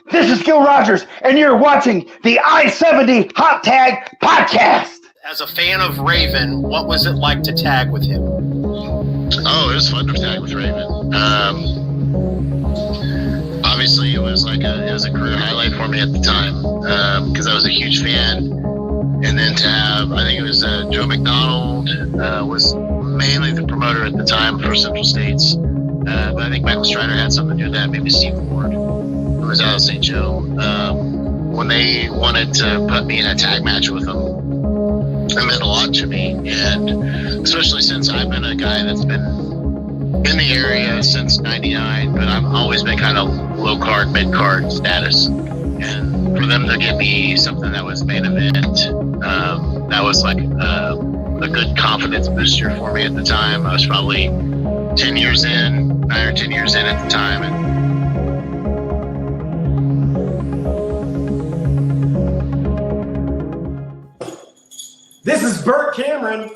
This is Gil Rogers, and you're watching the I-70 Hot Tag Podcast. As a fan of Raven, what was it like to tag with him? Oh, it was fun to tag with Raven. Obviously, it was a career highlight for me at the time because I was a huge fan. And then to have, I think it was Joe McDonald was mainly the promoter at the time for Central States. But I think Michael Strider had something to do with that. Maybe Steve Ford, who was out of St. Joe. When they wanted to put me in a tag match with them, it meant a lot to me. And especially since I've been a guy that's been in the area since '99, but I've always been kind of low card, mid card status. And for them to give me something that was main event, that was like a good confidence booster for me at the time. I was probably 10 years in, 9 or 10 years in at the time. And this is Burt Cameron,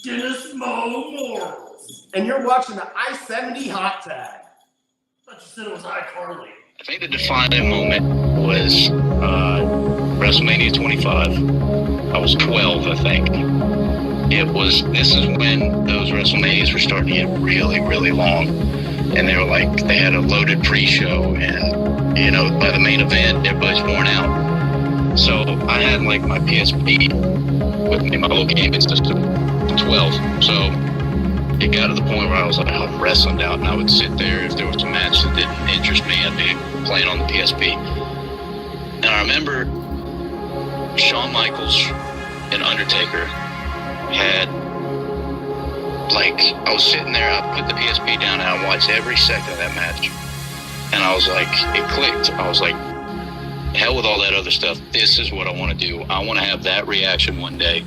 Dennis Mo Morals, and you're watching the I-70 Hot Tag. I thought you said it was iCarly. I think the defining moment was WrestleMania 25. I was 12, I think. This is when those WrestleManias were starting to get really, really long. And they had a loaded pre-show, and, by the main event, everybody's worn out. So I had, my PSP with me, my little gaming system, 12. So it got to the point where I was like, I'm wrestling out, and I would sit there. If there was a match that didn't interest me, I'd be playing on the PSP. And I remember Shawn Michaels and Undertaker had, I was sitting there, I put the PSP down, and I watched every second of that match. And I was like, it clicked. I was like, hell with all that other stuff. This is what I want to do. I want to have that reaction one day.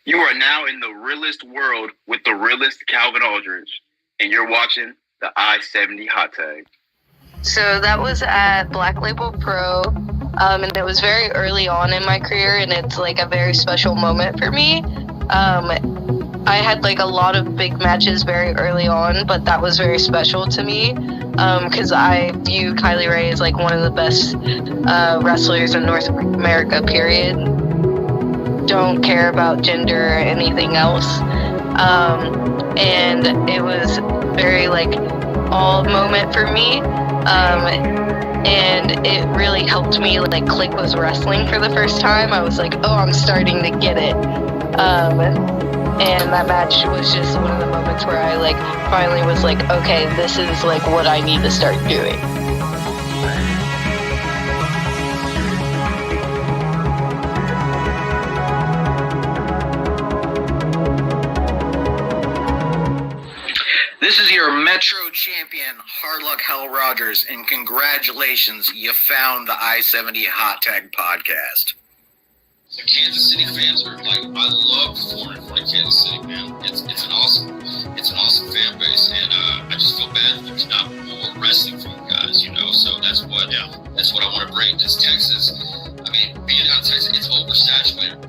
You are now in the realest world with the realest Calvin Aldridge, and you're watching the I-70 Hot Tag. So that was at Black Label Pro, and it was very early on in my career, and it's a very special moment for me. I had a lot of big matches very early on, but that was very special to me because I view Kylie Rae as one of the best wrestlers in North America, period. Don't care about gender or anything else. And it was very all moment for me. And it really helped me click with wrestling for the first time. I was like, oh, I'm starting to get it. And that match was just one of the moments where I finally was like, okay, this is what I need to start doing. This is your Metro champion, Hard Luck Hal Rogers, and congratulations, you found the I-70 Hot Tag Podcast. The Kansas City fans are I love performing for Kansas City, man. It's an awesome fan base, and I just feel bad that there's not more wrestling from you guys, So that's what I want to bring to Texas. I mean, being out of Texas, it's oversaturated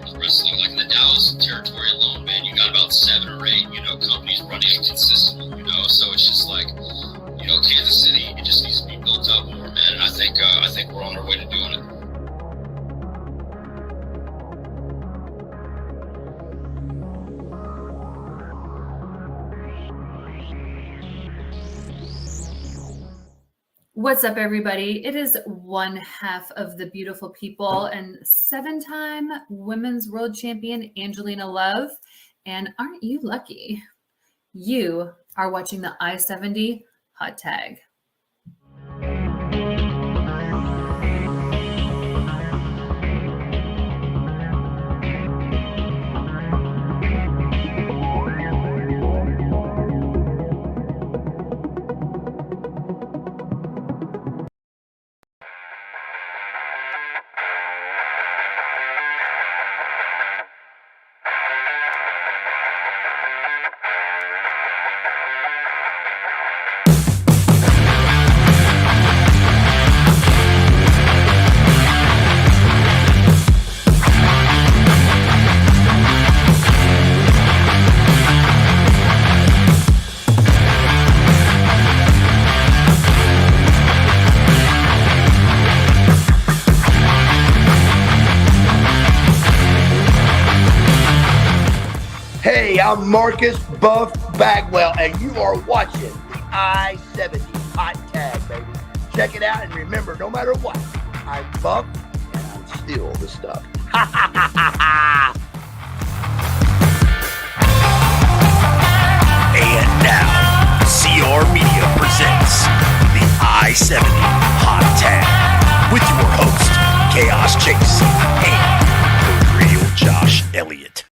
with wrestling. In the Dallas territory alone, man, you got about 7 or 8, companies running it consistently, So it's just Kansas City, it just needs to be built up more, man. And I think we're on our way to doing it. What's up, everybody? It is one half of the beautiful people and 7-time women's world champion Angelina Love. And aren't you lucky? You are watching the I-70 Hot Tag. I'm Marcus Buff Bagwell, and you are watching the I-70 Hot Tag, baby. Check it out, and remember, no matter what, I'm Buff, and I'm still the stuff. Ha ha ha ha ha! And now, CR Media presents the I-70 Hot Tag with your host, Kaos Chase, and the real Josh Elliott.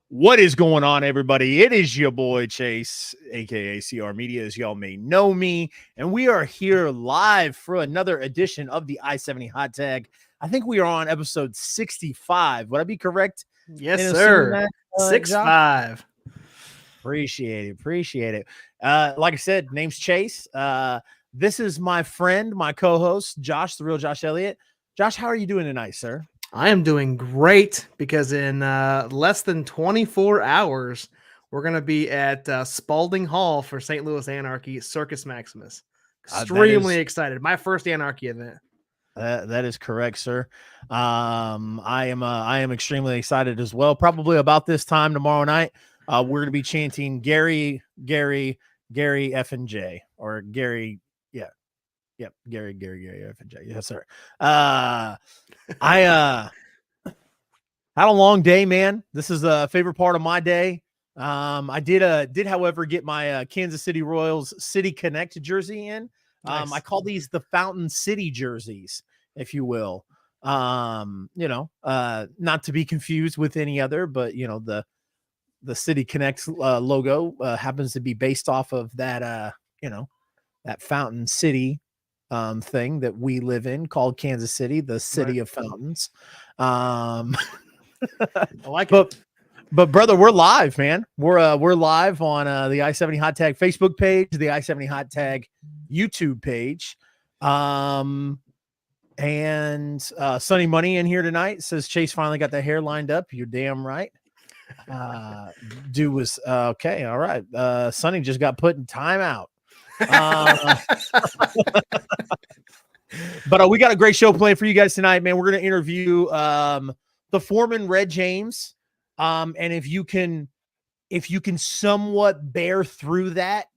What is going on, everybody? It is your boy Chase, aka CR Media, as y'all may know me, and we are here live for another edition of the I-70 Hot Tag. I think we are on episode 65. Would I be correct? Yes, sir. 65. Appreciate it. Like I said, name's Chase. This is my friend, my co-host, Josh, the real Josh Elliott. Josh, how are you doing tonight, sir? I am doing great because in less than 24 hours, we're going to be at Spalding Hall for St. Louis Anarchy Circus Maximus. Extremely excited. My first Anarchy event. That is correct, sir. I am extremely excited as well. Probably about this time tomorrow night, we're going to be chanting Gary F and J, or Gary. Yep. Gary F and J. Yes, sir. I had a long day, man. This is a favorite part of my day. I did however get my Kansas City Royals City Connect jersey in. Nice. I call these the Fountain City jerseys, if you will. Not to be confused with any other, but the City Connect logo happens to be based off of that that Fountain City thing that we live in called Kansas City, the city of fountains. I like it. But brother, we're live, man. We're live on the I-70 Hot Tag Facebook page, the I-70 Hot Tag YouTube page. And Sunny Money in here tonight says Chase finally got the hair lined up. You're damn right. Dude was okay. All right. Sunny just got put in timeout. But we got a great show planned for you guys tonight, man. We're going to interview the Foreman Red James. And if you can somewhat bear through that,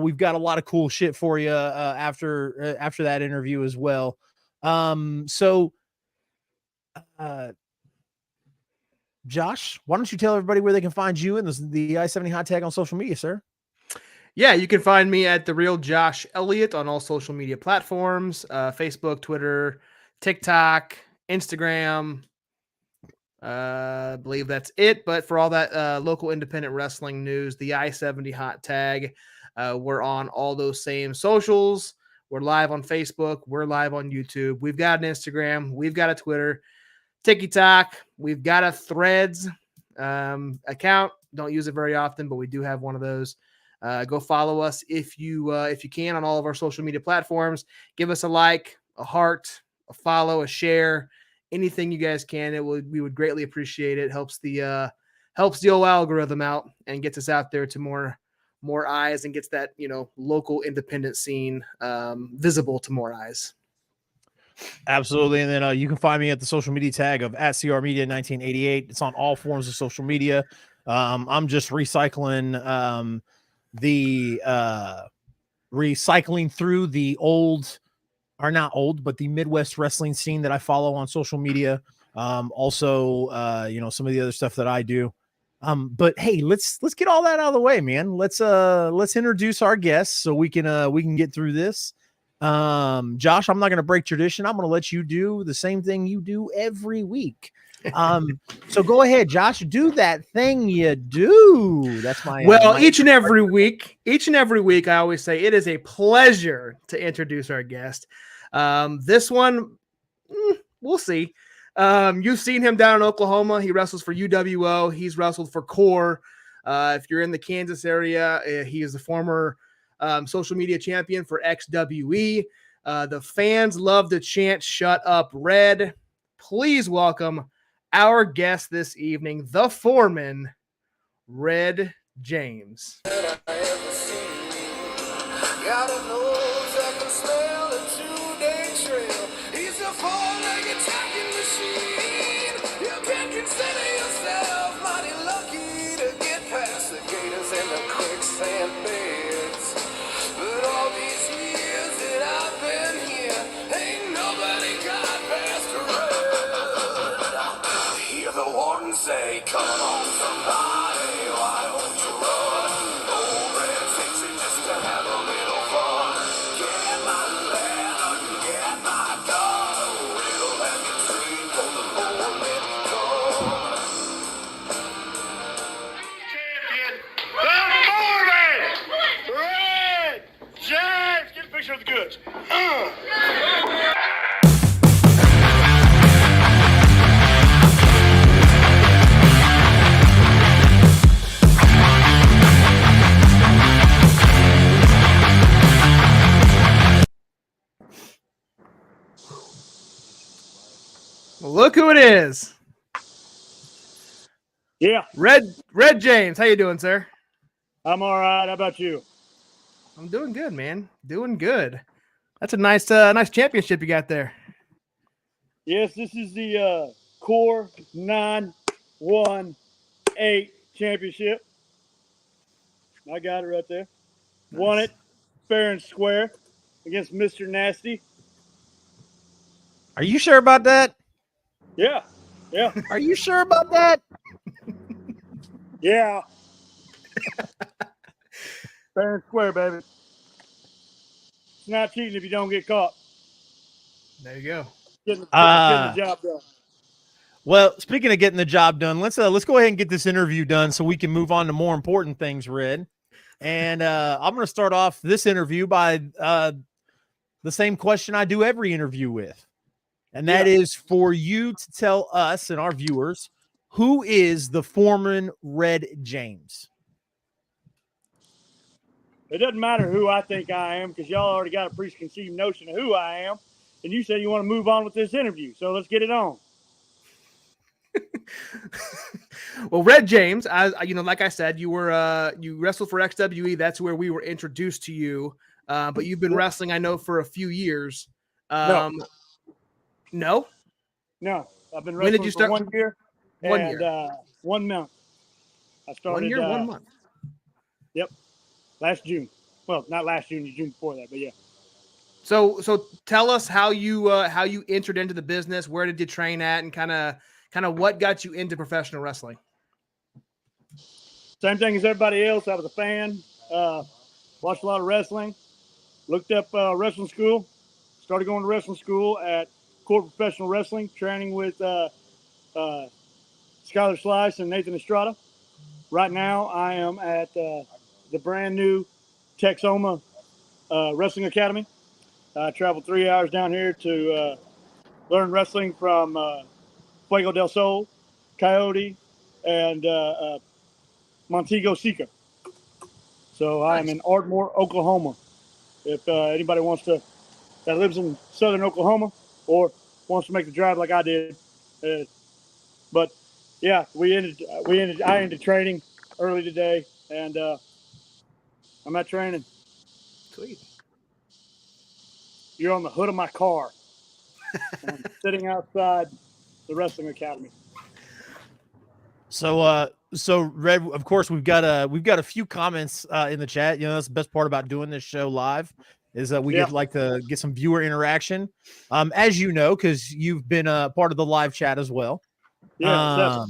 we've got a lot of cool shit for you after that interview as well. Josh, why don't you tell everybody where they can find you and the I-70 Hot Tag on social media, sir? Yeah, you can find me at the real Josh Elliott on all social media platforms, Facebook, Twitter, TikTok, Instagram. I believe that's it. But for all that local independent wrestling news, the I-70 Hot Tag, we're on all those same socials. We're live on Facebook. We're live on YouTube. We've got an Instagram. We've got a Twitter, TikTok. We've got a Threads account. Don't use it very often, but we do have one of those. Go follow us if you can on all of our social media platforms. Give us a like, a heart, a follow, a share, anything you guys can. We would greatly appreciate it. Helps the old algorithm out and gets us out there to more eyes and gets that local independent scene visible to more eyes. Absolutely. And then you can find me at the social media tag of @CRmedia1988. It's on all forms of social media. I'm just recycling recycling through the the Midwest wrestling scene that I follow on social media. Also, some of the other stuff that I do. But hey, let's get all that out of the way, man. Let's introduce our guests so we can get through this. Josh, I'm not going to break tradition. I'm going to let you do the same thing you do every week. So go ahead, Josh, do that thing you do. That's my each and every week, I always say it is a pleasure to introduce our guest. This one, we'll see. You've seen him down in Oklahoma. He wrestles for UWO. He's wrestled for Core. If you're in the Kansas area, he is the former social media champion for XWE. The fans love to chant "Shut Up, Red." Please welcome our guest this evening, the Foreman Red James. He's a four-legged talking machine. You can consider yourself the goods. Well, look who it is. Yeah. Red James. How you doing, sir? I'm all right. How about you? I'm doing good, man. Doing good. That's a nice championship you got there. Yes, this is the Core 918 championship. I got it right there. Nice. Won it fair and square against Mr. Nasty. Are you sure about that? Yeah. Yeah. Are you sure about that? Yeah. Fair and square, baby. It's not cheating if you don't get caught. There you go. Getting the job done. Well, speaking of getting the job done, let's go ahead and get this interview done so we can move on to more important things, Red. And I'm going to start off this interview by the same question I do every interview with. And that is for you to tell us and our viewers, who is the Foreman Red James? It doesn't matter who I think I am because y'all already got a preconceived notion of who I am. And you said you want to move on with this interview. So let's get it on. Well, Red James, like I said, you wrestled for XWE. That's where we were introduced to you. But you've been wrestling, I know, for a few years. No. I've been wrestling When did you start? for 1 year. 1 year. 1 month. I started 1 year, 1 month. Yep. Last June. Well, not last June, the June before that, but yeah. So tell us how you entered into the business. Where did you train at, and kind of what got you into professional wrestling? Same thing as everybody else. I was a fan. Watched a lot of wrestling. Looked up wrestling school. Started going to wrestling school at Core Professional Wrestling, training with Skylar Slice and Nathan Estrada. Right now, I am at the brand new Texoma Wrestling Academy. I traveled 3 hours down here to learn wrestling from Fuego del Sol, Coyote, and Montego Seca. So I'm in Ardmore, Oklahoma. If anybody that lives in southern Oklahoma or wants to make the drive like I did. But yeah, I ended training early today, and I'm at training. Sweet. You're on the hood of my car. I'm sitting outside the wrestling academy. So Red, of course, we've got a few comments in the chat. You know, that's the best part about doing this show live is that we get to get some viewer interaction. As you know, because you've been a part of the live chat as well. Yeah.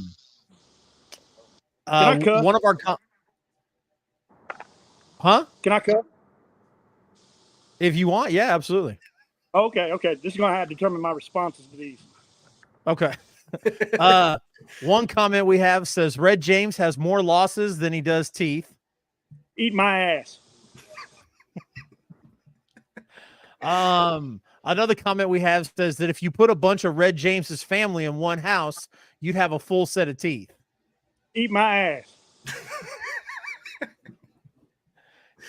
Can I cut? One of our Can I cut? If you want, yeah, absolutely. Okay. This is going to have to determine my responses to these. Okay. One comment we have says Red James has more losses than he does teeth. Eat my ass. Another comment we have says that if you put a bunch of Red James's family in one house, you'd have a full set of teeth. Eat my ass.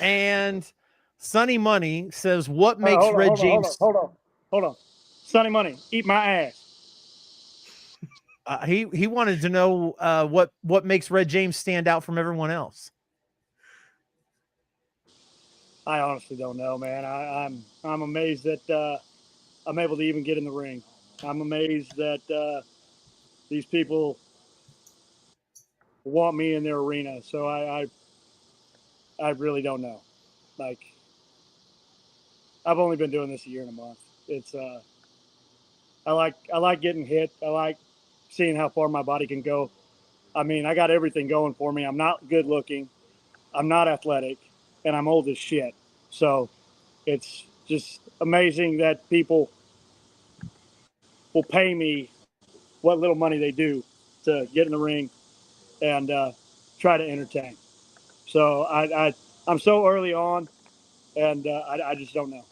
And Sonny Money says, what makes Red James... Hold on. Sonny Money, eat my ass. He wanted to know what makes Red James stand out from everyone else. I honestly don't know, man. I'm amazed that I'm able to even get in the ring. I'm amazed that these people want me in their arena. So I really don't know. Like, I've only been doing this a year and a month. It's I like getting hit. I like seeing how far my body can go. I mean, I got everything going for me. I'm not good looking. I'm not athletic, and I'm old as shit. So it's just amazing that people will pay me what little money they do to get in the ring and try to entertain. So I'm so early on, and I just don't know.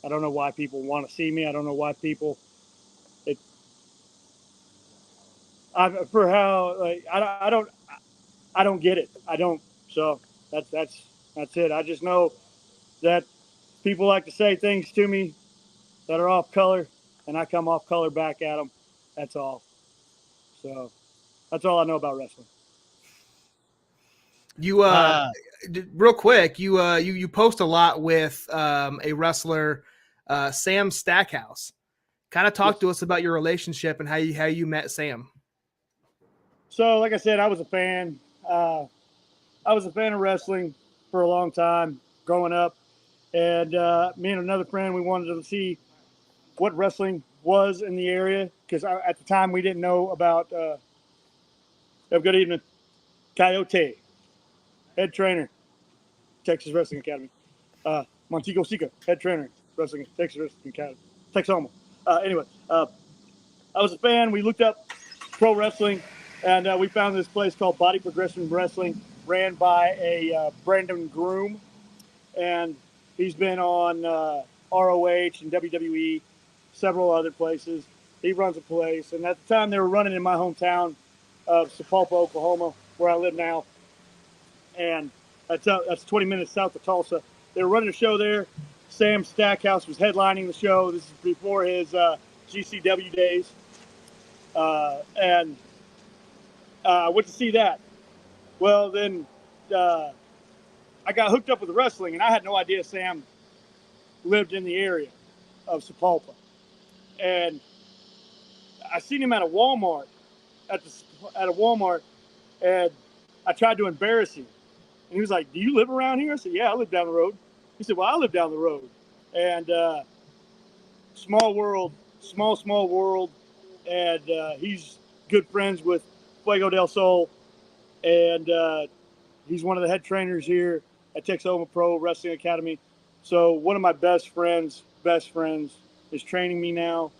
I don't know why people want to see me. I don't know why people. I don't get it. I don't. So that's it. I just know that people like to say things to me that are off color, and I come off color back at them. That's all. So that's all I know about wrestling. You real quick, you post a lot with a wrestler, Sam Stackhouse. Kind of talk to us about your relationship and how you met Sam. So, like I said, I was a fan. I was a fan of wrestling for a long time growing up, and me and another friend, we wanted to see what wrestling was in the area because at the time we didn't know about. Good evening, Coyote, head trainer, Texas Wrestling Academy. Montego Sika, head trainer, Wrestling Texas Wrestling Academy, Texoma. Anyway, I was a fan. We looked up pro wrestling, and we found this place called Body Progression Wrestling, ran by a Brandon Groom, and he's been on ROH and WWE, several other places. He runs a place, and at the time they were running in my hometown of Sapulpa, Oklahoma, where I live now, and that's 20 minutes south of Tulsa. They were running a show there. Sam Stackhouse was headlining the show. This is before his GCW days. And I went to see that. Well, then I got hooked up with wrestling, and I had no idea Sam lived in the area of Sapulpa. And I seen him at a Walmart, at a Walmart, and I tried to embarrass him. And he was like, "Do you live around here?" I said, "Yeah, I live down the road." He said, "Well, I live down the road." And small world, small world. And he's good friends with Fuego del Sol. And he's one of the head trainers here at Texoma Pro Wrestling Academy. So one of my best friends is training me now.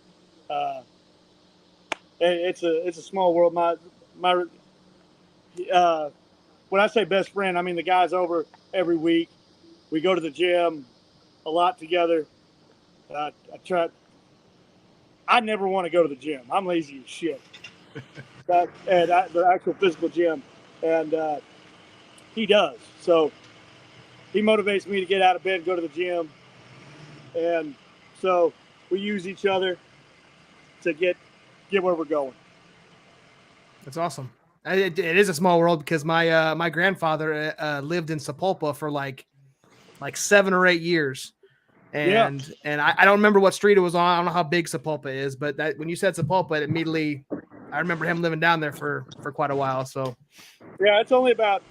It's a small world. When I say best friend, I mean the guy's over every week. We go to the gym a lot together. I never want to go to the gym. I'm lazy as shit. The actual physical gym, and he does. So he motivates me to get out of bed and go to the gym, and so we use each other to get where we're going. That's awesome. It is a small world because my grandfather lived in Sapulpa for like 7 or 8 years. And I don't remember what street it was on. I don't know how big Sapulpa is, but that when you said Sapulpa, immediately I remember him living down there for quite a while. So yeah, it's only about,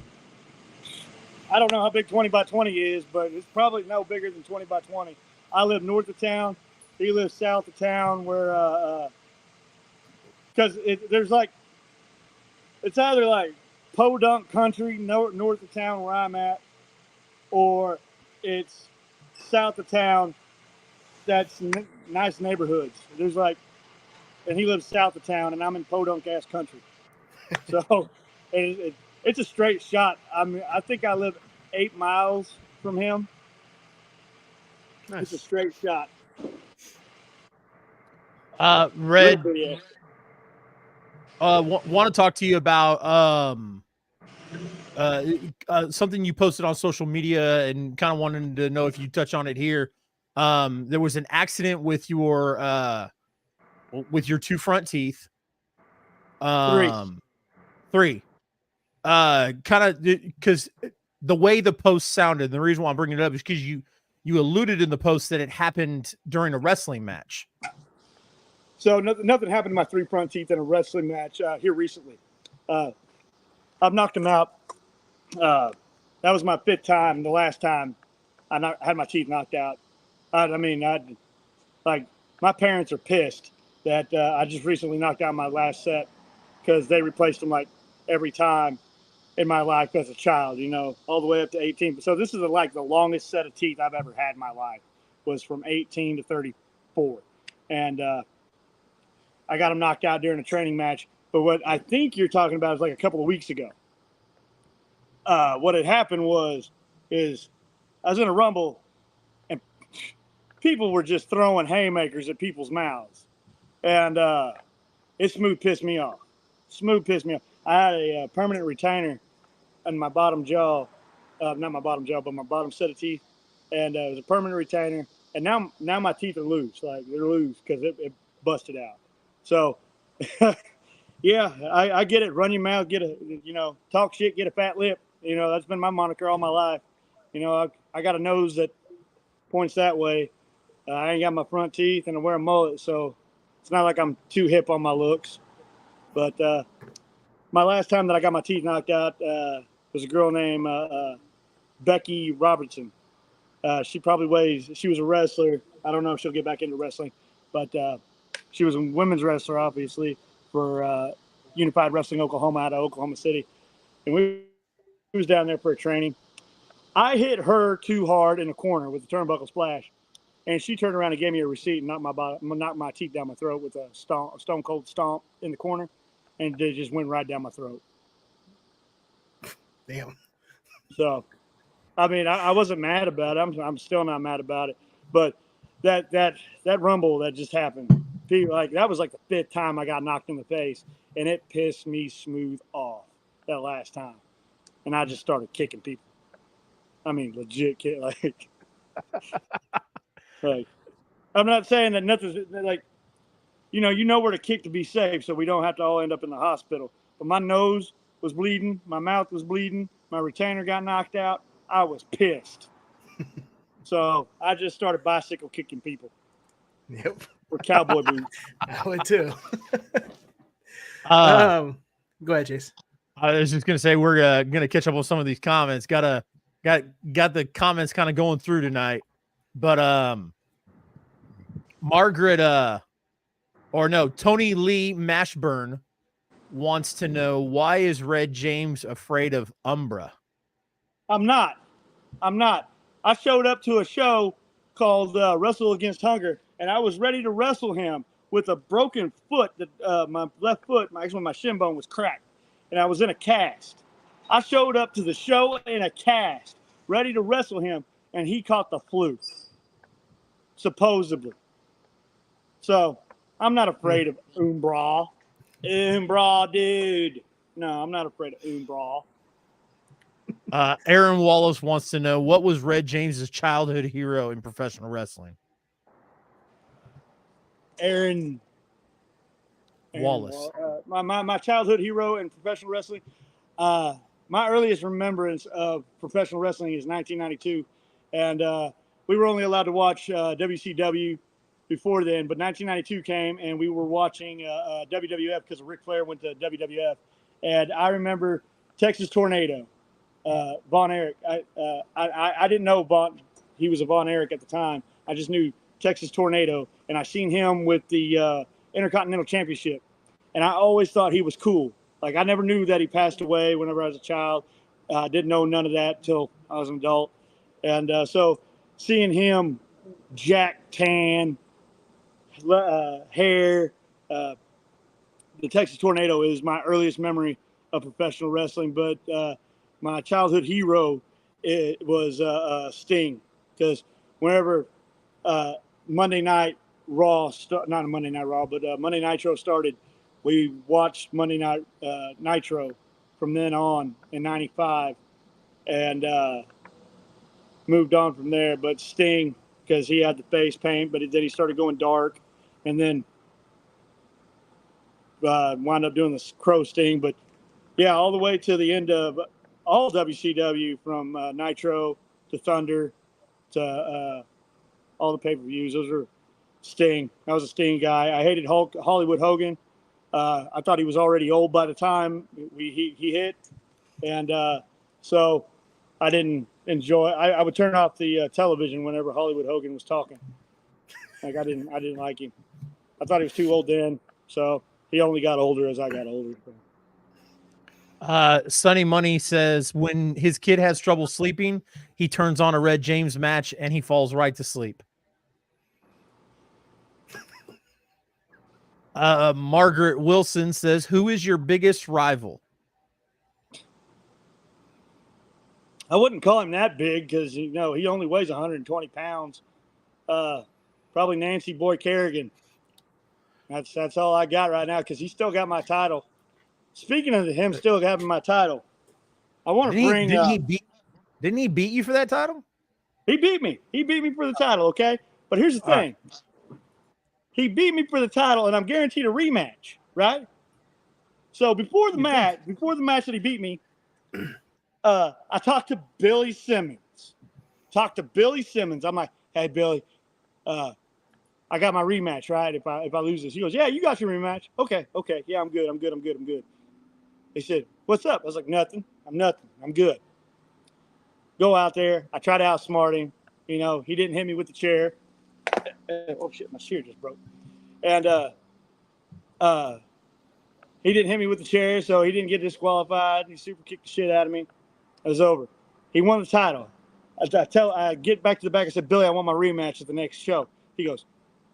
I don't know how big 20 by 20 is, but it's probably no bigger than 20 by 20. I live north of town. He lives south of town, where because there's like, it's either like podunk country north of town where I'm at, or it's south of town. That's nice neighborhoods. There's like, and he lives south of town, and I'm in podunk ass country. So it's a straight shot. I mean, I think I live 8 miles from him. Nice. It's a straight shot. Red, want to talk to you about something you posted on social media, and kind of wanted to know if you touch on it here. There was an accident with your 2 front teeth. Three. Kind of because the way the post sounded, the reason why I'm bringing it up is because you alluded in the post that it happened during a wrestling match. So nothing happened to my 3 front teeth in a wrestling match here recently. I've knocked them out. That was my 5th time. The last time I had my teeth knocked out. Like my parents are pissed that I just recently knocked out my last set because they replaced them like every time in my life as a child, all the way up to 18. So this is like the longest set of teeth I've ever had in my life, was from 18 to 34. And I got them knocked out during a training match. But what I think you're talking about is like a couple of weeks ago. What had happened is I was in a Rumble, and people were just throwing haymakers at people's mouths. And it smooth pissed me off. I had a permanent retainer in my bottom jaw, not my bottom jaw, but my bottom set of teeth. And it was a permanent retainer. And now my teeth are loose. Like, they're loose because it busted out. So, yeah, I get it. Run your mouth, talk shit, get a fat lip. That's been my moniker all my life. I got a nose that points that way. I ain't got my front teeth, and I wear a mullet, so it's not like I'm too hip on my looks. But my last time that I got my teeth knocked out was a girl named Becky Robertson. She was a wrestler. I don't know if she'll get back into wrestling, but she was a women's wrestler, obviously, for Unified Wrestling Oklahoma out of Oklahoma City. And we was down there for a training. I hit her too hard in the corner with a turnbuckle splash, and she turned around and gave me a receipt and knocked my teeth down my throat with a stone cold stomp in the corner, and it just went right down my throat. Damn. So, I mean, I wasn't mad about it. I'm still not mad about it. But that rumble that just happened, that was like the 5th time I got knocked in the face, and it pissed me smooth off that last time. And I just started kicking people. I mean, legit kick. Like, I'm not saying that nothing's like, you know where to kick to be safe, so we don't have to all end up in the hospital. But my nose was bleeding, my mouth was bleeding, my retainer got knocked out. I was pissed. So I just started bicycle kicking people. Yep. With cowboy boots. I would too. Go ahead, Chase. I was just gonna say we're gonna catch up with some of these comments. Got the comments kind of going through tonight, but Margaret Tony Lee Mashburn wants to know, why is Red James afraid of Umbra? I'm not. I showed up to a show called Wrestle Against Hunger, and I was ready to wrestle him with a broken foot. That my left foot, my shin bone was cracked, and I was in a cast. I showed up to the show in a cast, ready to wrestle him, and he caught the flu, supposedly. So I'm not afraid of Umbra. Umbra, dude. No, I'm not afraid of Umbra. Aaron Wallace wants to know, what was Red James's childhood hero in professional wrestling? Aaron Wallace. My childhood hero in professional wrestling. My earliest remembrance of professional wrestling is 1992, and we were only allowed to watch WCW before then. But 1992 came, and we were watching WWF because Ric Flair went to WWF, and I remember Texas Tornado, Von Erich. I didn't know he was a Von Erich at the time. I just knew Texas Tornado, and I seen him with the Intercontinental Championship, and I always thought he was cool. Like, I never knew that he passed away whenever I was a child. I didn't know none of that till I was an adult. And so seeing him jack tan, hair, the Texas Tornado is my earliest memory of professional wrestling. But my childhood hero was Sting, because whenever Monday Night Raw, not Monday Night Raw, but Monday Nitro started, we watched Monday Night Nitro from then on in '95, and moved on from there. But Sting, because he had the face paint, but then he started going dark, and then wound up doing the Crow Sting. But yeah, all the way to the end of all WCW, from Nitro to Thunder to all the pay-per-views. Those were Sting. I was a Sting guy. I hated Hollywood Hogan. I thought he was already old by the time he hit, and so I didn't enjoy. I would turn off the television whenever Hollywood Hogan was talking. Like, I didn't like him. I thought he was too old then. So he only got older as I got older. Sonny Money says, when his kid has trouble sleeping, he turns on a Red James match and he falls right to sleep. Margaret Wilson says, who is your biggest rival? I wouldn't call him that big, because he only weighs 120 pounds. Probably Nancy Boy Kerrigan. That's all I got right now because he still got my title. Speaking of him still having my title, I want to bring Didn't he beat you for that title? He beat me. He beat me for the title, okay? But here's the thing. Right. He beat me for the title, and I'm guaranteed a rematch, right? So before the match that he beat me, I talked to Billy Simmons. I'm like, hey, Billy, I got my rematch, right? If I lose this. He goes, yeah, you got your rematch. Okay. Yeah, I'm good. They said, what's up? I was like, nothing. I'm good. Go out there. I tried to outsmart him. You know, he didn't hit me with the chair. Oh, shit, my chair just broke. And he didn't hit me with the chair, so he didn't get disqualified. He super kicked the shit out of me. It was over. He won the title. I get back to the back. I said, Billy, I want my rematch at the next show. He goes,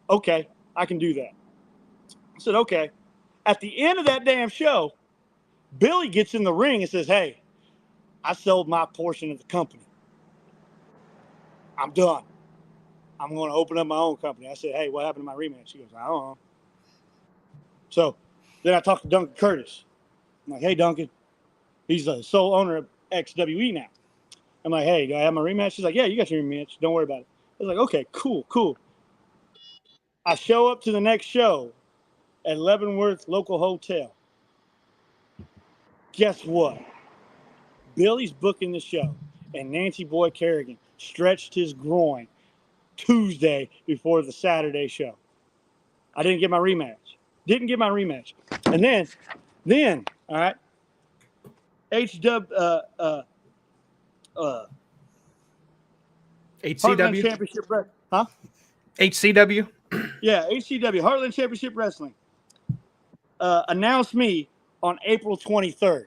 okay, I can do that. I said, okay. At the end of that damn show, Billy gets in the ring and says, hey, I sold my portion of the company. I'm done. I'm going to open up my own company. I said, hey, what happened to my rematch? He goes, I don't know. So then I talked to Duncan Curtis. I'm like, hey, Duncan. He's the sole owner of XWE now. I'm like, hey, do I have my rematch? He's like, yeah, you got your rematch. Don't worry about it. I was like, okay, cool. I show up to the next show at Leavenworth Local Hotel. Guess what? Billy's booking the show, and Nancy Boy Kerrigan stretched his groin Tuesday before the Saturday show. I didn't get my rematch. And then, all right, HCW, Heartland Championship, huh? HCW? Yeah, HCW, Heartland Championship Wrestling, announced me on April 23rd.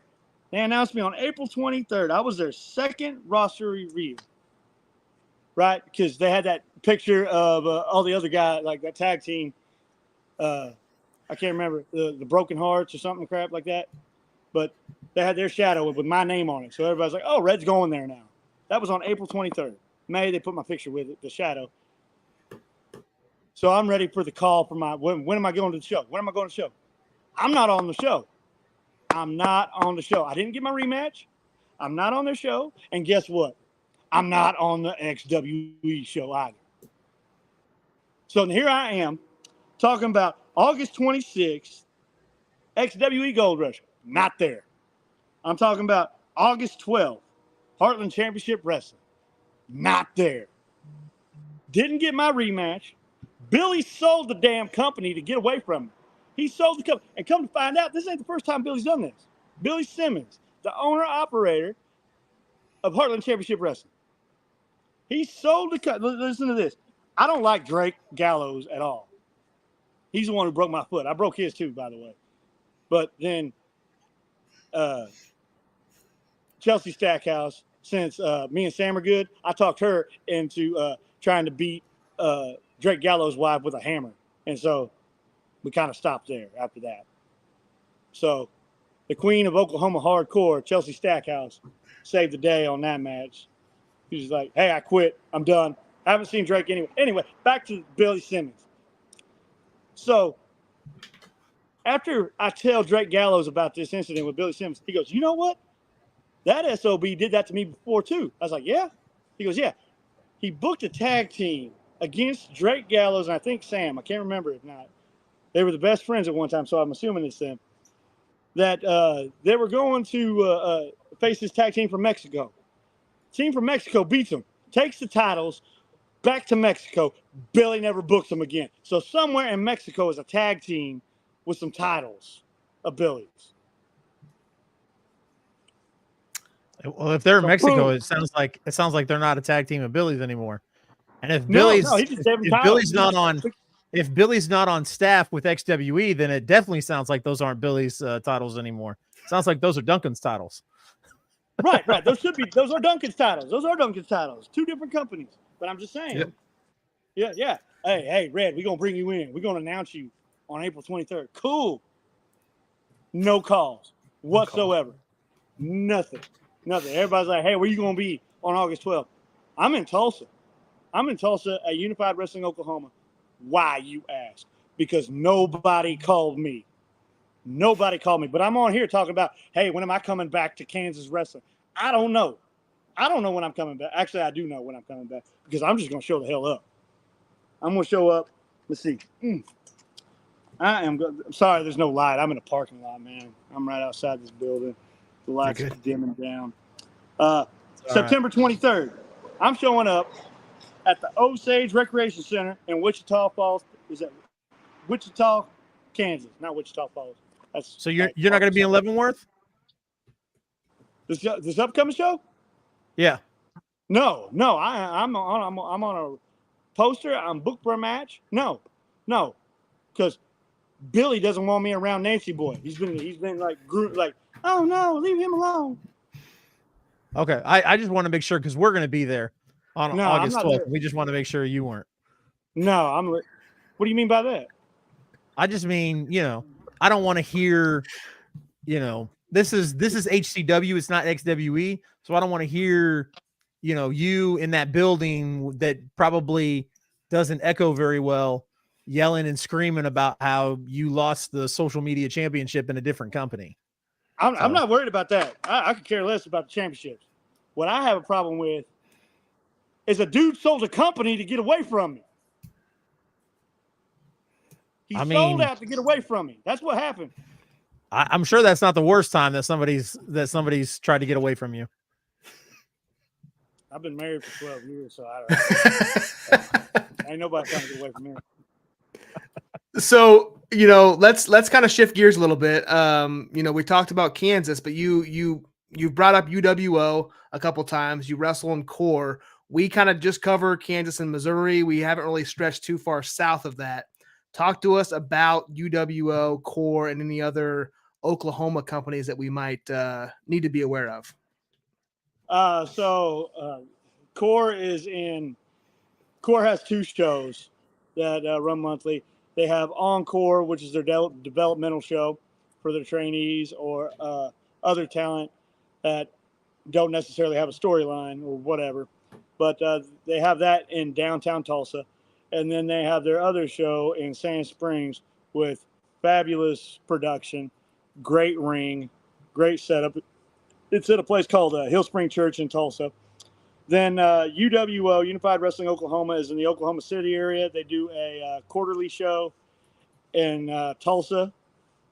They announced me on April 23rd. I was their second roster review, right? Because they had that picture of all the other guys, like that tag team. I can't remember, the Broken Hearts or something crap like that. But they had their shadow with my name on it. So everybody's like, oh, Red's going there now. That was on April 23rd. May, they put my picture with it, the shadow. So I'm ready for the call for my, when am I going to the show? When am I going to the show? I'm not on the show. I didn't get my rematch. I'm not on their show. And guess what? I'm not on the XWE show either. So here I am talking about August 26th, XWE Gold Rush. Not there. I'm talking about August 12th, Heartland Championship Wrestling. Not there. Didn't get my rematch. Billy sold the damn company to get away from me. He sold the company. And come to find out, this ain't the first time Billy's done this. Billy Simmons, the owner-operator of Heartland Championship Wrestling. He sold the company. Listen to this. I don't like Drake Gallows at all. He's the one who broke my foot. I broke his too, by the way. But then Chelsea Stackhouse, since me and Sam are good, I talked her into trying to beat Drake Gallows' wife with a hammer. And so we kind of stopped there after that. So the queen of Oklahoma hardcore, Chelsea Stackhouse, saved the day on that match. She's like, hey, I quit. I'm done. I haven't seen Drake anyway. Anyway, back to Billy Simmons. So after I tell Drake Gallows about this incident with Billy Simmons, he goes, you know what? That SOB did that to me before too. I was like, yeah? He goes, yeah. He booked a tag team against Drake Gallows and I think Sam. I can't remember if not. They were the best friends at one time, so I'm assuming it's them. That they were going to face this tag team from Mexico. Team from Mexico beats them, takes the titles, back to Mexico. Billy never books them again. So somewhere in Mexico is a tag team with some titles of Billy's. Well, if they're in Mexico, boom. it sounds like they're not a tag team of Billy's anymore. And if if Billy's not on staff with XWE, then it definitely sounds like those aren't Billy's titles anymore. Sounds like those are Duncan's titles. Right. Those are Duncan's titles. Two different companies. But I'm just saying. Yep. Yeah. Hey, Red, we're gonna bring you in. We're gonna announce you on April 23rd. Cool. No calls whatsoever. Nothing. Everybody's like, hey, where you gonna be on August 12th? I'm in Tulsa at Unified Wrestling Oklahoma Why, you ask? Because nobody called me. Nobody called me. But I'm on here talking about, hey, when am I coming back to Kansas wrestling? I don't know. I don't know when I'm coming back. Actually, I do know when I'm coming back because I'm just going to show the hell up. I'm going to show up. Let's see. I'm sorry, there's no light. I'm in a parking lot, man. I'm right outside this building. The lights are dimming down. September 23rd, I'm showing up at the Osage Recreation Center in Wichita Falls. Is that Wichita, Kansas? Not Wichita Falls. That's So you're not going to be in Leavenworth? This upcoming show? Yeah. No. I'm on a poster. I'm booked for a match. No, because Billy doesn't want me around Nancy Boy. He's been like, oh no, leave him alone. Okay. I just want to make sure because we're going to be there on August 12th. There. We just want to make sure you weren't. No, what do you mean by that? I just mean, I don't want to hear, this is HCW. It's not XWE. So I don't want to hear, you in that building that probably doesn't echo very well, yelling and screaming about how you lost the social media championship in a different company. I'm not worried about that. I could care less about the championships. What I have a problem with is a dude sold a company to get away from me. He sold out to get away from me. That's what happened. I'm sure that's not the worst time that somebody's tried to get away from you. I've been married for 12 years, so I don't ain't nobody trying to get away from me. So, let's kind of shift gears a little bit. We talked about Kansas, but you brought up UWO a couple times. You wrestle in core. We kind of just cover Kansas and Missouri. We haven't really stretched too far south of that. Talk to us about UWO, core, and any other Oklahoma companies that we might need to be aware of. Core has two shows that run monthly. They have Encore, which is their developmental show for their trainees or other talent that don't necessarily have a storyline or whatever. But they have that in downtown Tulsa. And then they have their other show in Sand Springs with fabulous production, great ring, great setup. It's at a place called Hill Spring Church in Tulsa. Then UWO, Unified Wrestling Oklahoma, is in the Oklahoma City area. They do a quarterly show in Tulsa,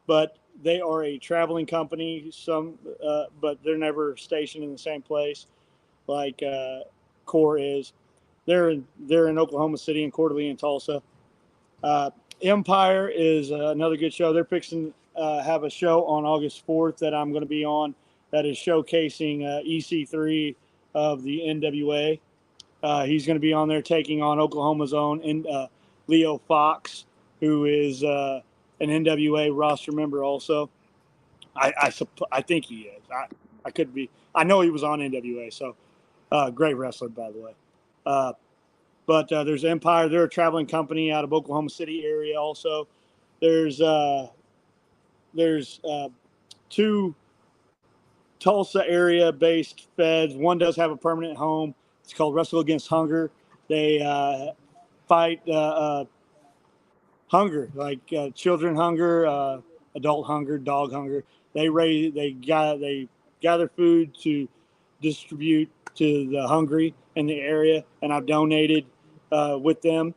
but they are a traveling company. But they're never stationed in the same place like Core is. They're in Oklahoma City and quarterly in Tulsa. Empire is another good show. They're fixing have a show on August 4th that I'm going to be on that is showcasing EC3 of the NWA. He's going to be on there taking on Oklahoma's own Leo Fox, who is an NWA roster member also. I think he is. I could be. I know he was on NWA, so great wrestler, by the way. But there's Empire. They're a traveling company out of Oklahoma City area also. There's two Tulsa area based feds. One does have a permanent home. It's called Wrestle Against Hunger. They fight hunger, like children hunger, adult hunger, dog hunger. They gather food to distribute to the hungry in the area, and I've donated with them.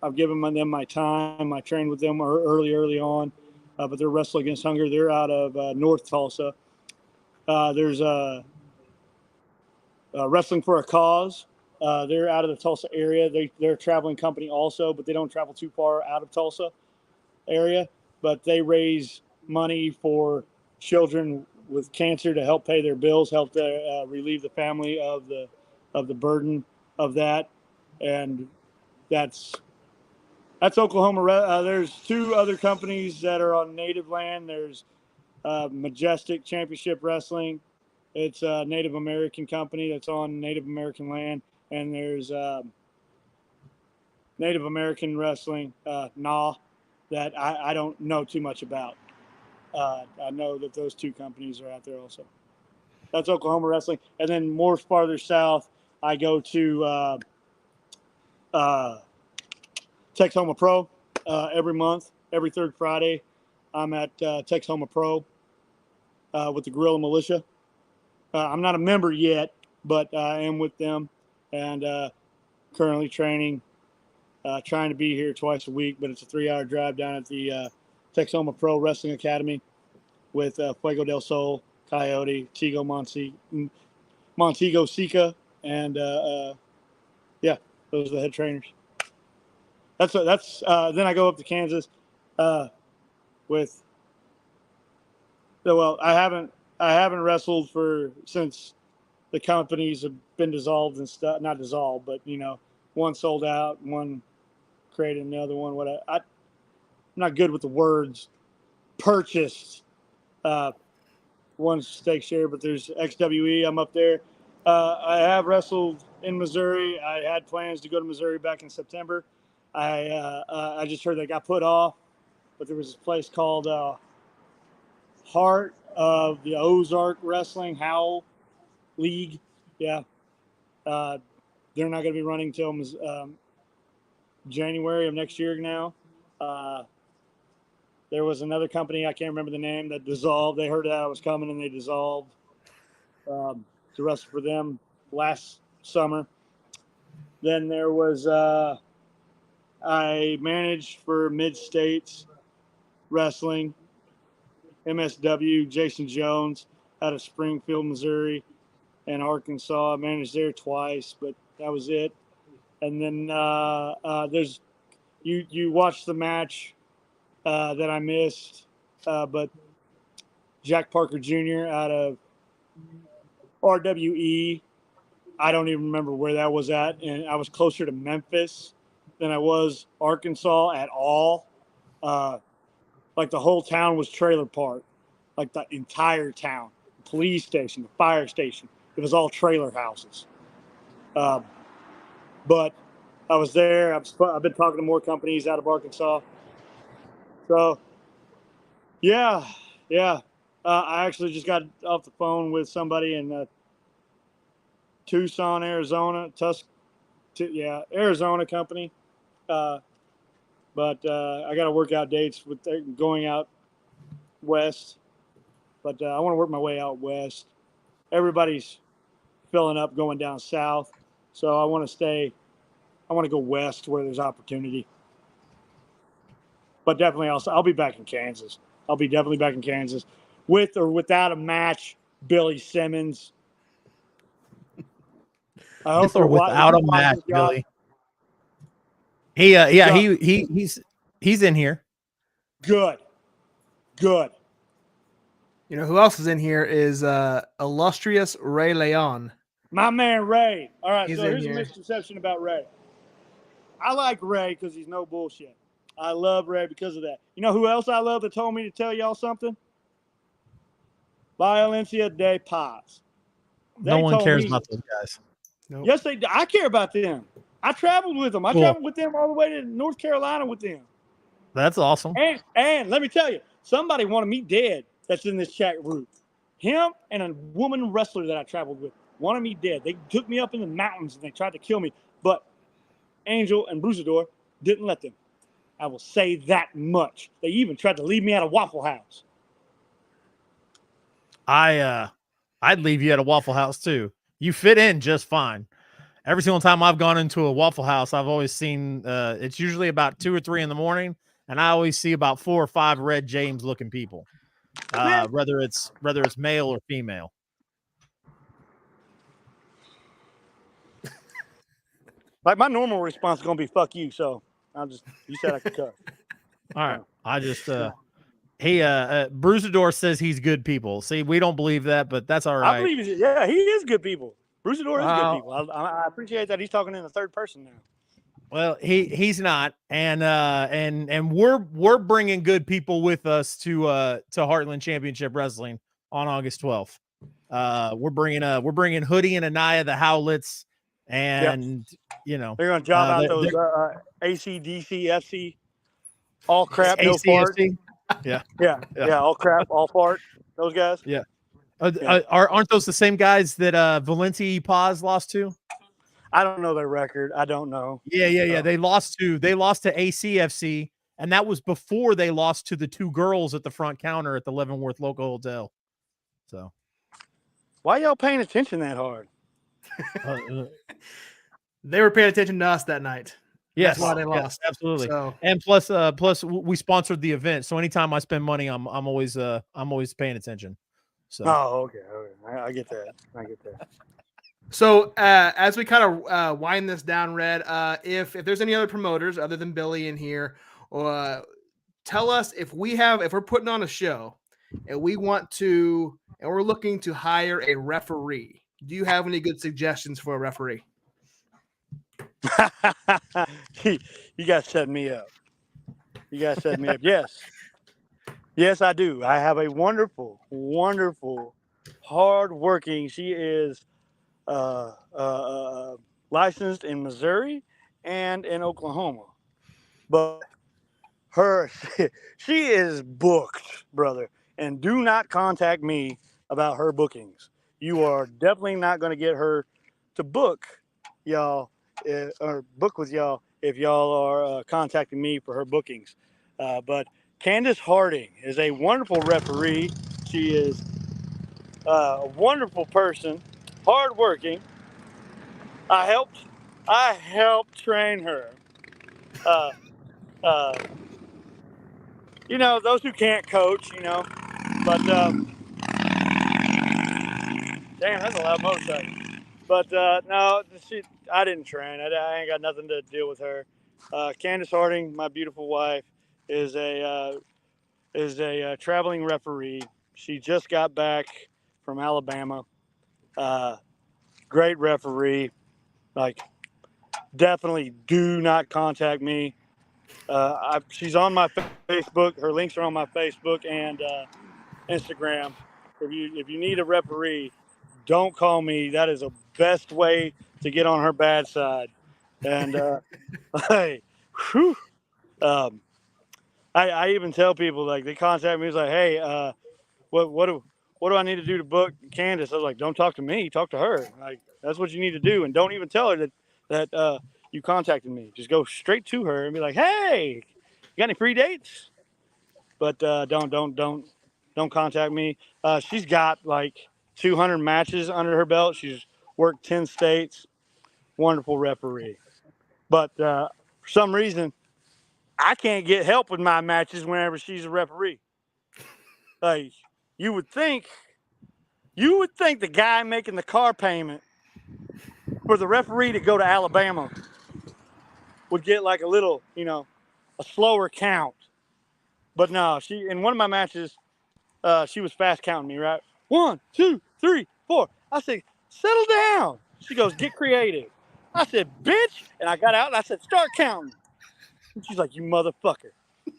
I've given them my time. I trained with them early on, but they're Wrestle Against Hunger. They're out of North Tulsa. There's Wrestling for a Cause. They're out of the Tulsa area. They're a traveling company also, but they don't travel too far out of Tulsa area. But they raise money for children with cancer to help pay their bills, help relieve the family of the burden of that. And that's Oklahoma. There's two other companies that are on native land. There's Majestic Championship Wrestling. It's a Native American company that's on Native American land. And there's Native American Wrestling, NAW, that I don't know too much about. I know that those two companies are out there also. That's Oklahoma Wrestling. And then more farther south, I go to Texoma Pro every month, every third Friday. I'm at Texoma Pro with the Guerrilla Militia. I'm not a member yet, but I am with them and currently training, trying to be here twice a week, but it's a 3-hour drive down at the Texoma Pro Wrestling Academy with Fuego del Sol, Coyote, Montego Sika, and yeah, those are the head trainers. That's then I go up to Kansas with. Well, I haven't wrestled since the companies have been dissolved and stuff. Not dissolved, but one sold out, one created another one. I'm not good with the words. Purchased one stake share, but there's XWE. I'm up there. I have wrestled in Missouri. I had plans to go to Missouri back in September. I just heard they got put off, but there was this place called Heart of the Ozark Wrestling Howl League. Yeah. They're not going to be running till January of next year now. There was another company, I can't remember the name, that dissolved. They heard that I was coming and they dissolved. To wrestle for them last summer. Then there was, I managed for Mid-States Wrestling, MSW, Jason Jones out of Springfield, Missouri, and Arkansas. I managed there twice, but that was it. And then there's you watched the match that I missed, but Jack Parker Jr. out of RWE, I don't even remember where that was at, and I was closer to Memphis than I was Arkansas at all. Like the whole town was trailer park, like the entire town, the police station, the fire station. It was all trailer houses. But I was there. I've been talking to more companies out of Arkansas. So, yeah. I actually just got off the phone with somebody in Tucson, Arizona. Arizona company. But I got to work out dates with going out west. But I want to work my way out west. Everybody's filling up going down south. So I want to go west where there's opportunity. But definitely I'll be back in Kansas. I'll be definitely back in Kansas with or without a match. Billy Simmons. I hope With or without a match, Billy. He's in here. Good. You know who else is in here is illustrious Ray Leon. My man Ray. All right, He's so here's a misconception about Ray. I like Ray because he's no bullshit. I love Ray because of that. You know who else I love that told me to tell y'all something? Violencia de Paz. No one cares about those guys. Nope. Yes, they do. I care about them. I traveled with them. I traveled with them all the way to North Carolina with them. That's awesome. And let me tell you, somebody wanted me dead that's in this chat group. Him and a woman wrestler that I traveled with wanted me dead. They took me up in the mountains and they tried to kill me, but Angel and Bruisador didn't let them. I will say that much. They even tried to leave me at a Waffle House. I'd leave you at a Waffle House too. You fit in just fine. Every single time I've gone into a Waffle House, I've always seen it's usually about 2 or 3 in the morning, and I always see about 4 or 5 Red James looking people, whether it's male or female. Like my normal response is gonna be "fuck you," so you said I could cut. All right, I just Bruisador says he's good people. See, we don't believe that, but that's all right. I believe he is good people. Bruisador is good people. I appreciate that he's talking in the third person now. Well, he's not, and we're bringing good people with us to Heartland Championship Wrestling on August 12th. We're bringing Hoodie and Anaya the Howlets, and they're gonna job out those ACDC, FC, all crap, no fart. Yeah, all crap, all fart. Those guys. Yeah. Aren't those the same guys that Valenti Paz lost to? I don't know their record. I don't know. Yeah. They lost to ACFC, and that was before they lost to the two girls at the front counter at the Leavenworth local hotel. So why y'all paying attention that hard? They were paying attention to us that night. Yes, That's why they lost. Yes, absolutely. So. And plus we sponsored the event, so anytime I spend money, I'm always paying attention. So okay. I get that. So as we kind of wind this down, Red, if there's any other promoters other than Billy in here, tell us if we're putting on a show and we're looking to hire a referee. Do you have any good suggestions for a referee? You guys set me up. Yes, I do. I have a wonderful, hardworking. She is licensed in Missouri and in Oklahoma, but she is booked, brother. And do not contact me about her bookings. You are definitely not going to get her to book y'all or book with y'all if y'all are contacting me for her bookings. But Candace Harding is a wonderful referee. She is a wonderful person, hardworking. I helped train her. Those who can't coach, but damn, that's a loud motorcycle. But no, I didn't train. I ain't got nothing to deal with her. Candace Harding, my beautiful wife, is a traveling referee. She just got back from Alabama. Great referee. Definitely do not contact me. She's on my Facebook. Her links are on my Facebook and Instagram. If you need a referee, don't call me. That is the best way to get on her bad side. And hey, whew, I even tell people, they contact me. It's like, hey, what do I need to do to book Candace? I was like, don't talk to me, talk to her. That's what you need to do, and don't even tell her that you contacted me. Just go straight to her and be like, hey, you got any free dates? But don't contact me. She's got 200 matches under her belt. She's worked 10 states. Wonderful referee. But for some reason, I can't get help with my matches whenever she's a referee. You would think the guy making the car payment for the referee to go to Alabama would get a little, a slower count. But no, in one of my matches, she was fast counting me, right? 1, 2, 3, 4. I said, settle down. She goes, get creative. I said, bitch. And I got out and I said, start counting. And she's like, you motherfucker.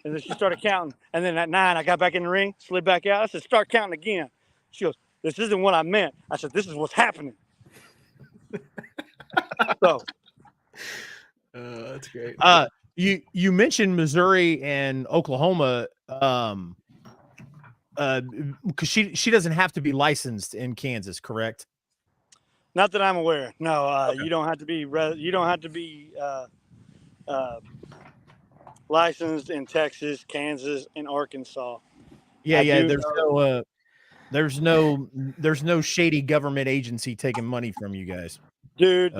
And then she started counting. And then at 9, I got back in the ring, slid back out. I said, start counting again. She goes, this isn't what I meant. I said, this is what's happening. So. That's great. You mentioned Missouri and Oklahoma, because she doesn't have to be licensed in Kansas, correct? Not that I'm aware. No, Okay. You don't have to be licensed in Texas, Kansas, and Arkansas. Yeah. There's no shady government agency taking money from you guys, dude.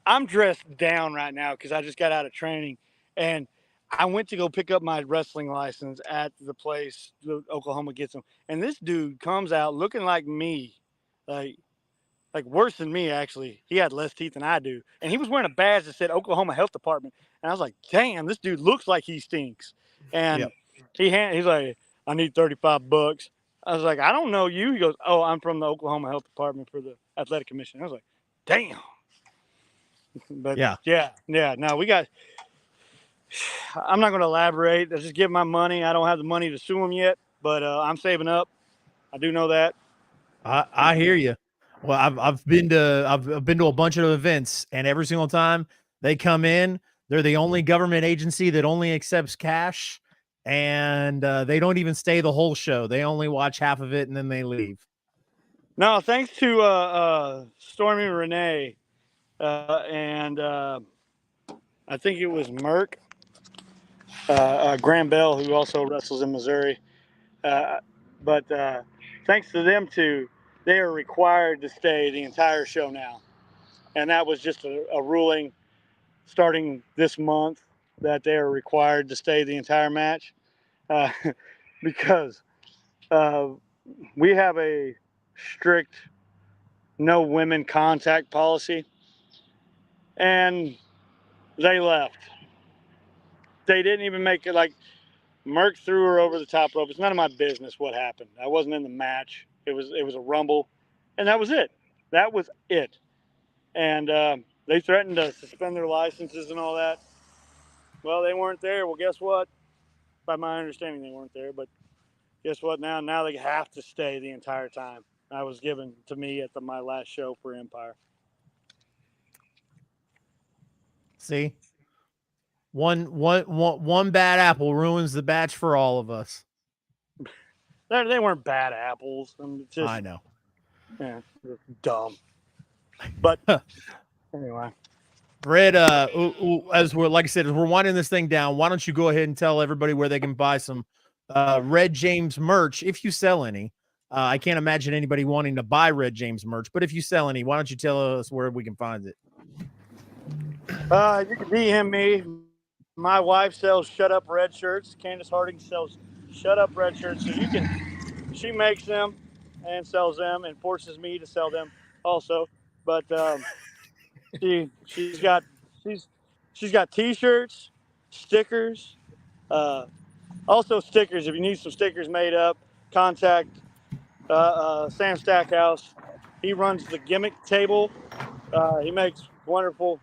I'm dressed down right now because I just got out of training, and I went to go pick up my wrestling license at the place Oklahoma gets them, and this dude comes out looking like me, like worse than me actually. He had less teeth than I do, and he was wearing a badge that said Oklahoma Health Department, and I was like, damn, this dude looks like he stinks. And he's like, I need $35. I was like, I don't know you. He goes, oh, I'm from the Oklahoma Health Department for the Athletic Commission. I was like, damn. But yeah. No, we got. I'm not going to elaborate. I just give my money. I don't have the money to sue them yet, but I'm saving up. I do know that. I hear you. Well, I've been to a bunch of events, and every single time they come in, they're the only government agency that only accepts cash, and they don't even stay the whole show. They only watch half of it and then they leave. No, thanks to Stormy Renee and I think it was Merck, Graham Bell, who also wrestles in Missouri. But thanks to them two, they are required to stay the entire show now. And that was just a ruling starting this month that they are required to stay the entire match because we have a strict no women contact policy. And they left. They didn't even make it. Like, Merck threw her over the top rope. It's none of my business what happened. I wasn't in the match. It was a rumble, and that was it. That was it. And they threatened to suspend their licenses and all that. Well, they weren't there. Well, guess what? By my understanding, they weren't there. But guess what? Now they have to stay the entire time. That was given to me at my last show for Empire. See, one bad apple ruins the batch for all of us. They weren't bad apples. I know. Yeah, they're dumb. But anyway, Red, as we're like I said, as we're winding this thing down, why don't you go ahead and tell everybody where they can buy some Red James merch if you sell any. I can't imagine anybody wanting to buy Red James merch, but if you sell any, why don't you tell us where we can find it? You can DM me. My wife sells Shut Up Red shirts. Candace Harding sells Shut Up Red shirts. So she makes them and sells them and forces me to sell them also. But she's got T-shirts, stickers, also stickers. If you need some stickers made up, contact Sam Stackhouse. He runs the gimmick table. He makes wonderful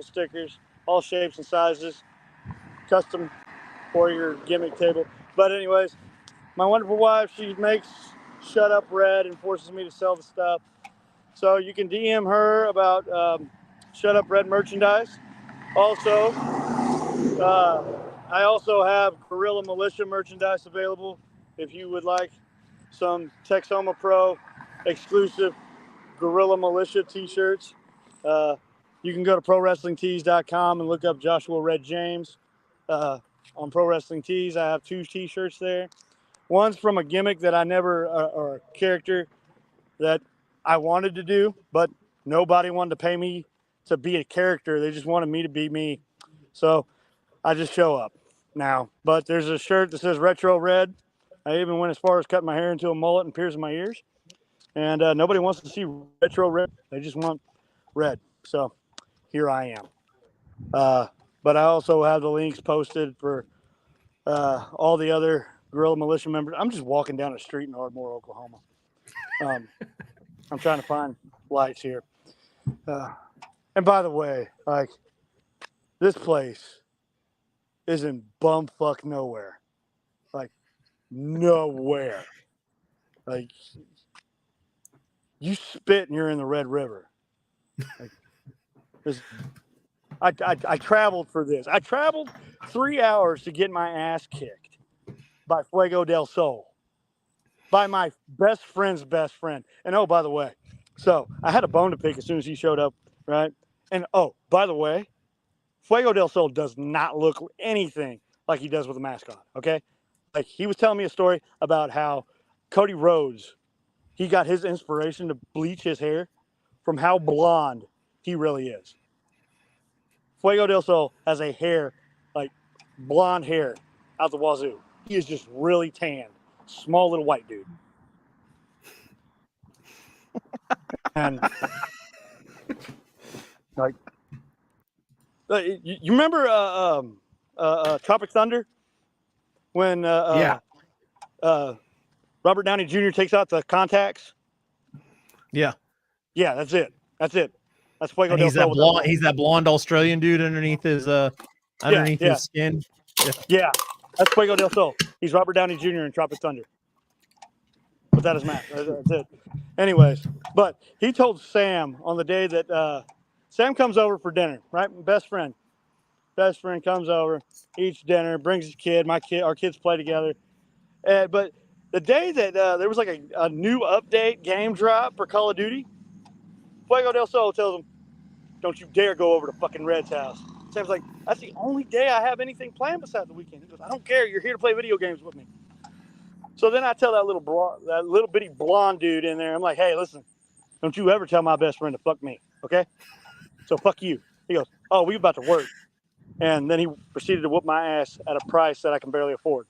stickers, all shapes and sizes, custom for your gimmick table. But anyways, my wonderful wife, she makes Shut Up Red and forces me to sell the stuff. So you can DM her about Shut Up Red merchandise. Also, I also have Guerrilla Militia merchandise available if you would like some Texoma Pro exclusive Guerrilla Militia t-shirts. You can go to ProWrestlingTees.com and look up Joshua Red James on Pro Wrestling Tees. I have 2 t-shirts there. One's from a gimmick that I never, or a character that I wanted to do, but nobody wanted to pay me to be a character. They just wanted me to be me. So I just show up now. But there's a shirt that says Retro Red. I even went as far as cutting my hair into a mullet and piercing my ears. And nobody wants to see Retro Red. They just want red. So here I am. But I also have the links posted for all the other Guerrilla Militia members. I'm just walking down the street in Ardmore, Oklahoma. I'm trying to find lights here. And by the way, like, this place is in bumfuck nowhere. Like, nowhere. Like, you spit and you're in the Red River. Like, I traveled for this. I traveled 3 hours to get my ass kicked by Fuego del Sol, by my best friend's best friend. And oh, by the way, so I had a bone to pick as soon as he showed up, right? And oh, by the way, Fuego del Sol does not look anything like he does with a mask on, okay? Like, he was telling me a story about how Cody Rhodes, he got his inspiration to bleach his hair from how blonde he really is. Fuego del Sol has a hair, like blonde hair out the wazoo. He is just really tanned. Small little white dude. And like, you remember Tropic Thunder? When Robert Downey Jr. takes out the contacts? Yeah. Yeah, that's it. That's Fuego And del he's Sol. that blonde Australian dude underneath his his skin. Yeah, that's Fuego del Sol. He's Robert Downey Jr. in Tropic Thunder. But that is Matt. That's it. Anyways, but he told Sam on the day that Sam comes over for dinner, right? Best friend comes over, eats dinner, brings his kid. Our kids play together. But the day that there was like a new update game drop for Call of Duty, Fuego del Sol tells him, "Don't you dare go over to fucking Red's house." Sam's like, "That's the only day I have anything planned besides the weekend." He goes, "I don't care. You're here to play video games with me." So then I tell that little bitty blonde dude in there, I'm like, "Hey, listen, don't you ever tell my best friend to fuck me, okay? So fuck you." He goes, "Oh, we about to work." And then he proceeded to whoop my ass at a price that I can barely afford.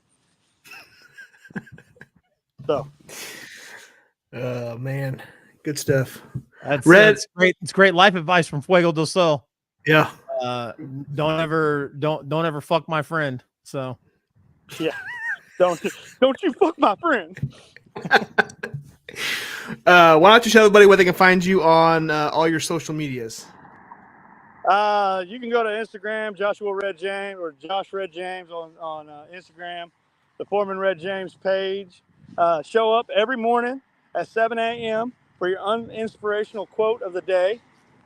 So. Oh man, good stuff. That's Red. That's great. It's great life advice from Fuego del Sol. Yeah. Don't ever fuck my friend. So. Yeah. Don't you fuck my friend. Why don't you tell everybody where they can find you on all your social medias? You can go to Instagram, Joshua Red James, or Josh Red James on Instagram, the Foreman Red James page. Show up every morning at 7 a.m. for your uninspirational quote of the day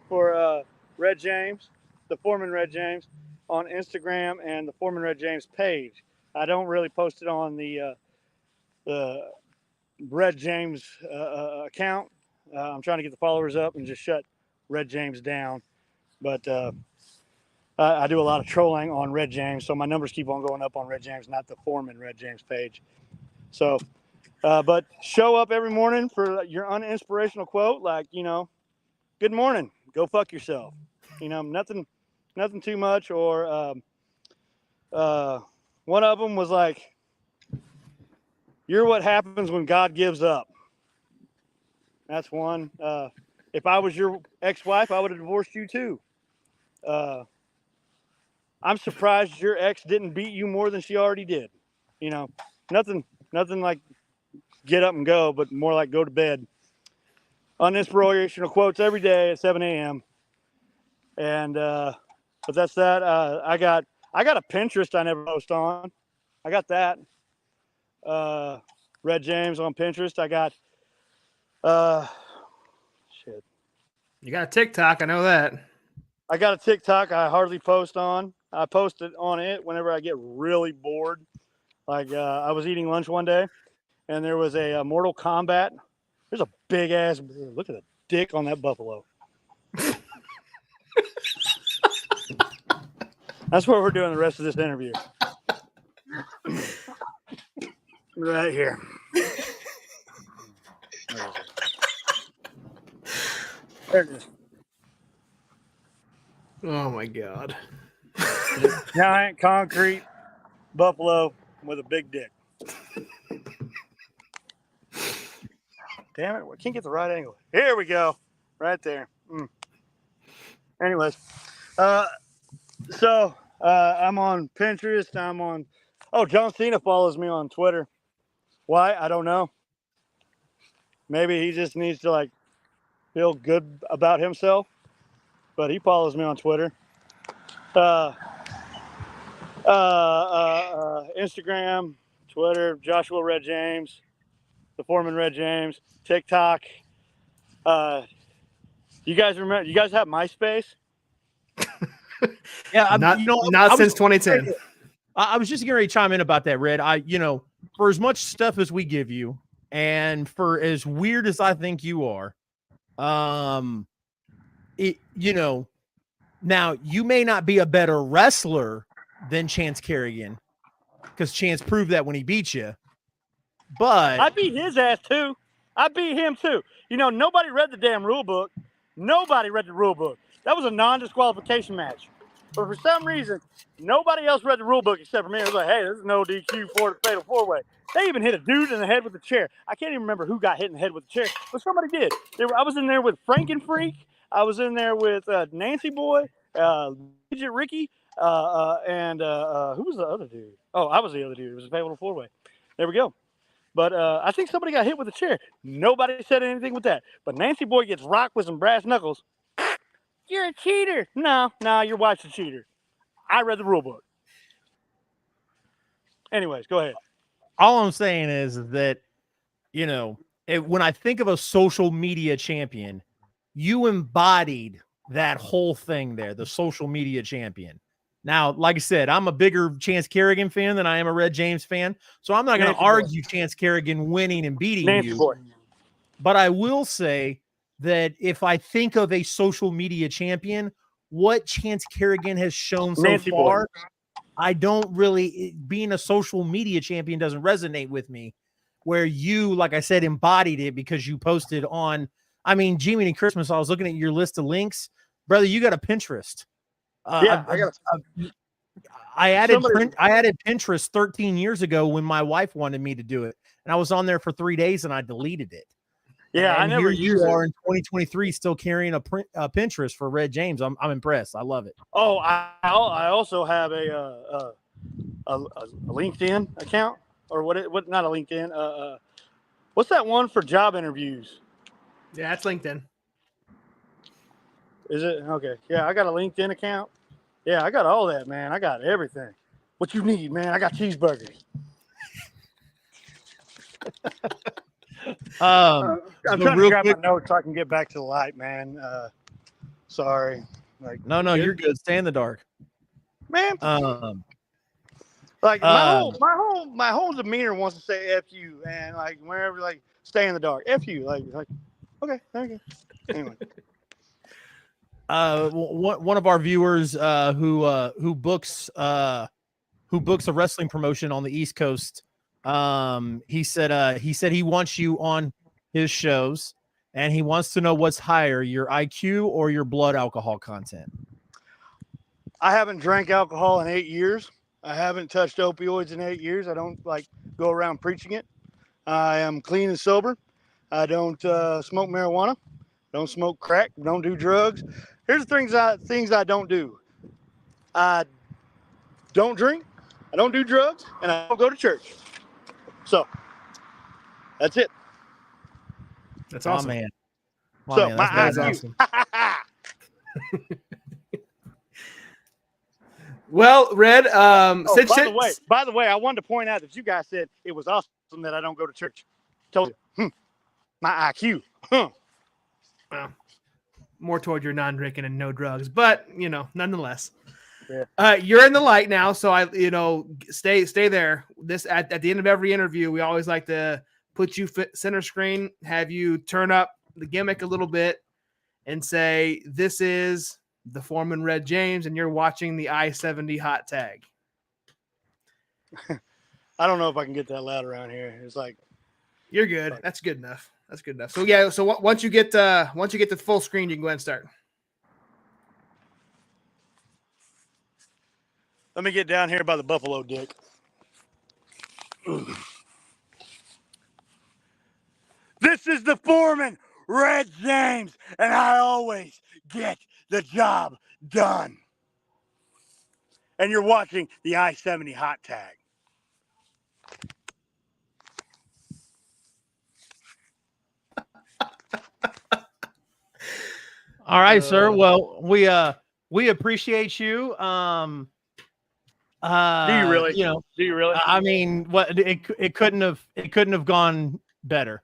for Red James, the Foreman Red James, on Instagram and the Foreman Red James page. I don't really post it on the Red James account. I'm trying to get the followers up and just shut Red James down. But I do a lot of trolling on Red James, so my numbers keep on going up on Red James, not the Foreman Red James page. So, but show up every morning for your uninspirational quote, like, "Good morning, go fuck yourself." Nothing too much. Or one of them was like, "You're what happens when God gives up." That's one. If I was your ex-wife, I would have divorced you too. I'm surprised your ex didn't beat you more than she already did. Nothing like get up and go, but more like go to bed. Uninspirational quotes every day at 7 a.m. And but that's that. I got a Pinterest I never post on. I got that. Red James on Pinterest. I got shit. You got a TikTok, I know that. I got a TikTok I hardly post on. I post it on it whenever I get really bored. Like I was eating lunch one day, and there was a Mortal Kombat. There's a big ass. Look at the dick on that buffalo. That's what we're doing the rest of this interview. Right here. There it is. Oh my God. Giant concrete buffalo with a big dick. Damn it, I can't get the right angle. Here we go. Right there. Anyways, so I'm on Pinterest. I'm on. Oh, John Cena follows me on Twitter. Why? I don't know. Maybe he just needs to feel good about himself. But he follows me on Twitter. Instagram, Twitter, Joshua Red James, the Foreman Red James, TikTok. You guys remember? You guys have MySpace? Yeah, not since 2010. I was just getting ready to chime in about that, Red. For as much stuff as we give you, and for as weird as I think you are, now you may not be a better wrestler than Chance Kerrigan, because Chance proved that when he beat you. But I beat his ass too. I beat him too. Nobody read the damn rule book. Nobody read the rule book. That was a non-disqualification match. But for some reason, nobody else read the rule book except for me. It was like, hey, this is no DQ for the fatal four-way. They even hit a dude in the head with a chair. I can't even remember who got hit in the head with a chair, but somebody did. I was in there with Frankenfreak. I was in there with Nancy Boy, Midget Ricky, and who was the other dude? Oh, I was the other dude. It was a fatal four-way. There we go. But I think somebody got hit with a chair. Nobody said anything with that. But Nancy Boy gets rocked with some brass knuckles. You're a cheater. No, your wife's a cheater. I read the rule book. Anyways, go ahead. All I'm saying is that, when I think of a social media champion, you embodied that whole thing there, the social media champion. Now, like I said, I'm a bigger Chance Kerrigan fan than I am a Red James fan, so I'm not going to Nancy boy. argue Chance Kerrigan winning and beating Nancy you. boy. But I will say that if I think of a social media champion, what Chance Kerrigan has shown so Nancy boy. far, I don't really, being a social media champion doesn't resonate with me. Where you, like I said, embodied it because you posted on, I mean, Jimmy and Christmas, I was looking at your list of links. Brother, you got a Pinterest. Yeah, I added Pinterest 13 years ago when my wife wanted me to do it, and I was on there for 3 days and I deleted it. Yeah, and I never here use you it. are in 2023 still carrying a Pinterest for Red James. I'm impressed. I love it. Oh, I also have a LinkedIn account, or what? Not a LinkedIn. What's that one for job interviews? Yeah, that's LinkedIn. Is it? Okay. Yeah, I got a LinkedIn account. Yeah, I got all that, man. I got everything. What you need, man? I got cheeseburgers. I'm trying to grab my notes so I can get back to the light, man. Sorry. No, you're good. Stay in the dark, man. My whole demeanor wants to say "f you," and like whenever stay in the dark, "f you." Like okay, thank you. Anyway. One of our viewers who books a wrestling promotion on the East Coast, he said he wants you on his shows, and he wants to know what's higher, your IQ or your blood alcohol content. I haven't drank alcohol in 8 years. I haven't touched opioids in 8 years. I don't go around preaching it. I am clean and sober. I don't smoke marijuana. Don't smoke crack. Don't do drugs. Here's the things I don't do. I don't drink. I don't do drugs, and I don't go to church. So that's it. That's awesome, man. So man, my that's IQ. awesome. Well, Red. By the way, I wanted to point out that you guys said it was awesome that I don't go to church. Told you, my IQ. Well, more toward your non-drinking and no drugs, but nonetheless, yeah. You're in the light now, so stay there. This at the end of every interview, we always like to put you center screen, have you turn up the gimmick a little bit, and say, "This is the Foreman Red James, and you're watching the I-70 hot tag." I don't know if I can get that loud around here. It's like you're good. That's good enough. That's good enough. So yeah. So once you get the full screen, you can go ahead and start. Let me get down here by the buffalo dick. This is the Foreman Red James, and I always get the job done. And you're watching the I-70 hot tag. All right, sir. Well, we appreciate you. Do you really? Do you really? I mean, what it couldn't have gone better.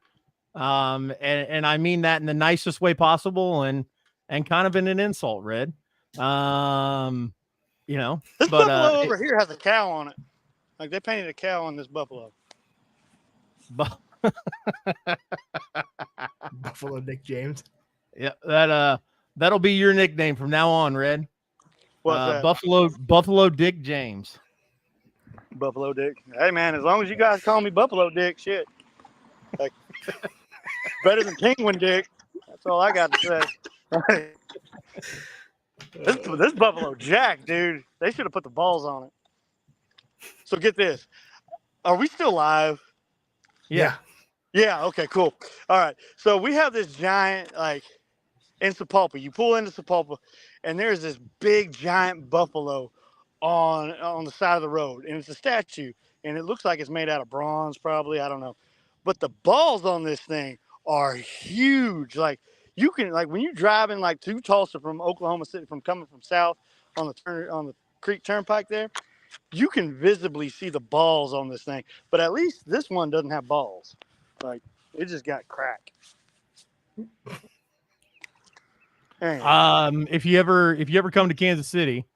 And I mean that in the nicest way possible, and kind of in an insult, Red. This buffalo over here has a cow on it. Like they painted a cow on this buffalo. Buffalo Dick James. Yeah, that'll be your nickname from now on, Red. What's that? Buffalo Dick James. Buffalo Dick. Hey man, as long as you guys call me Buffalo Dick, shit. Like better than Penguin Dick. That's all I got to say. This Buffalo Jack, dude. They should have put the balls on it. So get this. Are we still live? Yeah. Yeah, okay, cool. All right. So we have this giant, in Sapulpa. You pull into Sapulpa, and there's this big, giant buffalo on the side of the road. And it's a statue, and it looks like it's made out of bronze, probably. I don't know. But the balls on this thing are huge. Like, you can, when you're driving, to Tulsa from Oklahoma City, coming from south on the Creek Turnpike there, you can visibly see the balls on this thing. But at least this one doesn't have balls. It just got crack. If you ever come to Kansas City,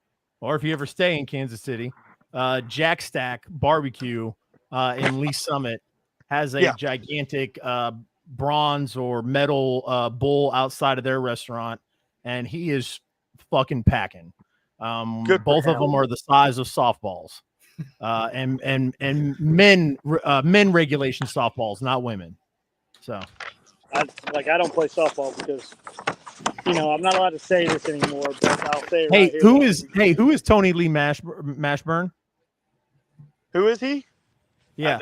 or if you ever stay in Kansas City, Jack Stack Barbecue in Lee Summit has a gigantic bronze or metal bull outside of their restaurant, and he is fucking packing. Both of them are the size of softballs, and men regulation softballs, not women. So, I don't play softball because I'm not allowed to say this anymore, but I'll say it right here. Who is Tony Lee Mashburn? Who is he? Yeah,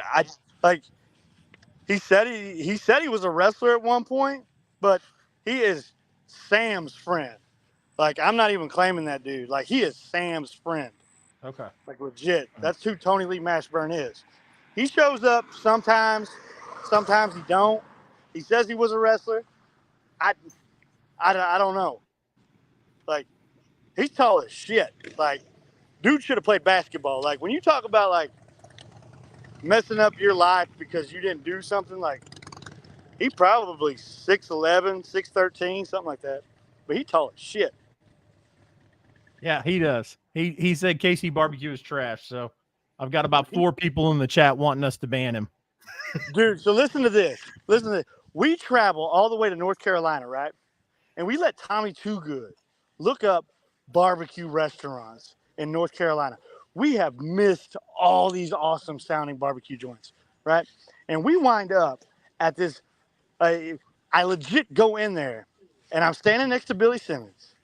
he said he was a wrestler at one point, but he is Sam's friend. Like, I'm not even claiming that dude. Like, he is Sam's friend. Okay. Like, legit. That's who Tony Lee Mashburn is. He shows up sometimes he don't. He says he was a wrestler. I don't know. Like, he's tall as shit. Like, dude should have played basketball. Like, when you talk about, like, messing up your life because you didn't do something, like, he probably 6'11", 6'13", something like that. But he tall as shit. Yeah, he does. He said KC Barbecue is trash, so I've got about 4 people in the chat wanting us to ban him. Dude, so listen to this. We travel all the way to North Carolina, right? And we let Tommy Too Good look up barbecue restaurants in North Carolina. We have missed all these awesome sounding barbecue joints, right? And we wind up at this, I legit go in there and I'm standing next to Billy Simmons.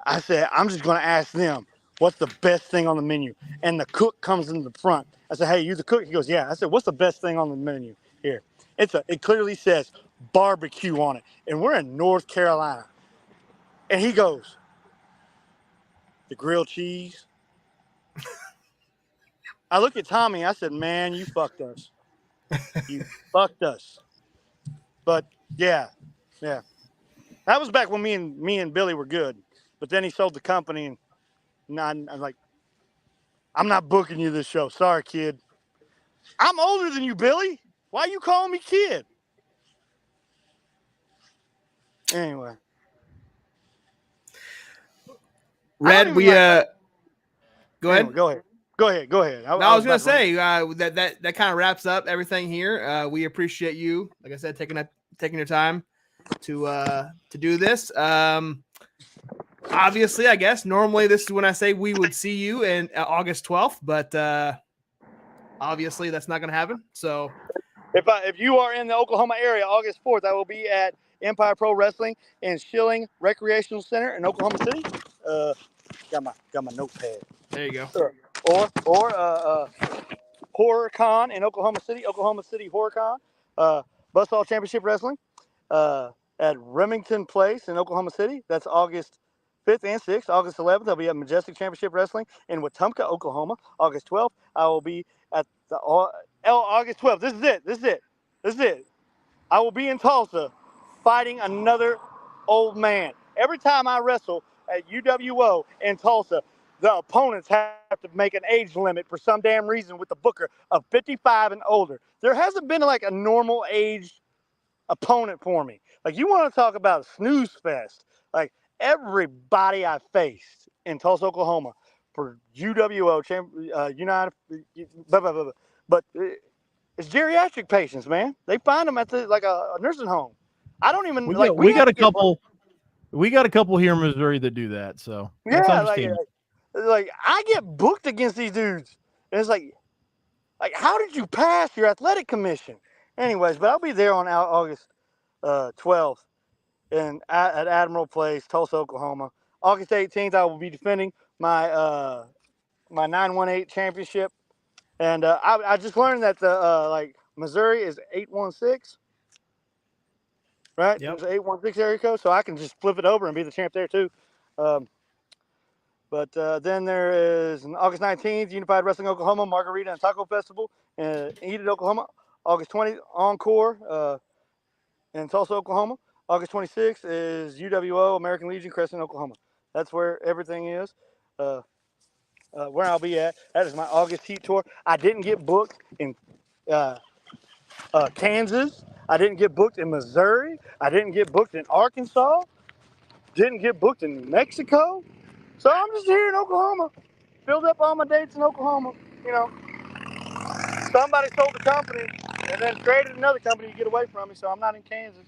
I said, I'm just going to ask them, what's the best thing on the menu? And the cook comes in the front. I said, hey, you the cook? He goes, yeah. I said, what's the best thing on the menu here? It clearly says barbecue on it. And we're in North Carolina. And he goes, the grilled cheese. I look at Tommy. I said, man, you fucked us. You fucked us. But, yeah. That was back when me and Billy were good. But then he sold the company, and I'm like, I'm not booking you this show. Sorry, kid. I'm older than you, Billy. Why are you calling me kid? Anyway. Red, go ahead. Anyway, go ahead. I was going to say that kind of wraps up everything here. We appreciate you, like I said, taking your time to do this. Obviously, I guess normally this is when I say we would see you in August 12th, but obviously that's not going to happen. So if you are in the Oklahoma area, August 4th, I will be at Empire Pro Wrestling in Schilling Recreational Center in Oklahoma City. Got my notepad. There you go. Or Horror Con in Oklahoma City Horror Con. Buzzsaw Championship Wrestling at Remington Place in Oklahoma City. That's August 5th and 6th. August 11th, I'll be at Majestic Championship Wrestling in Wetumpka, Oklahoma. August 12th, I will be at the August 12th. This is it. I will be in Tulsa fighting another old man. Every time I wrestle at UWO in Tulsa, the opponents have to make an age limit for some damn reason with the booker of 55 and older. There hasn't been like a normal age opponent for me. Like, you want to talk about a snooze fest. Like, everybody I faced in Tulsa, Oklahoma for UWO, United, but it's geriatric patients, man. They find them at a nursing home. I don't even we got a couple here in Missouri that do that. So yeah, like I get booked against these dudes, and it's like how did you pass your athletic commission? Anyways, but I'll be there on August 12th. At Admiral Place, Tulsa, Oklahoma. August 18th, I will be defending my my 918 championship, and I just learned that the Missouri is 816, right? Yep. It's 816 area code, so I can just flip it over and be the champ there too. But then there is August 19th, Unified Wrestling Oklahoma Margarita and Taco Festival in Enid, Oklahoma. August 20th, Encore in Tulsa, Oklahoma. August 26th is UWO American Legion, Crescent, Oklahoma. That's where everything is. Where I'll be at. That is my August heat tour. I didn't get booked in Kansas. I didn't get booked in Missouri. I didn't get booked in Arkansas. Didn't get booked in New Mexico. So I'm just here in Oklahoma. Filled up all my dates in Oklahoma. You know, somebody sold the company and then created another company to get away from me. So I'm not in Kansas.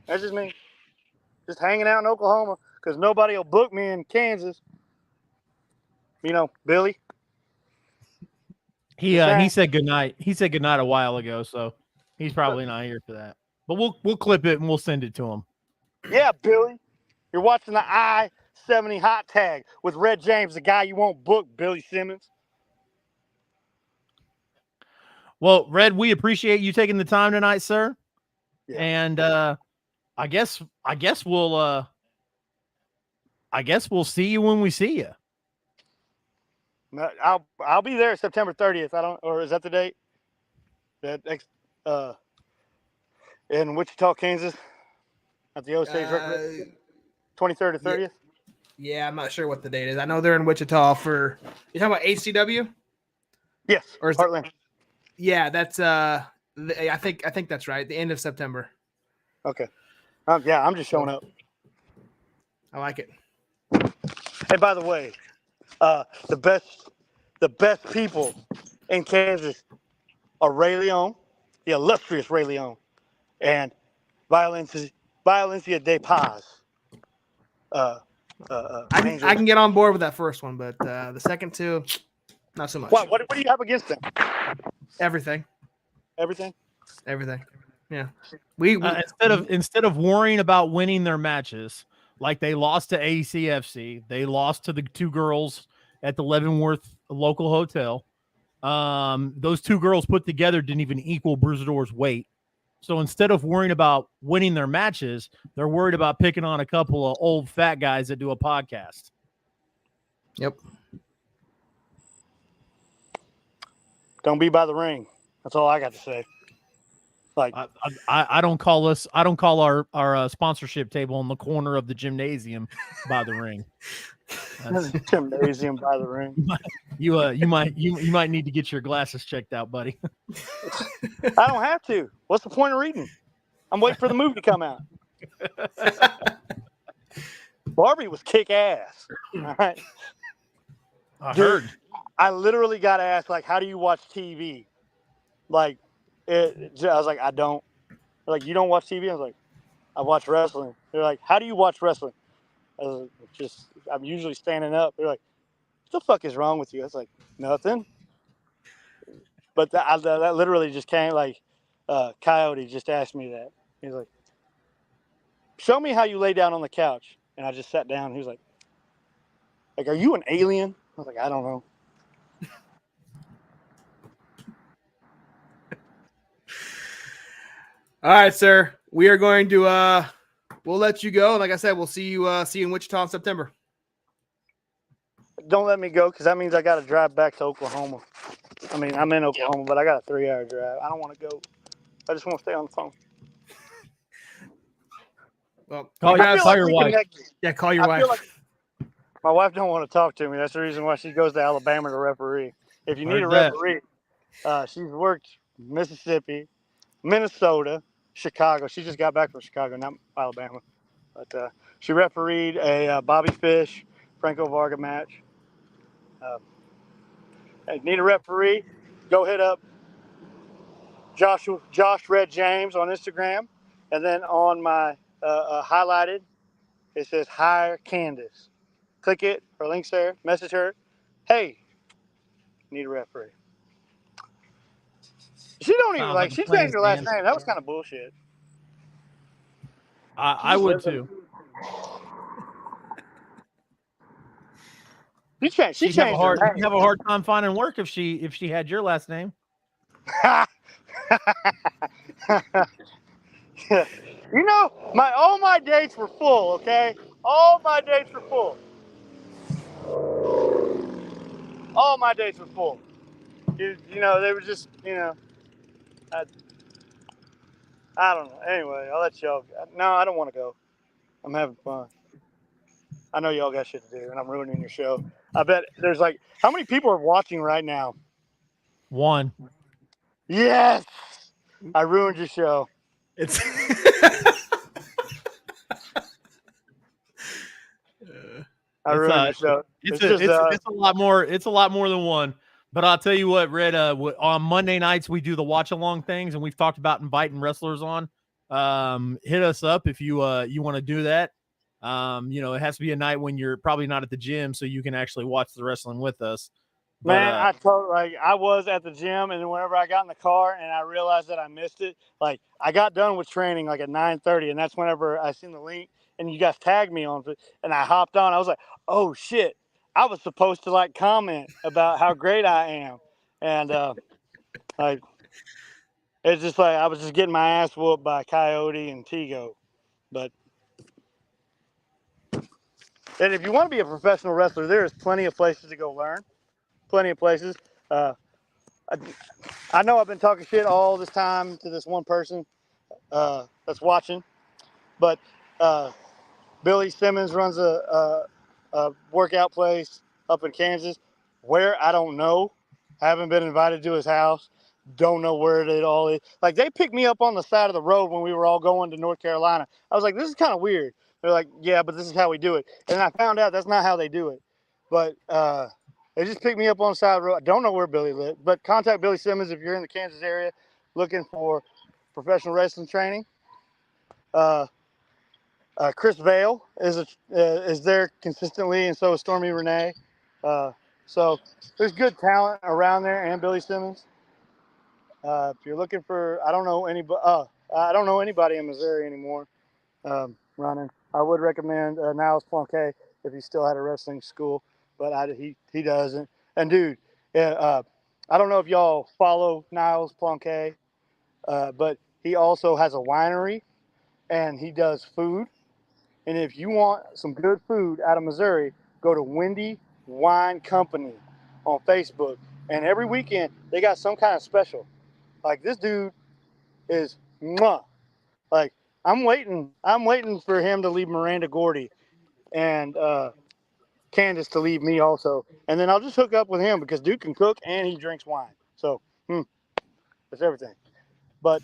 That's just me. Just hanging out in Oklahoma because nobody will book me in Kansas. You know, Billy. He said goodnight. He said goodnight a while ago, so he's probably not here for that. But we'll clip it and we'll send it to him. Yeah, Billy. You're watching the I-70 hot tag with Red James, the guy you won't book, Billy Simmons. Well, Red, we appreciate you taking the time tonight, sir. Yeah. And I guess we'll see you when we see you. I'll be there September 30th. Or is that the date? In Wichita, Kansas, at the Osage 23rd or 30th. Yeah, I'm not sure what the date is. I know they're in Wichita for. You talking about HCW? Yes. Or is Heartland. Yeah, that's I think that's right. The end of September. Okay. Yeah, I'm just showing up. I like it. Hey, by the way, the best people in Kansas are Ray Leon, the illustrious Ray Leon, and Violencia de Paz. I can get on board with that first one, but the second two, not so much. What do you have against them? Everything. Everything. Yeah. Instead of worrying about winning their matches, like they lost to ACFC, they lost to the two girls at the Leavenworth local hotel. Those two girls put together didn't even equal Bruisador's weight. So instead of worrying about winning their matches, they're worried about picking on a couple of old fat guys that do a podcast. Yep. Don't be by the ring. That's all I got to say. Like I don't call our sponsorship table in the corner of the gymnasium by the ring. Gymnasium by the ring. You might need to get your glasses checked out, buddy. I don't have to. What's the point of reading? I'm waiting for the movie to come out. Barbie was kick ass. All right. I heard. I literally got asked, like, how do you watch TV? Like, I was like, I don't. They're like, you don't watch TV? I was like, I watch wrestling. They're like, how do you watch wrestling? I was like, I'm usually standing up. They're like, what the fuck is wrong with you? I was like, nothing. But that literally just came, like, Coyote just asked me that. He's like, show me how you lay down on the couch. And I just sat down. He was like, are you an alien? I was like, I don't know. All right, sir. We are going to we'll let you go. Like I said, we'll see you in Wichita in September. Don't let me go, because that means I got to drive back to Oklahoma. I mean, I'm in Oklahoma, but I got a 3-hour drive. I don't want to go. I just want to stay on the phone. Well, call your wife. Yeah, call your wife. Like my wife don't want to talk to me. That's the reason why she goes to Alabama to referee. If you need a referee, she's worked Mississippi, Minnesota, Chicago. She just got back from Chicago, not Alabama. But she refereed a Bobby Fish, Franco Varga match. Need a referee? Go hit up Josh Red James on Instagram, and then on my highlighted, it says hire Candace. Click it, her link's there. Message her. Hey, need a referee. She don't even like. She changed her last name. That was kind of bullshit. I would too. She changed. She'd have a hard time finding work if she had your last name. You know, all my dates were full. Okay, all my dates were full. All my dates were full. You know, they were just, I don't know. Anyway, I'll let y'all. No, I don't want to go. I'm having fun. I know y'all got shit to do, and I'm ruining your show. I bet there's like, how many people are watching right now? 1. Yes, I ruined your show. It's. I ruined your show. It's a lot more. It's a lot more than one. But I'll tell you what, Red. On Monday nights we do the watch along things, and we've talked about inviting wrestlers on. Hit us up if you want to do that. It has to be a night when you're probably not at the gym, so you can actually watch the wrestling with us. But, Man, I was at the gym, and whenever I got in the car and I realized that I missed it, like I got done with training like at 9:30, and that's whenever I seen the link and you guys tagged me on it, and I hopped on. I was like, oh shit, I was supposed to like comment about how great I am, and like it's just like I was just getting my ass whooped by Coyote and Tigo, but. And if you want to be a professional wrestler, there's plenty of places to go learn. Plenty of places. I know I've been talking shit all this time to this one person that's watching, but Billy Simmons runs a workout place up in Kansas. Where, I don't know. Haven't been invited to his house. Don't know where it all is. Like, they picked me up on the side of the road when we were all going to North Carolina. I was like, this is kind of weird. They're like, yeah, but this is how we do it. And I found out that's not how they do it. But they just picked me up on the side of the road. I don't know where Billy lived, but contact Billy Simmons if you're in the Kansas area looking for professional wrestling training. Chris Vale is there consistently, and so is Stormy Renee. So there's good talent around there, and Billy Simmons. If you're looking for, I don't know anybody in Missouri anymore running. I would recommend Niles Plonquet if he still had a wrestling school, but he doesn't. And dude, I don't know if y'all follow Niles Plonquet, but he also has a winery, and he does food. And if you want some good food out of Missouri, go to Windy Wine Company on Facebook. And every weekend, they got some kind of special. Like, this dude is mwah. Like, I'm waiting for him to leave Miranda Gordy and Candace to leave me also. And then I'll just hook up with him because dude can cook and he drinks wine. So, that's everything. But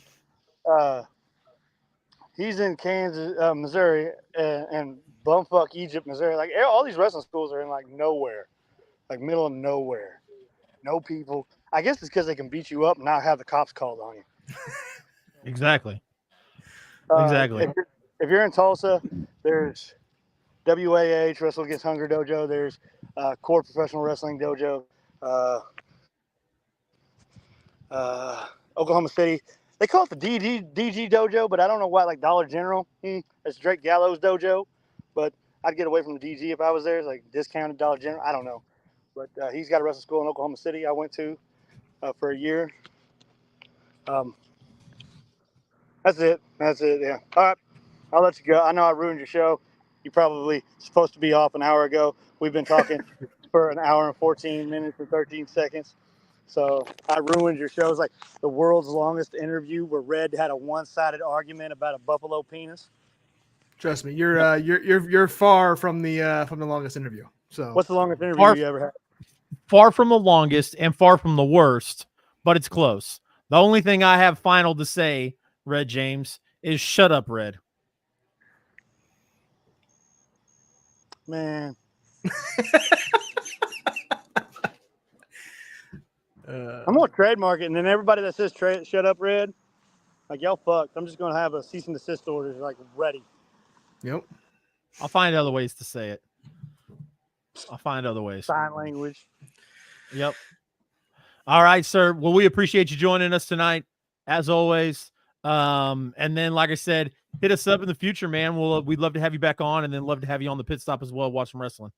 he's in Kansas, Missouri, and bumfuck Egypt, Missouri. Like, all these wrestling schools are in like nowhere, like middle of nowhere. No people. I guess it's because they can beat you up and not have the cops called on you. Exactly. Exactly. If you're in Tulsa, there's WAH, Wrestle Against Hunger Dojo. There's Core Professional Wrestling Dojo. Oklahoma City. They call it the DG Dojo, but I don't know why, like Dollar General. It's Drake Gallows Dojo, but I'd get away from the DG if I was there. It's like discounted Dollar General. I don't know. But he's got a wrestling school in Oklahoma City I went to for a year. That's it. Yeah. All right. I'll let you go. I know I ruined your show. You probably supposed to be off an hour ago. We've been talking for an hour and 14 minutes and 13 seconds. So I ruined your show. It's like the world's longest interview where Red had a one-sided argument about a buffalo penis. Trust me, you're far from the longest interview. So what's the longest interview you ever had? Far from the longest and far from the worst, but it's close. The only thing I have final to say, Red James, is shut up, Red. Man. I'm going to trademark it, and then everybody that says shut up, Red, like, y'all fucked. I'm just going to have a cease and desist order, like, ready. Yep. I'll find other ways to say it. I'll find other ways. Sign language. Yep. All right, sir. Well, we appreciate you joining us tonight, as always. And then, like I said, hit us up in the future, man. We'd love to have you back on, and then love to have you on the pit stop as well, watch some wrestling.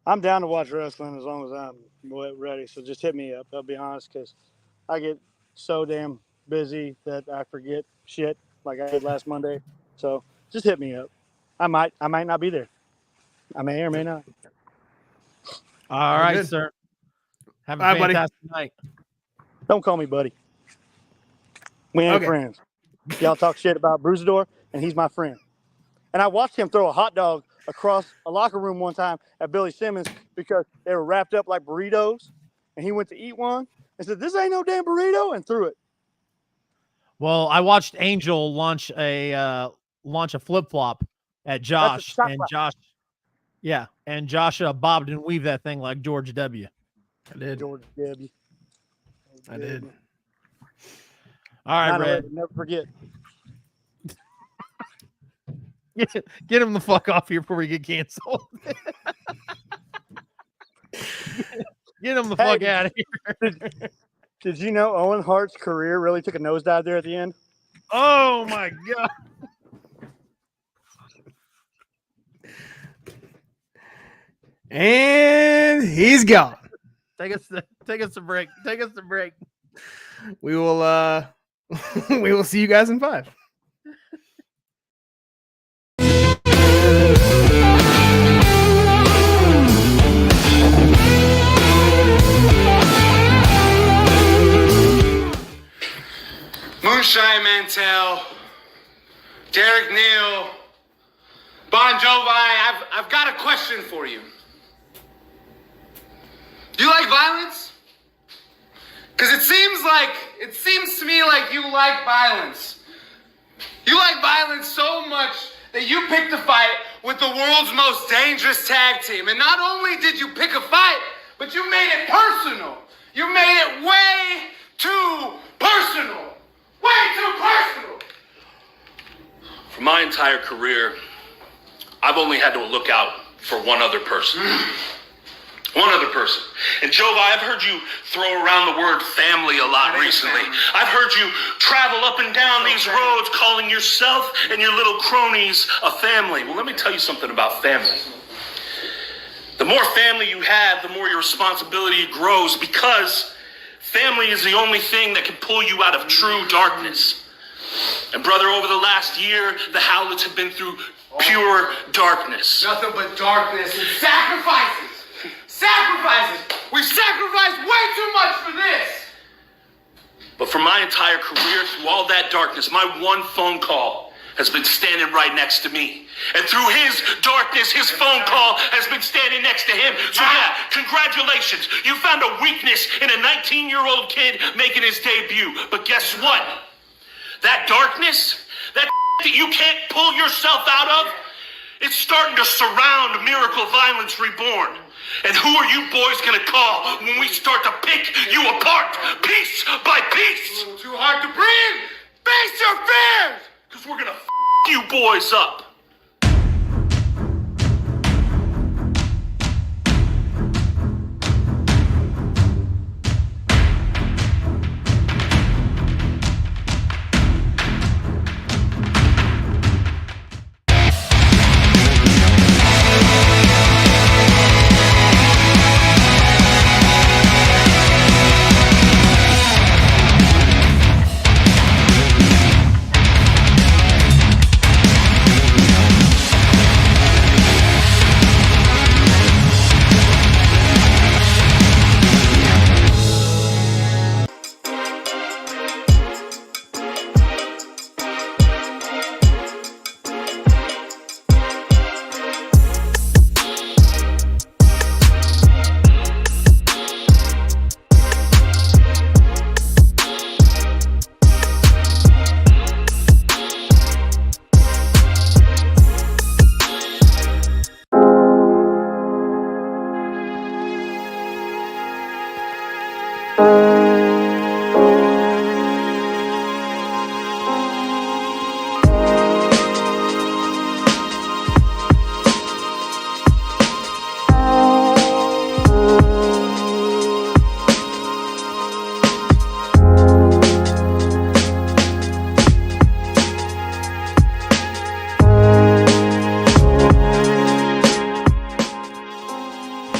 I'm down to watch wrestling as long as I'm ready. So just hit me up. I'll be honest, because I get so damn busy that I forget shit like I did last Monday. So just hit me up. I might not be there. I may or may not. All right, good, sir. Have a fantastic night. Don't call me buddy. We ain't friends. Y'all talk shit about Bruisador, and he's my friend. And I watched him throw a hot dog across a locker room one time at Billy Simmons because they were wrapped up like burritos, and he went to eat one and said, "This ain't no damn burrito," and threw it. Well, I watched Angel launch a flip flop at Josh, and Yeah, and Josh bobbed and weaved that thing like George W. I did. George W. I did. All right, 9/11, Red. never forget. Get him the fuck off here before we get canceled. Get him the fuck out of here. Did you know Owen Hart's career really took a nosedive there at the end? Oh my god. And he's gone. Take us a break. Take us a break. We will we will see you guys in 5. Moonshine Mantel, Derek Neal, Bon Jovi, I've got a question for you. Do you like violence? Because it seems to me like you like violence. You like violence so much that you picked a fight with the world's most dangerous tag team. And not only did you pick a fight, but you made it personal. You made it way too personal. Way too personal. For my entire career, I've only had to look out for one other person. One other person. And Jova, I've heard you throw around the word family a lot recently. I've heard you travel up and down these roads calling yourself and your little cronies a family. Well, let me tell you something about family. The more family you have, the more your responsibility grows, because family is the only thing that can pull you out of true darkness. And brother, over the last year, the Howlets have been through pure darkness. Nothing but darkness and sacrifices. Sacrifices. We've sacrificed way too much for this. But for my entire career, through all that darkness, my one phone call has been standing right next to me. And through his darkness, his phone call has been standing next to him. So yeah, congratulations. You found a weakness in a 19-year-old kid making his debut. But guess what? That darkness, that you can't pull yourself out of, it's starting to surround Miracle Violence Reborn. And who are you boys gonna call when we start to pick you apart, piece by piece? Too hard to breathe. Face your fears. Because we're gonna you boys up.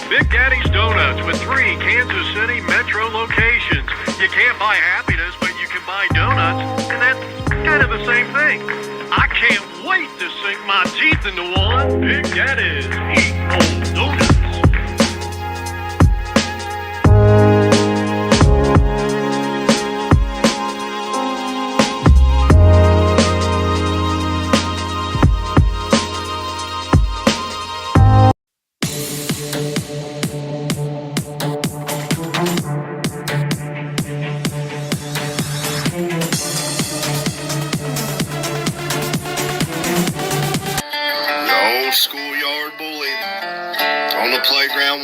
Big Daddy's Donuts with 3 Kansas City metro locations. You can't buy happiness, but you can buy donuts, and that's kind of the same thing. I can't wait to sink my teeth into one. Big Daddy's Eat Old Donuts. Schoolyard bully.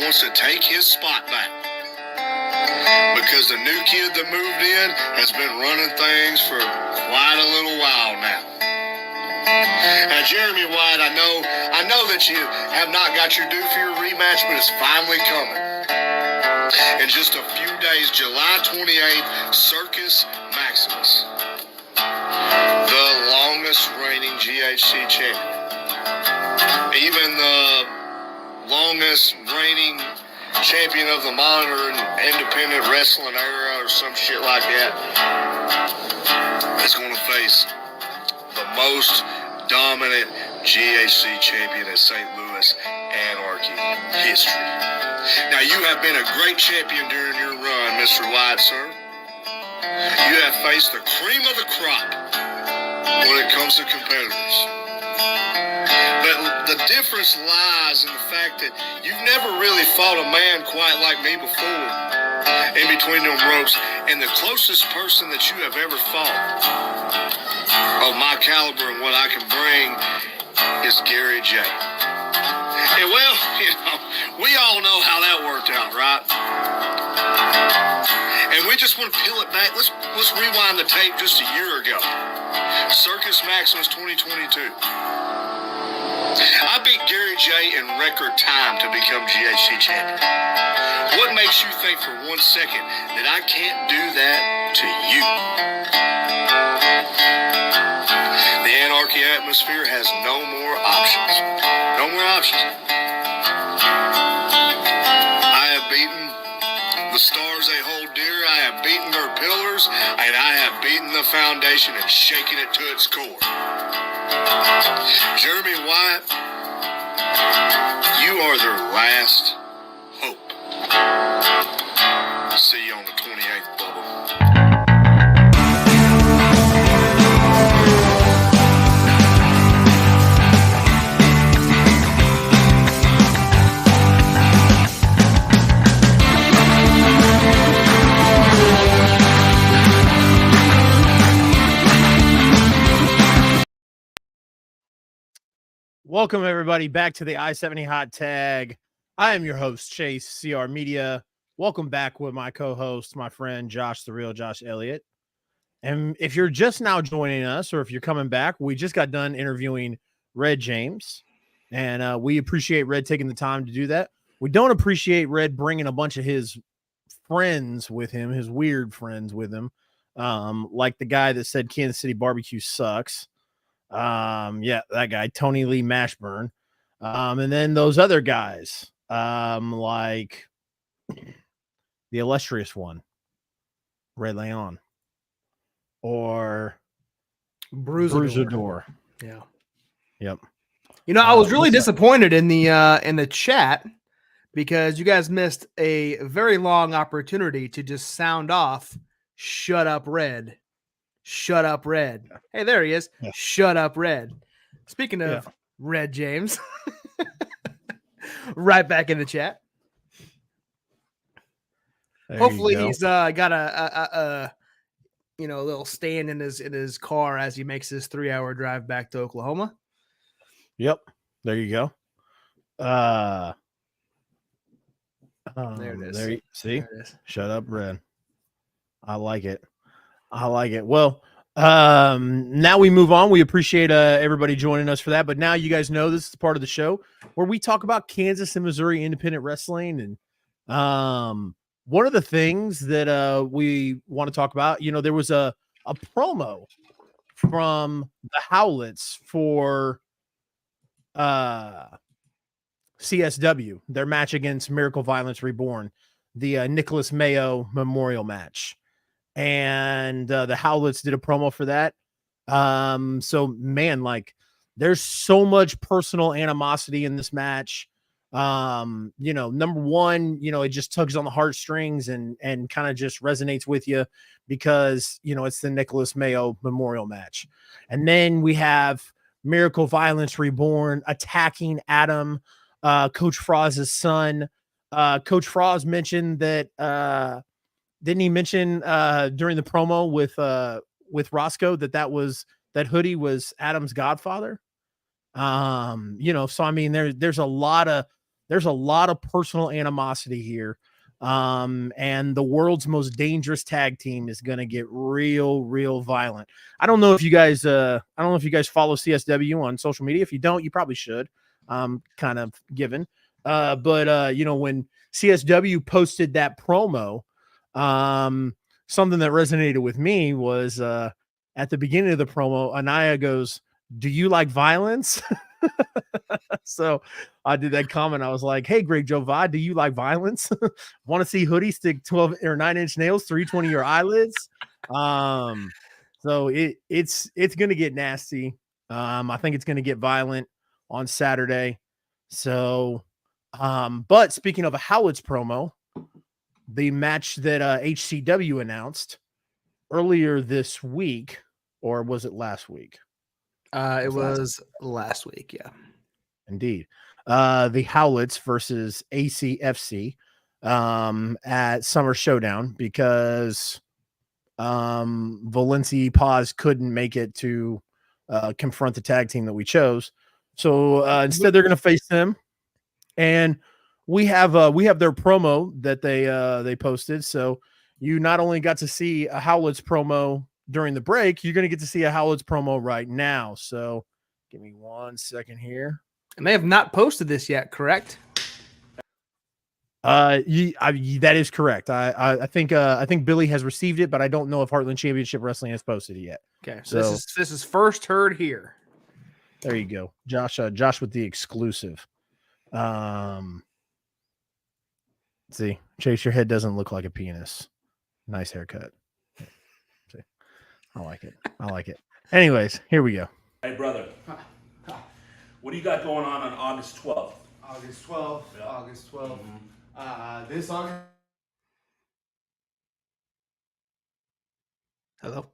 wants to take his spot back. Because the new kid that moved in has been running things for quite a little while now. Now, Jeremy White, I know that you have not got your due for your rematch, but it's finally coming. In just a few days, July 28th, Circus Maximus, the longest reigning GHC champion, even the longest reigning champion of the modern independent wrestling era or some shit like that, is going to face the most dominant GHC champion in St. Louis Anarchy history. Now, you have been a great champion during your run, Mr. White, sir. You have faced the cream of the crop when it comes to competitors. But the difference lies in the fact that you've never really fought a man quite like me before in between them ropes. And the closest person that you have ever fought of my caliber and what I can bring is Gary J. And well, we all know how that worked out, right? And we just want to peel it back. Let's rewind the tape just a year ago. Circus Maximus 2022. I beat Gary J in record time to become GHC champion. What makes you think for 1 second that I can't do that to you? The Anarchy atmosphere has no more options. No more options. I have beaten the stars they hold dear. I have beaten their pillars, and I have beaten the foundation and shaken it to its core. Jeremy White, you are their last hope. See you on the 28th, Bubba. Welcome, everybody, back to the I-70 Hot Tag. I am your host, Chase, CR Media. Welcome back with my co-host, my friend, Josh, the real Josh Elliott. And if you're just now joining us, or if you're coming back, we just got done interviewing Red James. And we appreciate Red taking the time to do that. We don't appreciate Red bringing a bunch of his friends with him, his weird friends with him, like the guy that said Kansas City barbecue sucks. Yeah, that guy, Tony Lee Mashburn. And then those other guys, like the illustrious one, Red Leon, or Bruisador. Yeah. Yep. You know, I was really disappointed in the chat because you guys missed a very long opportunity to just sound off "Shut up, Red." Shut up, Red. Hey, there he is. Yeah. Shut up, Red. Speaking of Red James, right back in the chat. There Hopefully he's got a little stand in his car as he makes his 3-hour drive back to Oklahoma. Yep. There you go. There it is. See? There it is. Shut up, Red. I like it. Well, now we move on. We appreciate everybody joining us for that. But now you guys know this is part of the show where we talk about Kansas and Missouri independent wrestling. And one of the things that we want to talk about, there was a promo from the Howletts for CSW, their match against Miracle Violence Reborn, the Nicholas Mayo Memorial match. And the Howletts did a promo for that. So man, like there's so much personal animosity in this match. Number one, it just tugs on the heartstrings and kind of just resonates with you because, it's the Nicholas Mayo Memorial match. And then we have Miracle Violence Reborn attacking Adam, Coach Froz's son. Coach Froz mentioned that, didn't he mention during the promo with Roscoe that hoodie was Adam's godfather? So I mean there's a lot of there's a lot of personal animosity here. And the world's most dangerous tag team is going to get real violent. I don't know if you guys follow CSW on social media. If you don't, you probably should. Kind of given. But you know, when CSW posted that promo, something that resonated with me was at the beginning of the promo, Anaya goes, "Do you like violence?" So I did that comment. I was like, "Hey, Greg Jovad, do you like violence? Want to see Hoodie stick 12 or 9-inch nails through each one of your eyelids?" So it's gonna get nasty. I think it's gonna get violent on Saturday. So, but speaking of a Howlett's promo, the match that HCW announced earlier this week, or was it last week? It was last week, yeah. Indeed. The Howlett's versus ACFC at Summer Showdown, because Valencia Paz couldn't make it to confront the tag team that we chose. So instead they're going to face them. And we have their promo that they posted. So you not only got to see a Howlett's promo during the break, you're going to get to see a Howlett's promo right now. So give me 1 second here. And they have not posted this yet, correct? That is correct. I think Billy has received it, but I don't know if Heartland Championship Wrestling has posted it yet. Okay, so this is first heard here. There you go, Josh with the exclusive. See, Chase, your head doesn't look like a penis. Nice haircut. See, I like it. Anyways, here we go. Hey, brother. What do you got going on August 12th? August 12th. Yeah. August 12th. This August. Hello.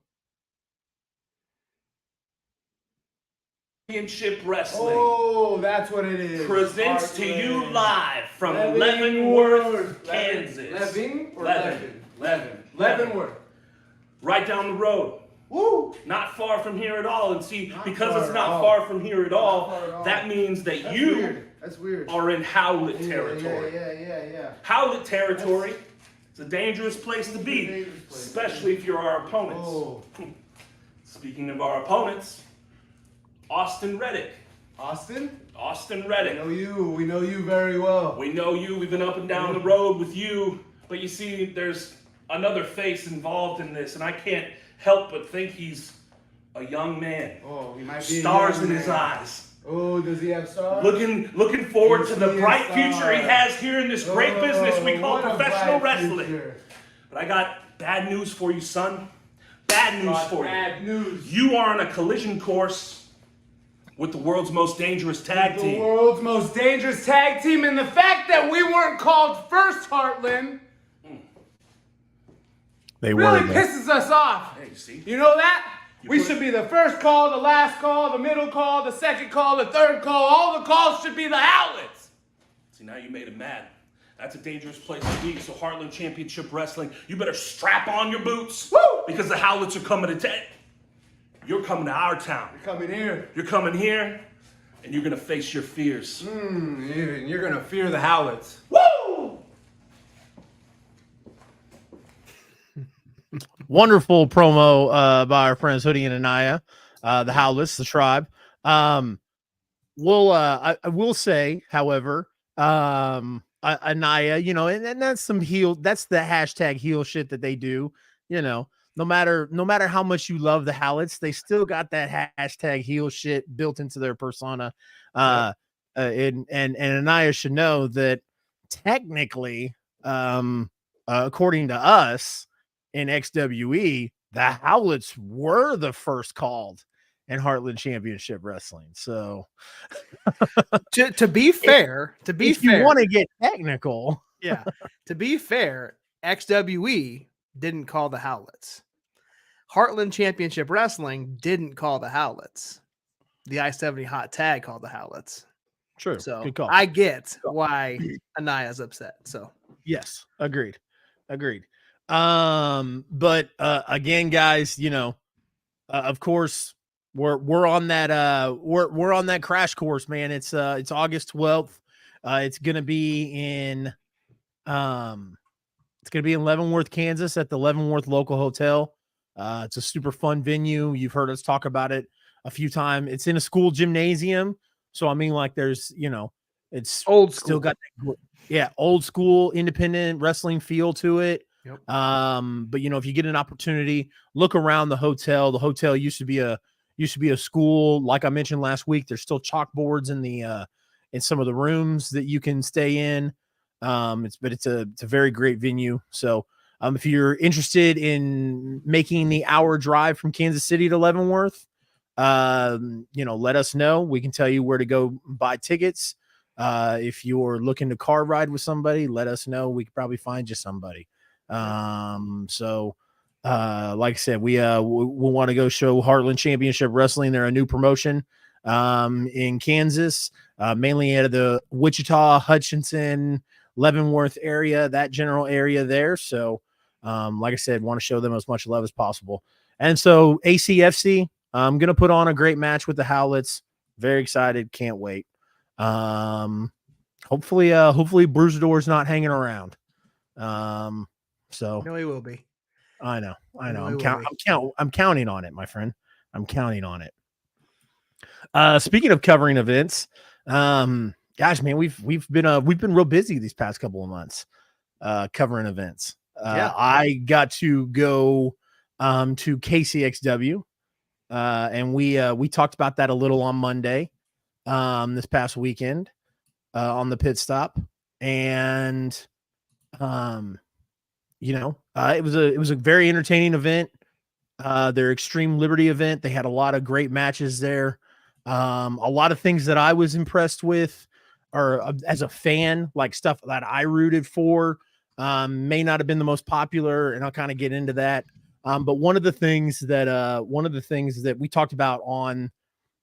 Championship Wrestling. Oh, that's what it is. Presents to you live from Leavenworth, Kansas. Leavenworth. Right down the road. Woo! Not far from here at all. And see, because it's not far from here at all, that means that That's weird. are in Howlett territory. Yeah. Howlett territory is a dangerous place to be, especially if you're our opponents. Oh. Speaking of our opponents, Austin Reddick. Austin Reddick. We know you very well. We know you. We've been up and down the road with you. But you see, there's another face involved in this, and I can't help but think he's a young man. Oh, he might be stars in his eyes. Oh, does he have stars? Looking forward to the bright future he has here in this great business we call professional wrestling. Future. But I got bad news for you, son. Bad news for you. Bad news. You are on a collision course with the world's most dangerous tag team. The world's most dangerous tag team, and the fact that we weren't called first, Heartland, really pisses us off. Hey, see? You know that? We should be the first call, the last call, the middle call, the second call, the third call. All the calls should be the Howletts. See, now you made him mad. That's a dangerous place to be. So Heartland Championship Wrestling, you better strap on your boots. Woo! Because the Howletts are coming to town. You're coming to our town. You're coming here. You're coming here, and you're going to face your fears. You're going to fear the Howletts. Woo! Wonderful promo by our friends Hoodie and Anaya, the Howletts, the tribe. I will say, however, Anaya, and that's some heel. That's the hashtag heel shit that they do. No matter how much you love the Howletts, they still got that hashtag heel shit built into their persona. And Anaya should know that technically, according to us in XWE, the Howletts were the first called in Heartland Championship Wrestling. So to be fair, if you want to get technical, yeah, to be fair, XWE didn't call the Howletts. Heartland Championship Wrestling didn't call the Howletts. The I-70 Hot Tag called the Howletts. True. So Good call. I get why Anaya's upset. So yes, agreed. But again, guys, of course we're on that we're on that crash course, man. It's August 12th. It's going to be in Leavenworth, Kansas at the Leavenworth local hotel. It's a super fun venue. You've heard us talk about it a few times. It's in a school gymnasium. So, I mean, like there's, it's old school. Still got that, old school independent wrestling feel to it. Yep. But if you get an opportunity, look around the hotel. The hotel used to be a school. Like I mentioned last week, there's still chalkboards in some of the rooms that you can stay in. It's a very great venue. So if you're interested in making the hour drive from Kansas City to Leavenworth, let us know. We can tell you where to go buy tickets. If you're looking to car ride with somebody, let us know. We could probably find you somebody. Like I said, we want to go show Heartland Championship Wrestling. They're a new promotion in Kansas, mainly out of the Wichita, Hutchinson, Leavenworth area, that general area there. So, like I said, want to show them as much love as possible. And so ACFC, I'm going to put on a great match with the Howlets. Very excited. Can't wait. Hopefully Bruisador's not hanging around. So no, he will be. I know. No, I'm counting on it, my friend. I'm counting on it. Speaking of covering events, gosh, man, we've been real busy these past couple of months, covering events. I got to go to KCXW, and we talked about that a little on Monday, this past weekend, on the pit stop, and it was a very entertaining event. Their Extreme Liberty event, they had a lot of great matches there. A lot of things that I was impressed with, or as a fan, like stuff that I rooted for, may not have been the most popular, and I'll kind of get into that. But one of the things that we talked about on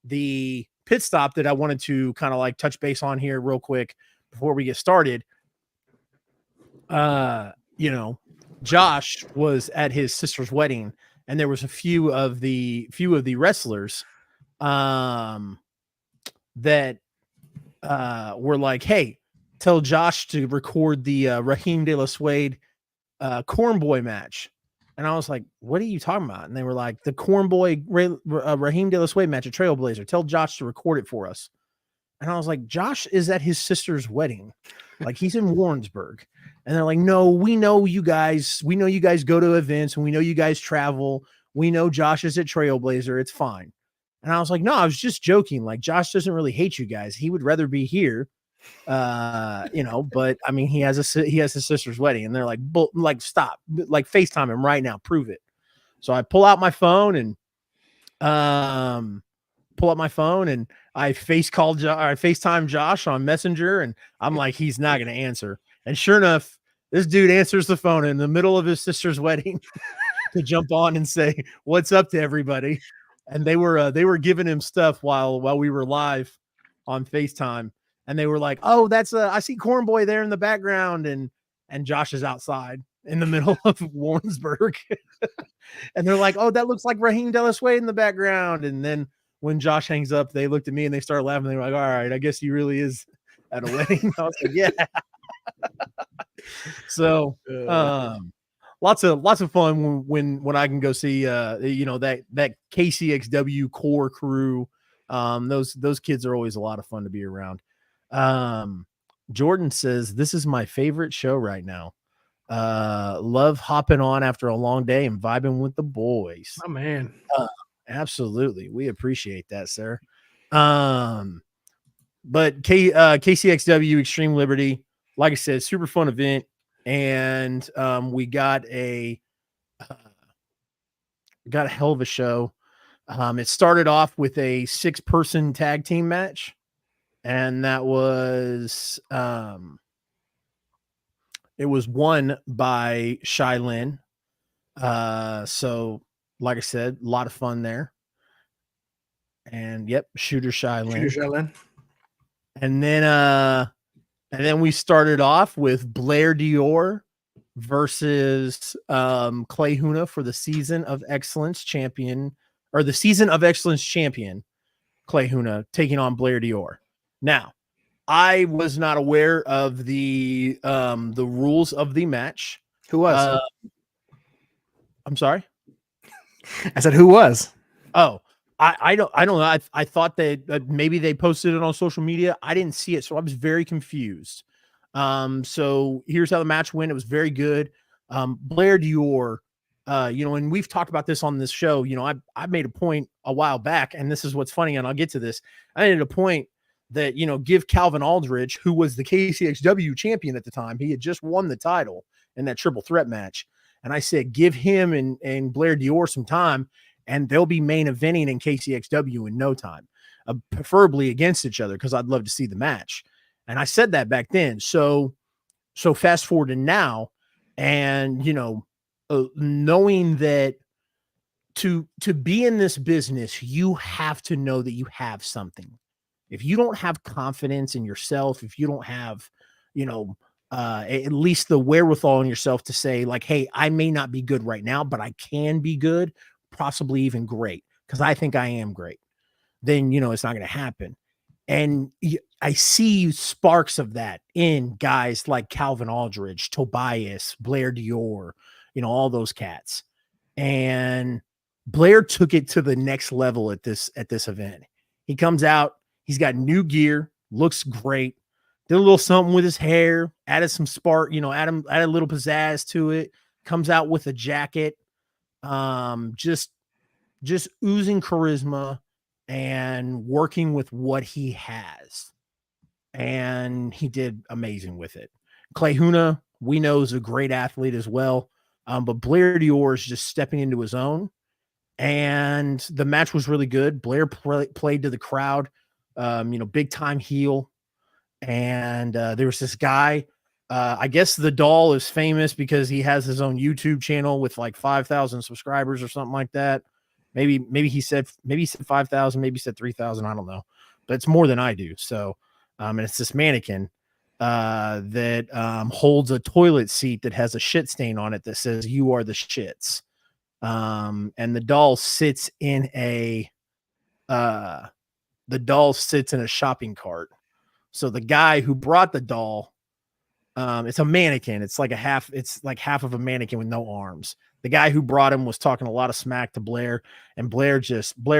the pit stop that I wanted to kind of like touch base on here real quick before we get started. Josh was at his sister's wedding, and there was a few of the wrestlers that were like, hey, tell Josh to record the Raheem De La Suede Corn Boy match. And I was like, what are you talking about? And they were like, the Corn Boy Raheem De La Suede match at Trailblazer. Tell Josh to record it for us. And I was like, Josh is at his sister's wedding. Like, he's in Warrensburg. And they're like, no, we know you guys go to events, and we know you guys travel. We know Josh is at Trailblazer. It's fine. And I was like, no, I was just joking. Like, Josh doesn't really hate you guys. He would rather be here. But I mean, he has his sister's wedding, and they're like, stop, like FaceTime him right now. Prove it. So I pull out my phone and I FaceTime Josh on Messenger, and I'm like, he's not going to answer. And sure enough, this dude answers the phone in the middle of his sister's wedding to jump on and say, what's up to everybody. And they were giving him stuff while we were live on FaceTime. And they were like, oh, that's I see Corn Boy there in the background. And Josh is outside in the middle of Warrensburg. And they're like, oh, that looks like Raheem De La Suede in the background. And then when Josh hangs up, they looked at me and they started laughing. They were like, all right, I guess he really is at a wedding. I was like, yeah. So lots of fun when I can go see that KCXW core crew. Those kids are always a lot of fun to be around. Jordan says, this is my favorite show right now. Love hopping on after a long day and vibing with the boys. Oh man. Absolutely. We appreciate that, sir. But KCXW Extreme Liberty, like I said, super fun event. And we got a hell of a show. It started off with a 6-person tag team match, and that was it was won by Shylin. So like I said, a lot of fun there. And yep, Shooter Shylin. And then we started off with Blair Dior versus Clay Huna for the Season of Excellence champion, or the Season of Excellence champion, Clay Huna taking on Blair Dior. Now, I was not aware of the rules of the match. Who was? I'm sorry. I said, who was? Oh, I don't know. I thought that maybe they posted it on social media. I didn't see it, so I was very confused. So here's how the match went. It was very good. Blair Dior, and we've talked about this on this show. I made a point a while back, and this is what's funny, and I'll get to this. I made a point that, give Calvin Aldridge, who was the KCXW champion at the time, he had just won the title in that triple threat match. And I said, give him and Blair Dior some time, and they'll be main eventing in KCXW in no time, preferably against each other, because I'd love to see the match. And I said that back then. So fast forward to now, and knowing that to be in this business, you have to know that you have something. If you don't have confidence in yourself, if you don't have, at least the wherewithal in yourself to say, like, hey, I may not be good right now, but I can be good, possibly even great, because I think I am great, then, it's not going to happen. And I see sparks of that in guys like Calvin Aldridge, Tobias, Blair Dior, all those cats. And Blair took it to the next level at this event. He comes out, he's got new gear, looks great. Did a little something with his hair, added some spark, added a little pizzazz to it. Comes out with a jacket, just oozing charisma and working with what he has. And he did amazing with it. Clay Huna, we know, is a great athlete as well. But Blair Dior is just stepping into his own. And the match was really good. Blair played to the crowd, big time heel. And there was this guy, I guess the doll is famous because he has his own YouTube channel with like 5,000 subscribers or something like that. Maybe he said 5,000, maybe he said 3,000. I don't know, but it's more than I do. So, and it's this mannequin that holds a toilet seat that has a shit stain on it that says "You are the shits." And the doll sits in a shopping cart. So the guy who brought the doll, it's a mannequin. It's like half of a mannequin with no arms. The guy who brought him was talking a lot of smack to Blair, and Blair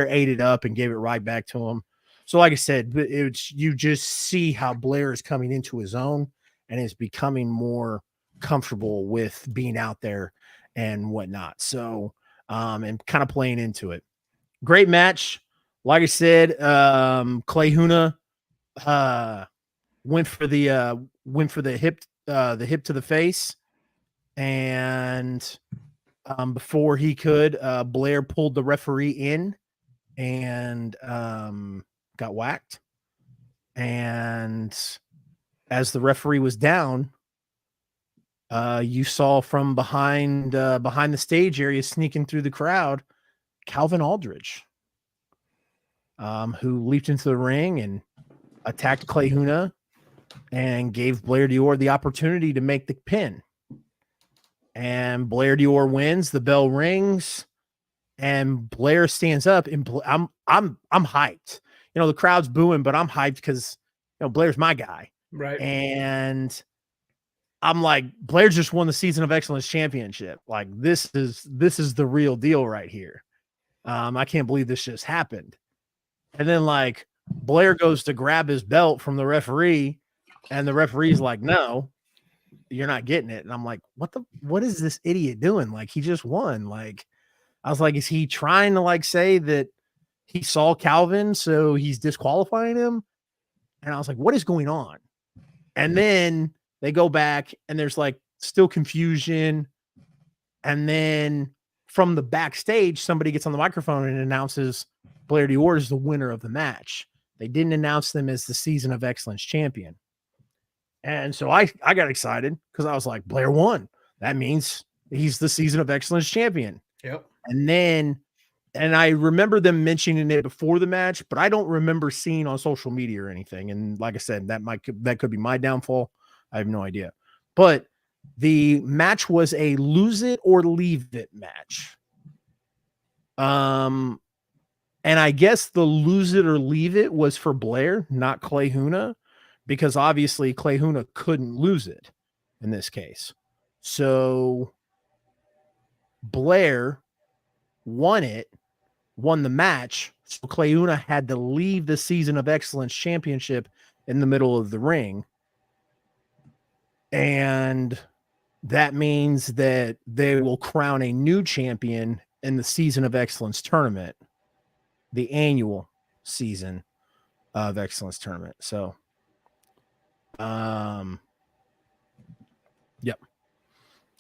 ate it up and gave it right back to him. So like I said, you just see how Blair is coming into his own and is becoming more comfortable with being out there and whatnot. So, and kind of playing into it. Great match. Like I said, Clay Huna, went for the hip to the face, and before he could, Blair pulled the referee in and got whacked. And as the referee was down, you saw from behind the stage area, sneaking through the crowd, Calvin Aldridge, who leaped into the ring and attacked Clay Huna and gave Blair Dior the opportunity to make the pin. And Blair Dior wins. The bell rings, and Blair stands up. And I'm hyped. The crowd's booing, but I'm hyped because Blair's my guy, right? And I'm like, Blair just won the Season of Excellence Championship. Like, this is the real deal right here. I can't believe this just happened. And then like Blair goes to grab his belt from the referee, and the referee's like, no, you're not getting it. And I'm like, what is this idiot doing? Like, he just won. Like, I was like, is he trying to like say that he saw Calvin, so he's disqualifying him? And I was like, what is going on? And then they go back, and there's like still confusion. And then from the backstage, somebody gets on the microphone and announces Blair Dior is the winner of the match. They didn't announce them as the Season of Excellence champion. And so I got excited because I was like, Blair won. That means he's the Season of Excellence champion. Yep. And I remember them mentioning it before the match, but I don't remember seeing on social media or anything. And like I said, that could be my downfall. I have no idea. But the match was a lose it or leave it match. And I guess the lose it or leave it was for Blair, not Clay Huna, because obviously Clay Huna couldn't lose it in this case. So Blair won the match. So Clay Huna had to leave the Season of Excellence Championship in the middle of the ring. And that means that they will crown a new champion in the Season of Excellence tournament, the annual Season of Excellence tournament. So, yep.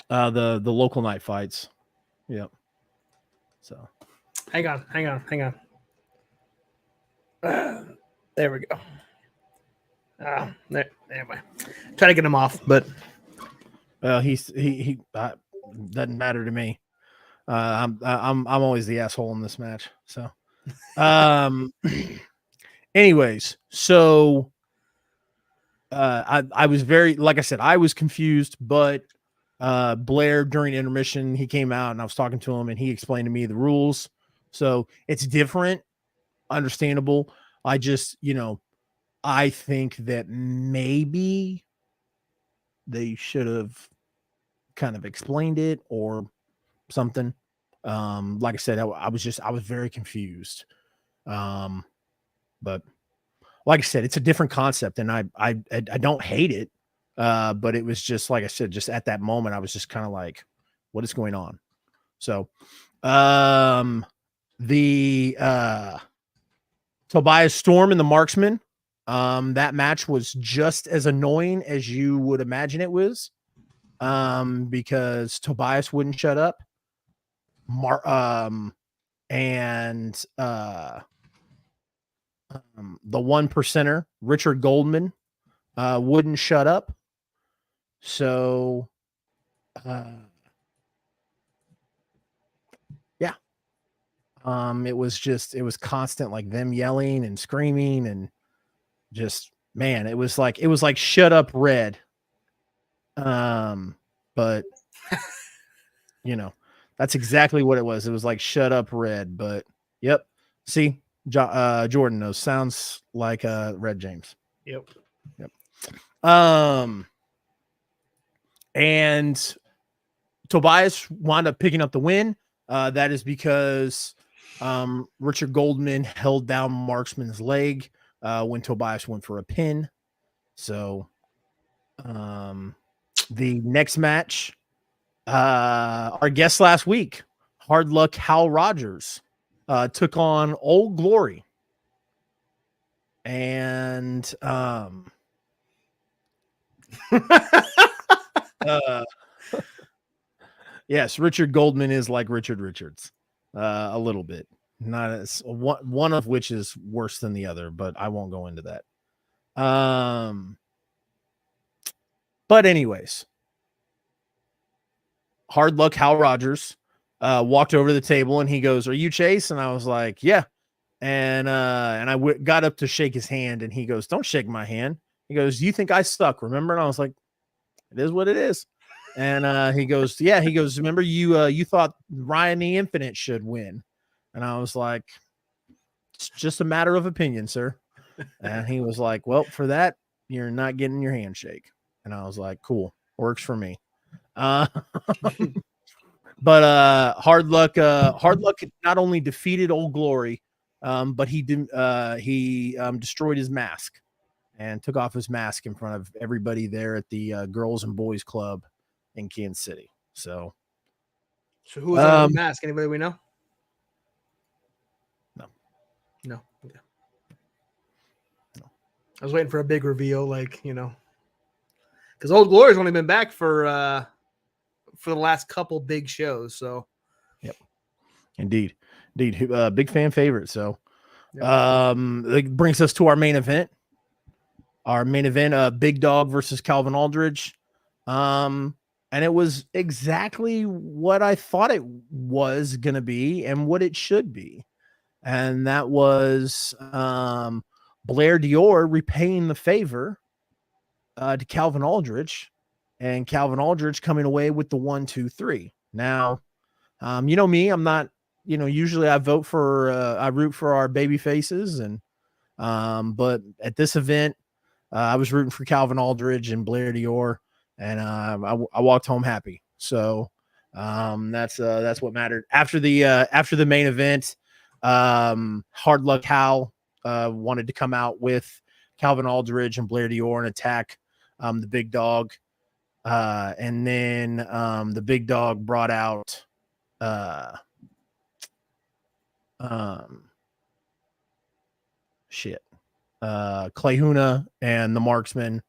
The local night fights. Yep. So, hang on. There we go. Anyway, try to get him off, but he doesn't matter to me. I'm always the asshole in this match. So, anyways, so I was very, like I said, I was confused, but Blair during intermission, he came out and I was talking to him and he explained to me the rules. So it's different, understandable. I just, I think that maybe they should have kind of explained it or something. Like I said, I was very confused. But like I said, it's a different concept and I don't hate it. But it was just, like I said, just at that moment, I was just kind of like, what is going on? So, the Tobias Storm and the Marksman, that match was just as annoying as you would imagine it was, because Tobias wouldn't shut up. And the one percenter, Richard Goldman, wouldn't shut up. So, yeah. It was constant, like them yelling and screaming and just, man, it was like shut up Red. But that's exactly what it was. It was like shut up Red, but yep. See, Jordan knows, sounds like Red James. Yep. And Tobias wound up picking up the win. That is because Richard Goldman held down Marksman's leg when Tobias went for a pin. So the next match, our guest last week, Hard Luck Hal Rogers, took on Old Glory. And yes, Richard Goldman is like Richard Richards, a little bit, not as one of which is worse than the other, but I won't go into that. But anyways, Hard Luck Hal Rogers walked over to the table and he goes, "Are you Chase?" And I was like, "Yeah." And I got up to shake his hand and he goes, "Don't shake my hand." He goes, "You think I suck, remember?" And I was like, "It is what it is." And he goes, "Yeah." He goes, "Remember you thought Ryan the Infinite should win?" And I was like, "It's just a matter of opinion, sir." And he was like, "Well, for that, you're not getting your handshake." And I was like, "Cool, works for me." But Hard Luck not only defeated Old Glory, but he destroyed his mask and took off his mask in front of everybody there at the Girls and Boys Club in Kansas City. So who was on the mask? Anybody we know? No. Okay. No. I was waiting for a big reveal, because Old Glory's only been back for the last couple big shows. So, yep, indeed, big fan favorite. So, that brings us to our main event. Big Dog versus Calvin Aldridge. And it was exactly what I thought it was going to be and what it should be. And that was Blair Dior repaying the favor to Calvin Aldridge, and Calvin Aldridge coming away with the 1-2-3. Now, you know me, I'm not, usually I root for our baby faces, and but at this event, I was rooting for Calvin Aldridge and Blair Dior, and I walked home happy. So that's what mattered. After the main event, Hard Luck Hal wanted to come out with Calvin Aldridge and Blair Dior and attack the big dog. And then the big dog brought out Clay Huna and the Marksman,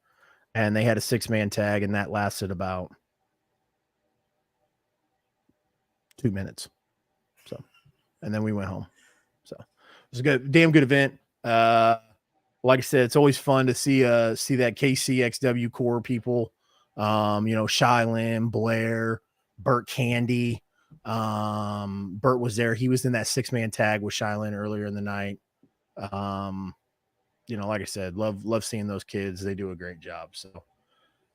and they had a 6-man tag, and that lasted about 2 minutes. So, and then we went home. So it was a damn good event. Like I said, it's always fun to see that KCXW core people. Shylin, Blair, Burt Candy. Burt was there. He was in that 6-man tag with Shylin earlier in the night. Like I said, love seeing those kids. They do a great job. So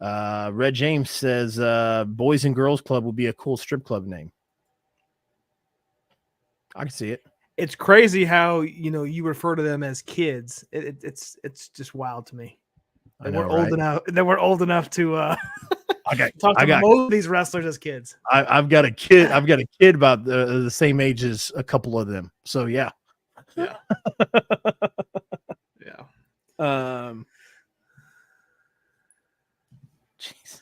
Red James says Boys and Girls Club would be a cool strip club name. I can see it. It's crazy how you refer to them as kids. It's just wild to me. That we're old enough. That we're old enough to talk to most of these wrestlers as kids. I've got a kid. I've got a kid about the same age as a couple of them. So yeah. Yeah. Jesus.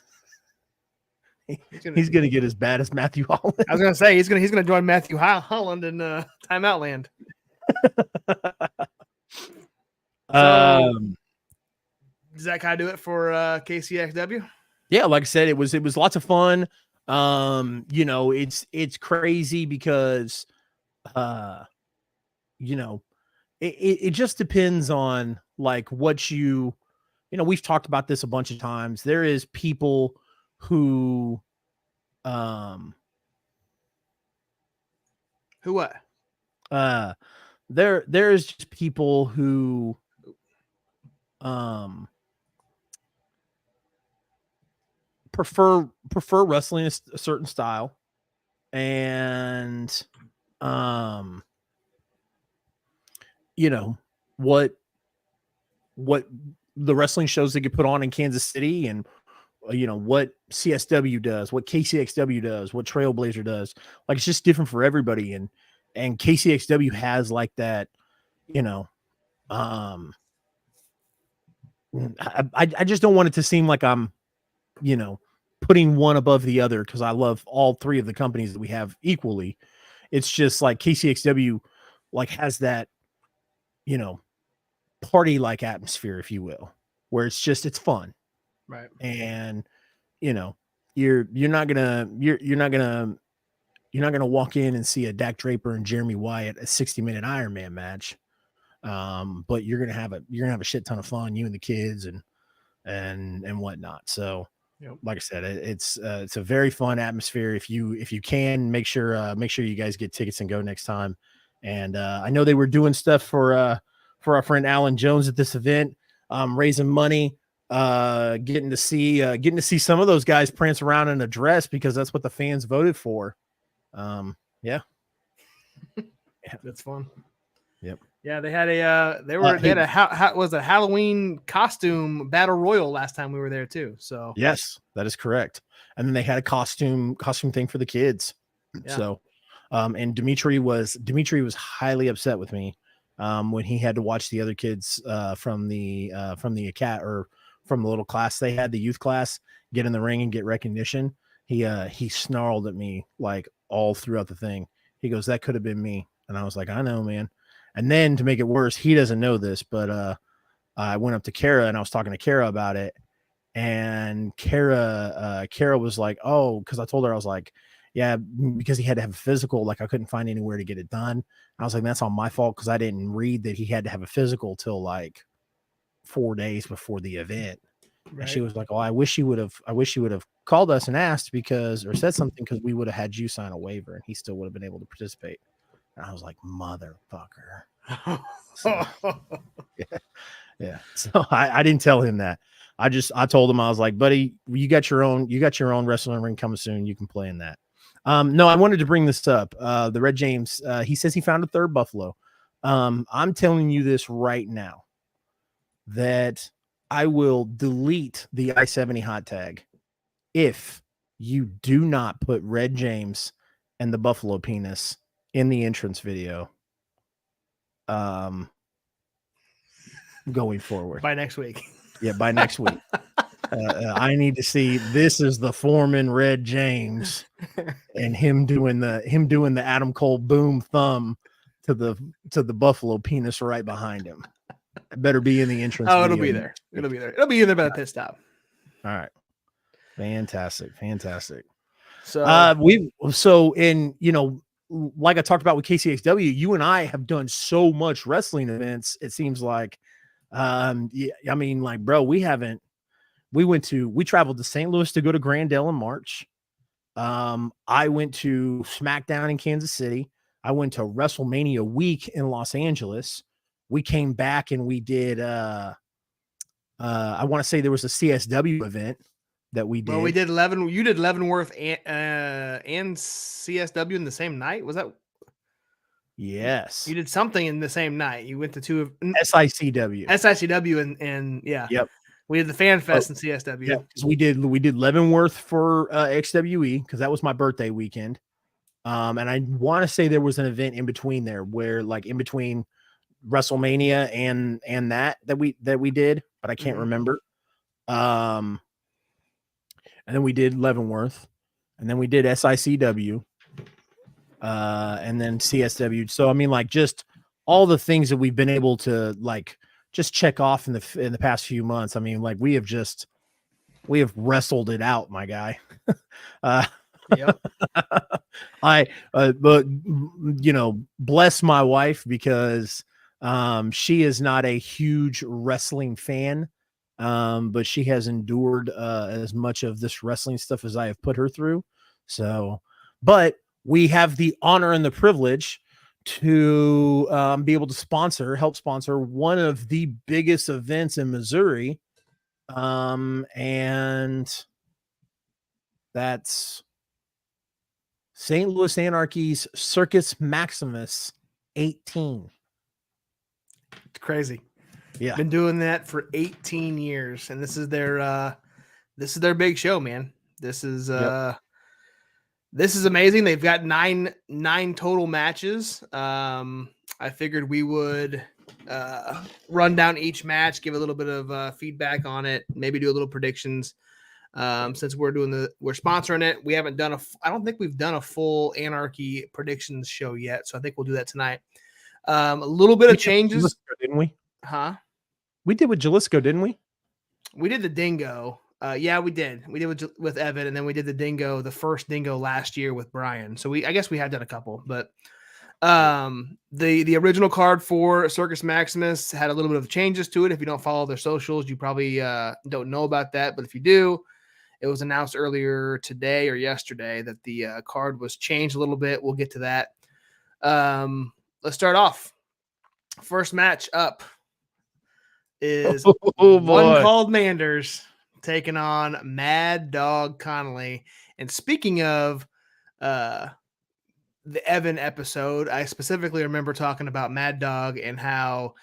He's gonna get as bad as Matthew Holland. I was gonna say he's gonna join Matthew Holland in Timeout Land. Does that kind of do it for KCXW? Yeah, like I said, it was lots of fun. It's crazy because it just depends on like what we've talked about this a bunch of times. There is people who what? There is just people who prefer wrestling a certain style, and what the wrestling shows that get put on in Kansas City, and what CSW does, what KCXW does, what Trailblazer does. Like, it's just different for everybody, and KCXW has like that. I just don't want it to seem like I'm putting one above the other, because I love all three of the companies that we have equally. It's just like KCXW like has that party like atmosphere, if you will, where it's fun, right? And you're not gonna walk in and see a Dak Draper and Jeremy Wyatt a 60-minute Iron Man match, but you're gonna have a shit ton of fun, you and the kids and whatnot. So like I said, it's a very fun atmosphere. If you can, make sure you guys get tickets and go next time. And I know they were doing stuff for our friend Alan Jones at this event, raising money, getting to see some of those guys prance around in a dress because that's what the fans voted for. Yeah, that's fun. Yep. Yeah, they had a Halloween costume battle royal last time we were there too. So yes, that is correct. And then they had a costume thing for the kids. Yeah. So, and Dimitri was highly upset with me when he had to watch the other kids from the little class they had, the youth class, get in the ring and get recognition. He snarled at me like all throughout the thing. He goes, "That could have been me," and I was like, "I know, man." And then to make it worse, he doesn't know this, but I went up to Kara and I was talking to Kara about it. And Kara was like, "Oh," because I told her, I was like, "Yeah," because he had to have a physical. Like, I couldn't find anywhere to get it done. I was like, "That's all my fault," because I didn't read that he had to have a physical till like 4 days before the event. Right. And she was like, "Oh, I wish you would have called us and asked or said something, because we would have had you sign a waiver and he still would have been able to participate." And I was like, "Motherfucker." So, yeah. So I didn't tell him that. I told him, I was like, "Buddy, you got your own wrestling ring coming soon. You can play in that." No, I wanted to bring this up. The Red James, he says he found a third buffalo. I'm telling you this right now, that I will delete the I-70 hot tag if you do not put Red James and the Buffalo Penis in the entrance video. Going forward by next week. Yeah, by next week. I need to see this is the Foreman Red James and him doing the Adam Cole boom thumb to the Buffalo Penis right behind him. It better be in the entrance. Oh, it'll be there. It'll be there. It'll be in there by the pit stop. All right. Fantastic. So like I talked about with KCXW, you and I have done so much wrestling events. It seems like, bro, we traveled to St. Louis to go to Grandel in March. I went to SmackDown in Kansas City. I went to WrestleMania week in Los Angeles. We came back and we did, I want to say there was a CSW event that we did. Well, we did you did Leavenworth and CSW in the same night. Was that? Yes. You did something in the same night. You went to two of SICW and yeah. Yep. We did the Fan Fest in CSW. Yeah, because we did Leavenworth for XWE because that was my birthday weekend. And I want to say there was an event in between there where like in between WrestleMania and that we did, but I can't remember. And then we did Leavenworth, and then we did SICW, and then CSW. So I mean, like just all the things that we've been able to like just check off in the past few months. I mean, like we have wrestled it out, my guy. Yep. But bless my wife because she is not a huge wrestling fan. But she has endured as much of this wrestling stuff as I have put her through. So, but we have the honor and the privilege to be able to help sponsor one of the biggest events in Missouri. And that's St. Louis Anarchy's Circus Maximus 18. It's crazy. Yeah. Been doing that for 18 years. And this is their big show, man. This is amazing. They've got nine total matches. I figured we would run down each match, give a little bit of feedback on it, maybe do a little predictions. Since we're sponsoring it, I don't think we've done a full Anarchy predictions show yet. So I think we'll do that tonight. A little bit of changes, didn't we? Huh? We did with Jalisco, didn't we? We did the Dingo. Yeah, we did. We did with Evan, and then we did the Dingo, the first Dingo last year with Brian. So I guess we have done a couple, but the original card for Circus Maximus had a little bit of changes to it. If you don't follow their socials, you probably don't know about that. But if you do, it was announced earlier today or yesterday that the card was changed a little bit. We'll get to that. Let's start off. First match up is one called Manders taking on Mad Dog Connolly. And speaking of the Evan episode, I specifically remember talking about Mad Dog and how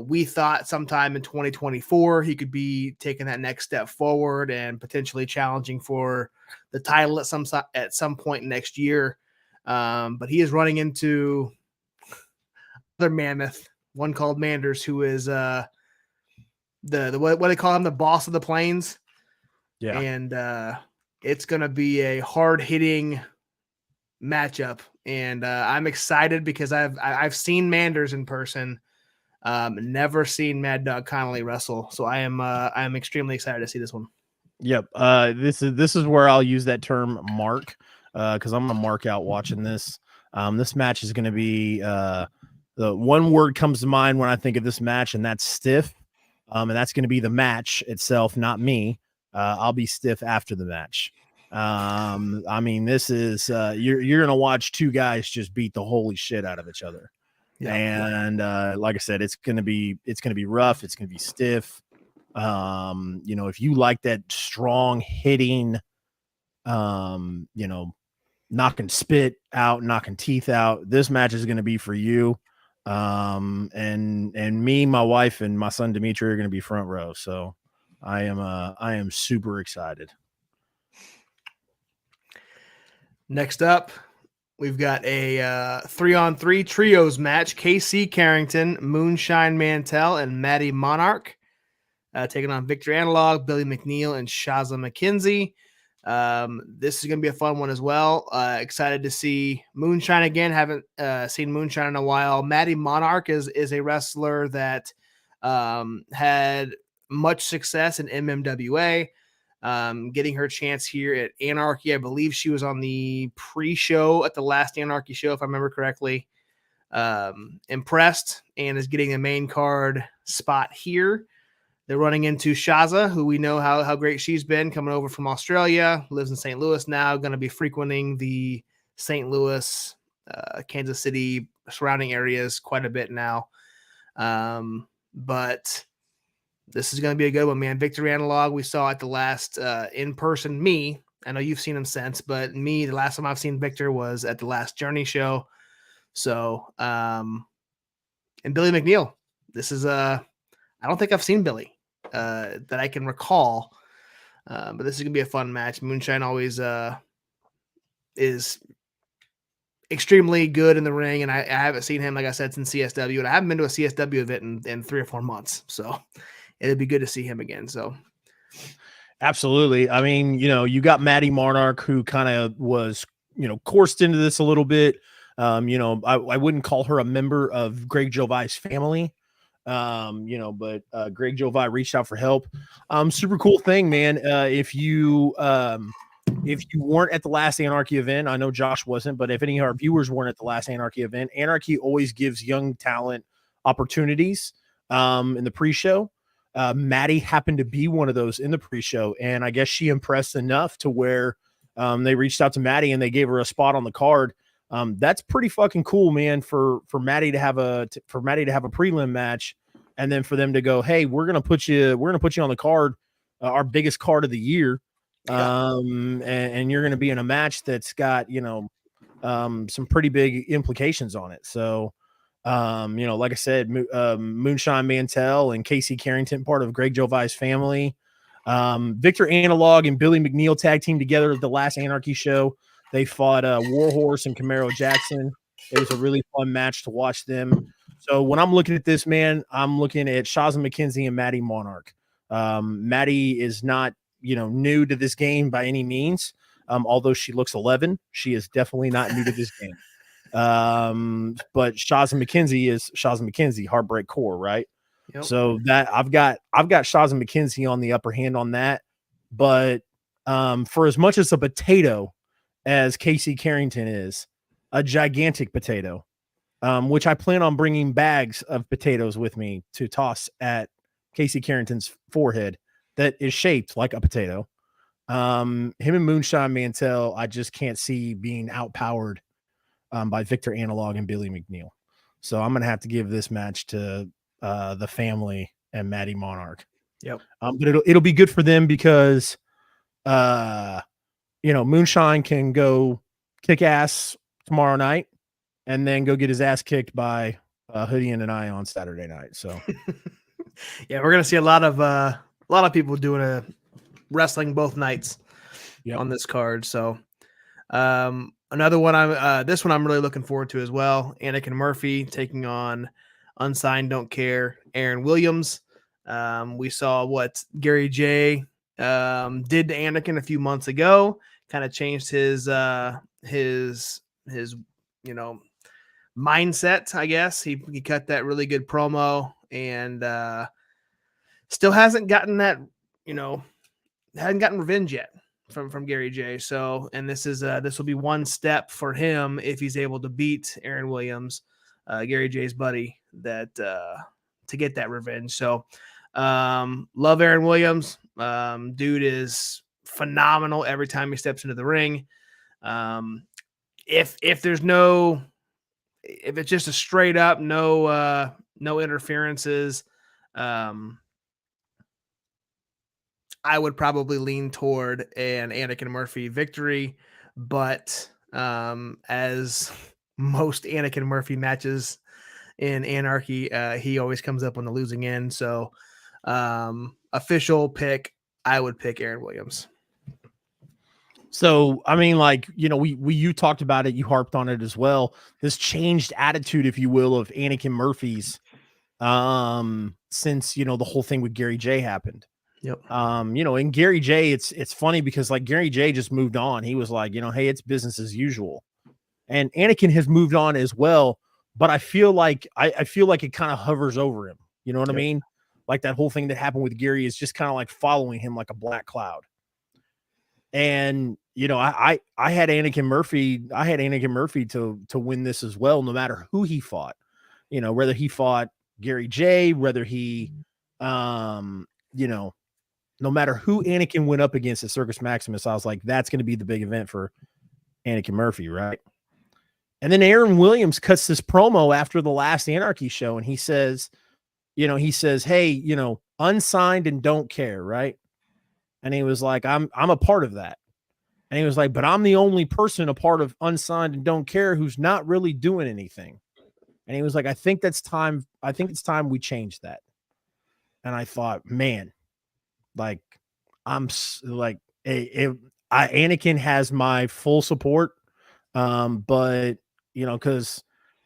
we thought sometime in 2024 he could be taking that next step forward and potentially challenging for the title at some point next year. But he is running into other mammoth, one called Manders, who is the what they call him, the boss of the plains. Yeah. And it's gonna be a hard-hitting matchup. And I'm excited because I've seen Manders in person. Never seen Mad Dog Connolly wrestle. So I'm extremely excited to see this one. Yep. This is where I'll use that term mark, because I'm gonna mark out watching this. This match is gonna be the one word comes to mind when I think of this match, and that's stiff. And that's going to be the match itself, not me. I'll be stiff after the match. I mean, this is you're going to watch two guys just beat the holy shit out of each other. Yeah. And like I said, it's going to be rough. It's going to be stiff. If you like that strong hitting, knocking spit out, knocking teeth out, this match is going to be for you. And me, my wife, and my son Dimitri are going to be front row. So I am super excited. Next up, we've got a 3-on-3 trios match. KC Carrington, Moonshine Mantell, and Maddie Monarch taking on Victor Analog, Billy McNeil, and Shaza McKenzie. This is going to be a fun one as well. Excited to see Moonshine again. Haven't seen Moonshine in a while. Maddie Monarch is a wrestler that had much success in MMWA. Getting her chance here at Anarchy. I believe she was on the pre-show at the last Anarchy show, if I remember correctly. Impressed and is getting a main card spot here. They're running into Shaza, who we know how great she's been, coming over from Australia, lives in St. Louis now, going to be frequenting the St. Louis, Kansas City surrounding areas quite a bit now. But this is going to be a good one, man. Victor Analog, we saw at the last in-person me. I know you've seen him since, but me, the last time I've seen Victor was at the last Journey show. So, and Billy McNeil. This is I don't think I've seen Billy that I can recall, but this is going to be a fun match. Moonshine always is extremely good in the ring, and I haven't seen him, like I said, since CSW, and I haven't been to a CSW event in 3 or 4 months. So it'd be good to see him again. So absolutely. I mean, you got Maddie Monarch, who kind of was, coursed into this a little bit. I wouldn't call her a member of Greg Jovai's family, but Greg Jovi reached out for help. Super cool thing, man. If you weren't at the last Anarchy event, I know Josh wasn't, but if any of our viewers weren't at the last Anarchy event, Anarchy always gives young talent opportunities in the pre-show. Maddie happened to be one of those in the pre-show, and I guess she impressed enough to where they reached out to Maddie and they gave her a spot on the card. That's pretty fucking cool, man, for Maddie to have a prelim match, and then for them to go, hey, we're gonna put you on the card, our biggest card of the year. And you're gonna be in a match that's got, some pretty big implications on it. So like I said, Moonshine Mantell and KC Carrington, part of Greg Jovai's family. Victor Analog and Billy McNeil tag team together at the last Anarchy show. They fought Warhorse and Camaro Jackson. It was a really fun match to watch them. So when I'm looking at this, man, I'm looking at Shaza McKenzie and Maddie Monarch. Maddie is not, new to this game by any means. Although she looks 11, she is definitely not new to this game. But Shaza McKenzie is Shaza McKenzie, Heartbreak Core, right? Yep. So that I've got Shaza McKenzie on the upper hand on that. But for as much as a potato as KC Carrington is, a gigantic potato, which I plan on bringing bags of potatoes with me to toss at KC Carrington's forehead that is shaped like a potato. Him and Moonshine Mantell, I just can't see being outpowered by Victor Analog and Billy McNeil. So I'm going to have to give this match to the family and Maddie Monarch. Yep. But it'll be good for them because, Moonshine can go kick ass tomorrow night and then go get his ass kicked by Hoodie and I on Saturday night. So yeah, we're going to see a lot of people doing a wrestling both nights on this card. So another one this one I'm really looking forward to as well. Anakin Murphy taking on Unsigned Don't Care Aaron Williams. We saw what Gary J did to Anakin a few months ago, kind of changed his mindset, I guess. He cut that really good promo and still hasn't gotten that, hadn't gotten revenge yet from Gary J. So, and this will be one step for him if he's able to beat Aaron Williams, Gary J's buddy, that to get that revenge. So, love Aaron Williams. Dude is phenomenal every time he steps into the ring. If it's just a straight up no interferences, I would probably lean toward an Anakin Murphy victory, but as most Anakin Murphy matches in Anarchy. He always comes up on the losing end. So official pick, I would pick Aaron Williams. So, I mean, like, you know, you talked about it, you harped on it as well. This changed attitude, if you will, of Anakin Murphy's since, you know, the whole thing with Gary J happened. Yep. You know, and Gary J, it's funny because like Gary J just moved on. He was like, you know, hey, it's business as usual. And Anakin has moved on as well, but I feel like I feel like it kind of hovers over him. You know what I mean? Like that whole thing that happened with Gary is just kind of like following him like a black cloud. And you know, I had Anakin Murphy. I had Anakin Murphy to win this as well, no matter who he fought. You know, whether he fought Gary J, whether he, you know, no matter who Anakin went up against at Circus Maximus, I was like, that's going to be the big event for Anakin Murphy, right? And then Aaron Williams cuts this promo after the last Anarchy show, and he says, you know, hey, you know, unsigned and don't care, right? And he was like, I'm a part of that. And he was like, but I'm the only person a part of unsigned and don't care who's not really doing anything. And he was like, I think it's time we change that. And I thought, man, like, I'm like, Anakin has my full support. But you know, because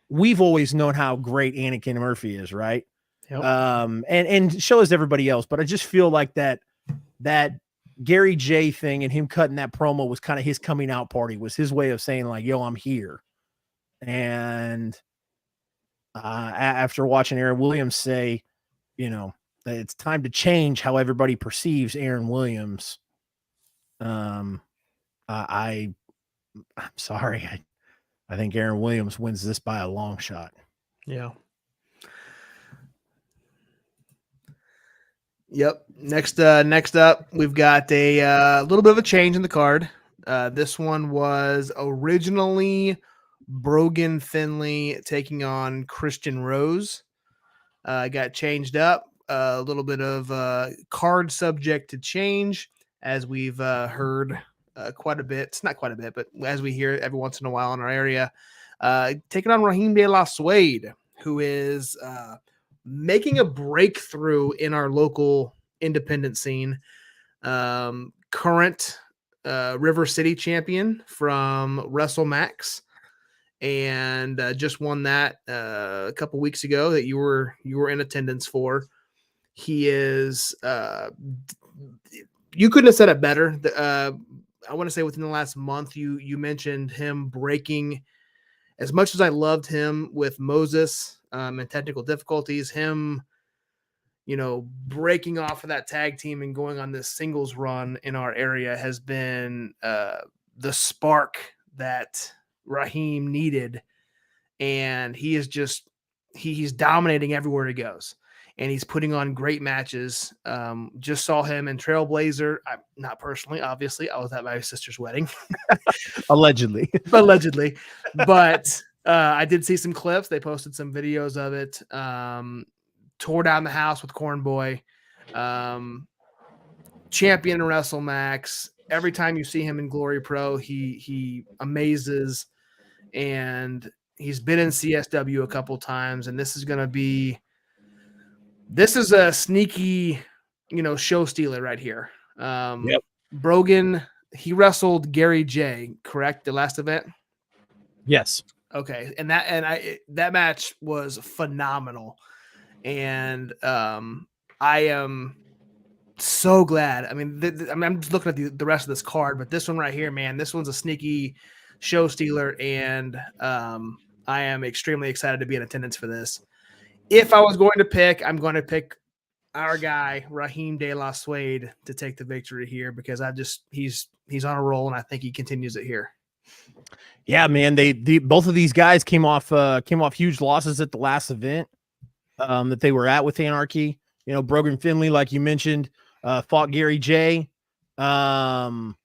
we've always known how great Anakin Murphy is, right? Yep. And so is everybody else. But I just feel like that Gary J thing and him cutting that promo was kind of his coming out party, was his way of saying like, yo, I'm here. And after watching Aaron Williams say, you know, that it's time to change how everybody perceives Aaron Williams. I'm sorry. I think Aaron Williams wins this by a long shot. Yeah. Yep. Next up, we've got a little bit of a change in the card. This one was originally Brogan Finley taking on Christian Rose. Got changed up. A little bit of card subject to change, as we've heard quite a bit. It's not quite a bit, but as we hear every once in a while in our area, taking on Raheem De La Suede, who is making a breakthrough in our local independent scene. Current River City champion from WrestleMax, and just won that a couple weeks ago that you were in attendance for. He is you couldn't have said it better. I want to say within the last month, you mentioned him breaking. As much as I loved him with Moses and technical difficulties, him, you know, breaking off of that tag team and going on this singles run in our area has been the spark that Raheem needed. And he is just, he's dominating everywhere he goes. And he's putting on great matches. Just saw him in Trailblazer. Not personally, obviously. I was at my sister's wedding. Allegedly. But I did see some clips. They posted some videos of it. Tore down the house with Corn Boy. Champion in WrestleMax. Every time you see him in GloryPro, he amazes. And he's been in CSW a couple times. And this is a sneaky, you know, show stealer right here. Yep. Brogan, he wrestled Gary J, correct? The last event? Yes. Okay. And that match was phenomenal. And I am so glad. I mean, I'm just looking at the rest of this card, but this one right here, man, this one's a sneaky show stealer. And I am extremely excited to be in attendance for this. If I was going to pick, I'm going to pick our guy, Raheem De La Suede, to take the victory here, because he's on a roll, and I think he continues it here. Yeah, man. Both of these guys came off huge losses at the last event that they were at with Anarchy. You know, Brogan Finley, like you mentioned, fought Gary J. And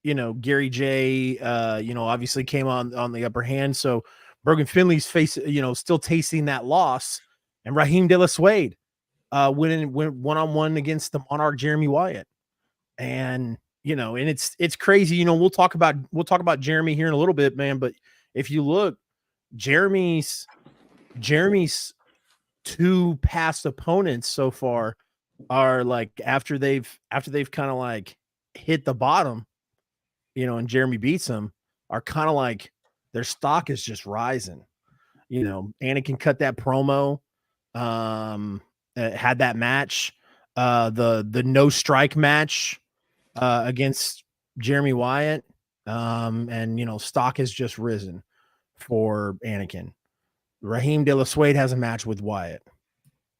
you know, Gary J, you know, obviously came on the upper hand. So Brogan Finley's still tasting that loss, and Raheem De La Suede went one-on-one against the Monarch Jeremy Wyatt. And you know, and it's crazy. You know, we'll talk about Jeremy here in a little bit, man. But if you look, Jeremy's two past opponents so far are like after they've kind of like hit the bottom, and Jeremy beats them, are kind of like their stock is just rising. Anakin cut that promo, had that match, the no strike match against Jeremy Wyatt, and stock has just risen for Anakin. Raheem De La Suede has a match with Wyatt.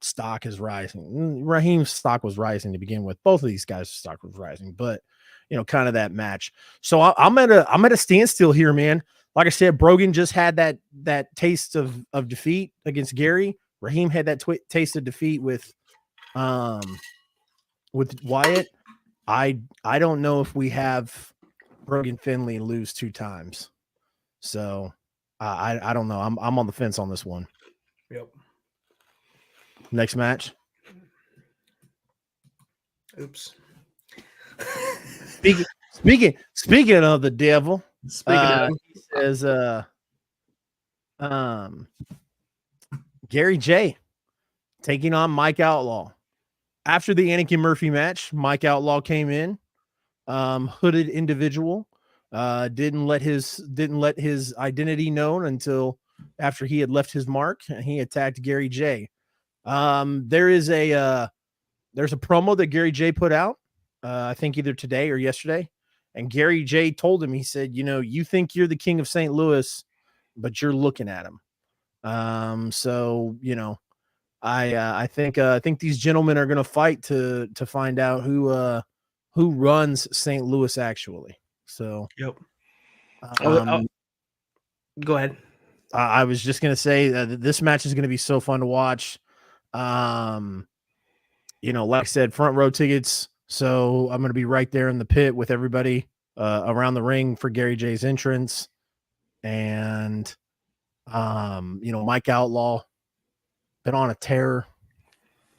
Stock is rising. Raheem's stock was rising to begin with. Both of these guys' stock was rising, but kind of that match. So I'm at a standstill here, man. Like I said, Brogan just had that taste of defeat against Gary. Raheem had that taste of defeat with Wyatt. I don't know if we have Brogan Finley lose 2 times. So I don't know. I'm on the fence on this one. Yep. Next match. Oops. Speaking of the devil, he says Gary J taking on Mike Outlaw. After the Anakin Murphy match, Mike Outlaw came in, hooded individual, didn't let his identity known until after he had left his mark, and he attacked Gary J. There's a promo that Gary J put out, I think either today or yesterday, and Gary J told him, he said, you think you're the king of St. Louis, but you're looking at him. So I think these gentlemen are going to fight to find out who runs St. Louis actually. So yep. Go ahead. I was just going to say that this match is going to be so fun to watch. Like I said, front row tickets. So I'm going to be right there in the pit with everybody around the ring for Gary J's entrance. And, Mike Outlaw been on a tear.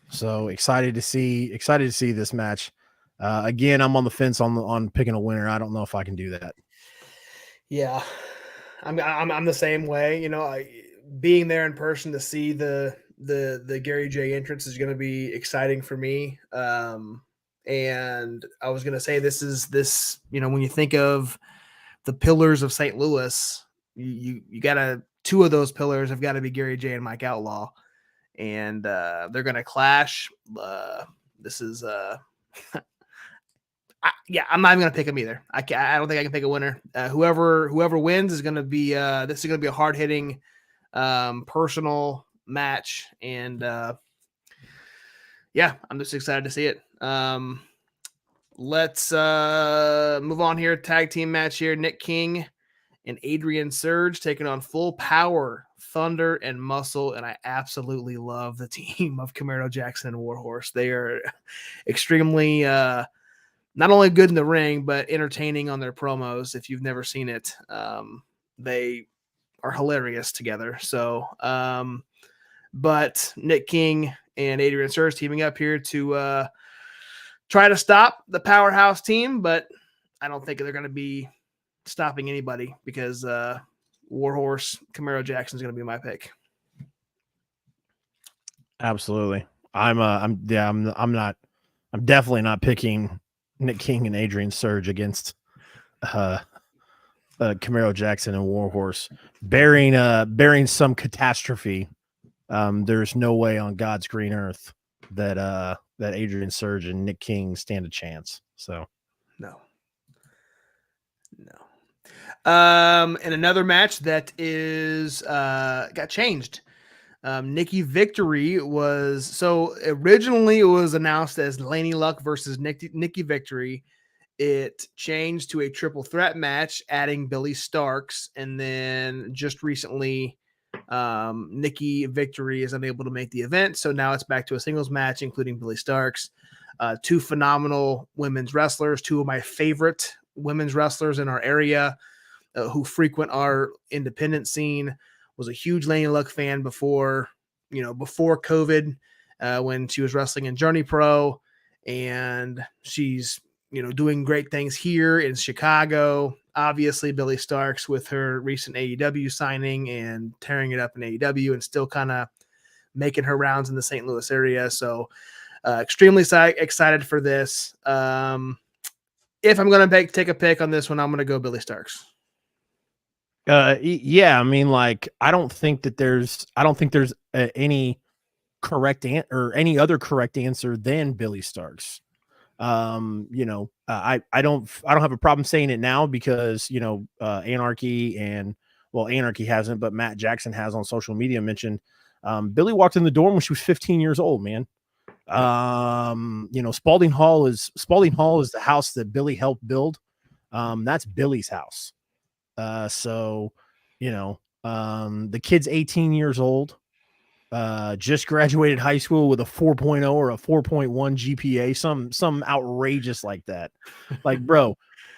So excited to see this match. Again, I'm on the fence on picking a winner. I don't know if I can do that. Yeah. I'm the same way, being there in person to see the Gary J entrance is going to be exciting for me. And I was going to say this, when you think of the pillars of St. Louis, you got two of those pillars have got to be Gary J and Mike Outlaw, and they're going to clash. This is I'm not even going to pick them either. I don't think I can pick a winner. Whoever wins is going to be this is going to be a hard hitting personal match, and I'm just excited to see it. Let's move on here. Tag team match here. Nick King and Adrian Surge taking on Full Power, Thunder, and Muscle. And I absolutely love the team of Camaro Jackson and Warhorse. They are extremely not only good in the ring, but entertaining on their promos. If you've never seen it, they are hilarious together. So, but Nick King and Adrian Surge teaming up here to try to stop the Powerhouse team, but I don't think they're going to be stopping anybody because Warhorse, Camaro Jackson is going to be my pick. Absolutely. I'm definitely not picking Nick King and Adrian Surge against Camaro Jackson and Warhorse. Bearing some catastrophe, there's no way on God's green earth that Adrian Surge and Nick King stand a chance. So no. And another match that is got changed. Nikki Victory was originally it was announced as Laney Luck versus Nikki Victory. It changed to a triple threat match, adding Billy Starks, and then just recently, Nikki Victory is unable to make the event, so now it's back to a singles match, including Billy Starks. Two phenomenal women's wrestlers, two of my favorite women's wrestlers in our area, who frequent our independent scene. Was a huge Laney Luck fan before COVID, when she was wrestling in Journey Pro, and she's doing great things here in Chicago. obviously Billy Starks with her recent AEW signing and tearing it up in AEW and still kind of making her rounds in the St. Louis area. So extremely excited for this. If I'm going to take a pick on this one, I'm going to go Billy Starks. Yeah, I mean, like, I don't think there's any correct or any other correct answer than Billy Starks. You know, I don't have a problem saying it now because, you know, Anarchy hasn't, but Matt Jackson has on social media mentioned Billy walked in the door when she was 15 years old, man. You know, Spalding Hall is the house that Billy helped build. That's Billy's house. So, you know, the kid's 18 years old, just graduated high school with a 4.0 or a 4.1 GPA, some outrageous like that. Like, bro,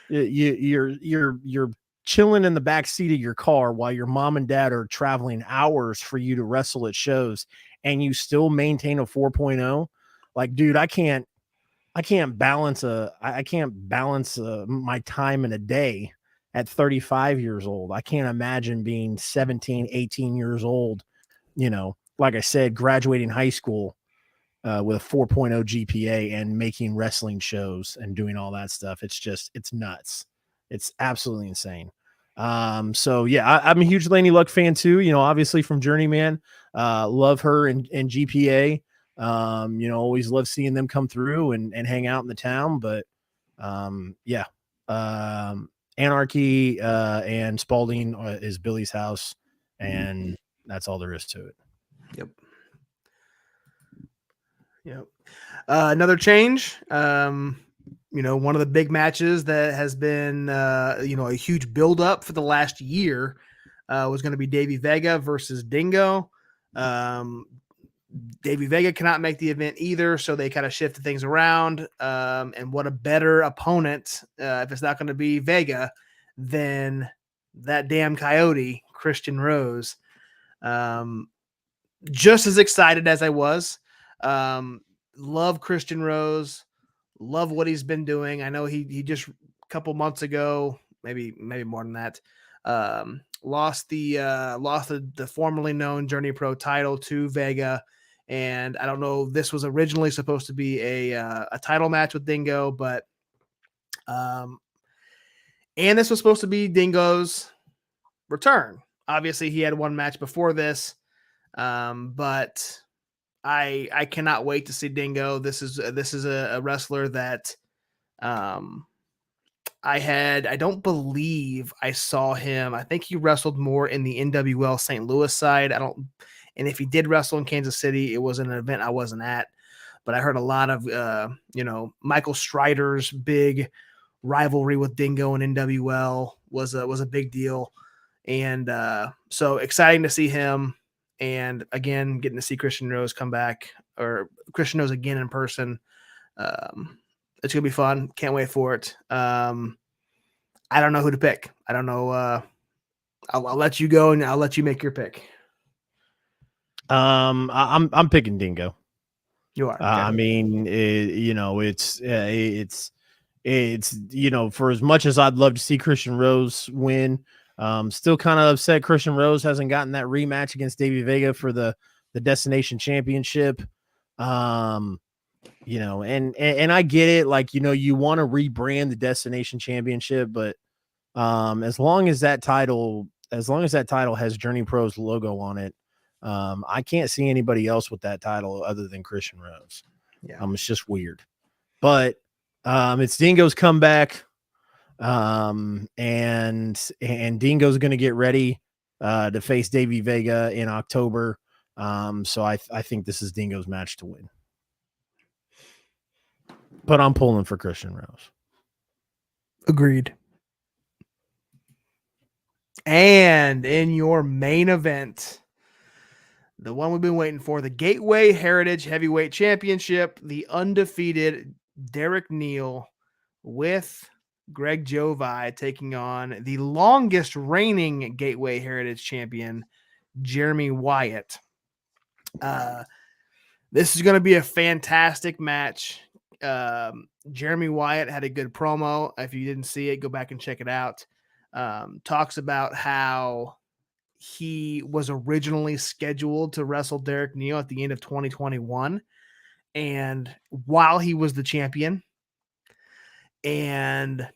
you're chilling in the back seat of your car while your mom and dad are traveling hours for you to wrestle at shows, and you still maintain a 4.0. Like, dude, I can't balance my time in a day at 35 years old. I can't imagine being 17, 18 years old, you know, like I said, graduating high school with a 4.0 GPA and making wrestling shows and doing all that stuff. It's nuts. It's absolutely insane. So yeah, I'm a huge Lanie Luck fan too, you know, obviously from Journeyman, love her and GPA. You know, always love seeing them come through and hang out in the town, but yeah. Anarchy and Spalding is Billy's house, and that's all there is to it. Yep. Another change. You know, one of the big matches that has been, you know, a huge buildup for the last year was going to be Davey Vega versus Dingo. Davey Vega cannot make the event either, so they kind of shifted things around. And what a better opponent, if it's not going to be Vega, than that damn coyote, Christian Rose. Just as excited as I was. Love Christian Rose. Love what he's been doing. I know he just a couple months ago, maybe more than that, lost the formerly known GloryPro title to Vega. And I don't know, this was originally supposed to be a title match with Dingo, but and this was supposed to be Dingo's return. Obviously, he had one match before this, but I cannot wait to see Dingo. This is a wrestler that I don't believe I saw him. I think he wrestled more in the NWL St. Louis side. And if he did wrestle in Kansas City, it was an event I wasn't at. But I heard a lot of, you know, Michael Strider's big rivalry with Dingo and NWL was a big deal. And so exciting to see him. And again, getting to see Christian Rose come back, or Christian Rose again in person. It's going to be fun. Can't wait for it. I don't know who to pick. I don't know. I'll let you go and I'll let you make your pick. I'm picking Dingo. You are. Okay. I mean, you know, it's you know, for as much as I'd love to see Christian Rose win, still kind of upset Christian Rose hasn't gotten that rematch against Davey Vega for the Destination Championship. You know, and I get it, like, you know, you want to rebrand the Destination Championship, but as long as that title has GloryPro's logo on it, I can't see anybody else with that title other than Christian Rose. Yeah. It's just weird. But it's Dingo's comeback. And Dingo's going to get ready to face Davey Vega in October. So I think this is Dingo's match to win. But I'm pulling for Christian Rose. Agreed. And in your main event, the one we've been waiting for, the Gateway Heritage Heavyweight Championship, the undefeated Derek Neal with Greg Jovi taking on the longest reigning Gateway Heritage Champion, Jeremy Wyatt. This is going to be a fantastic match. Jeremy Wyatt had a good promo. If you didn't see it, go back and check it out. talks about how he was originally scheduled to wrestle Derek Neal at the end of 2021, and while he was the champion, and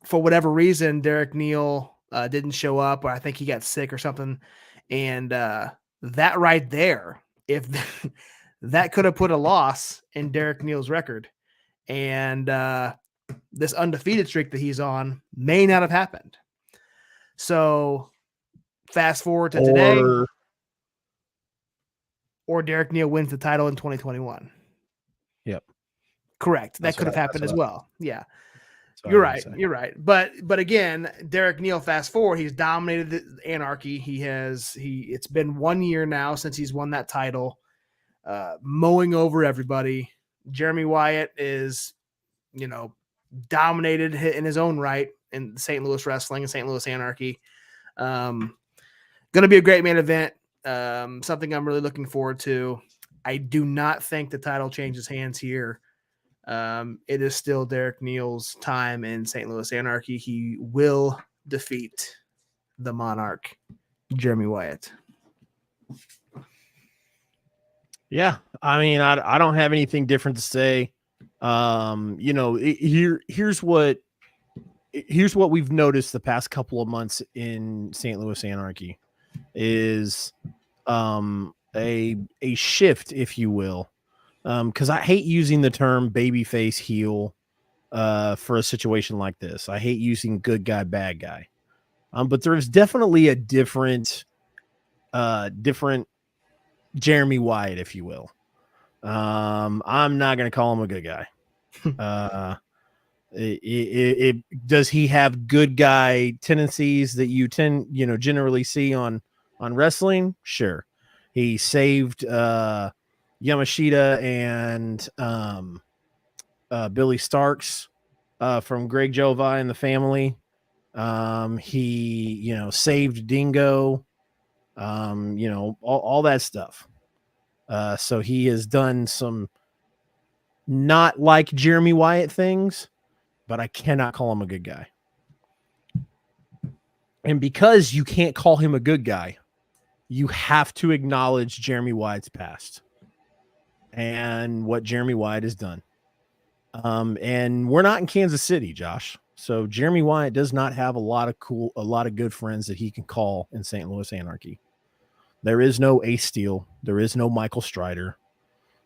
for whatever reason, Derek Neal didn't show up, or I think he got sick or something. And that right there, if that could have put a loss in Derek Neal's record, and this undefeated streak that he's on may not have happened. So fast forward to today, or Derek Neal wins the title in 2021. Yep. Correct. That could have happened as well. Yeah. You're right. You're right. But again, Derek Neal, fast forward, he's dominated the Anarchy. It's been 1 year now since he's won that title, mowing over everybody. Jeremy Wyatt is, dominated in his own right in St. Louis wrestling and St. Louis Anarchy. Going to be a great main event. Something I'm really looking forward to. I do not think the title changes hands here. It is still Derek Neal's time in St. Louis Anarchy. He will defeat the Monarch, Jeremy Wyatt. Yeah, I mean, I don't have anything different to say. Here's what we've noticed the past couple of months in St. Louis Anarchy is a shift, if you will. Because I hate using the term babyface heel for a situation like this. I hate using good guy, bad guy. But there's definitely a different Jeremy Wyatt, if you will. I'm not going to call him a good guy. Does he have good guy tendencies that you generally see on wrestling? Sure. He saved Yamashita and Billy Starks from Greg Jovi and the family. He saved Dingo, all that stuff. So he has done some not like Jeremy Wyatt things, but I cannot call him a good guy. And because you can't call him a good guy, you have to acknowledge Jeremy Wyatt's past and what Jeremy Wyatt has done. And we're not in Kansas City, Josh. So Jeremy Wyatt does not have a lot of good friends that he can call in St. Louis Anarchy. There is no Ace Steel. There is no Michael Strider.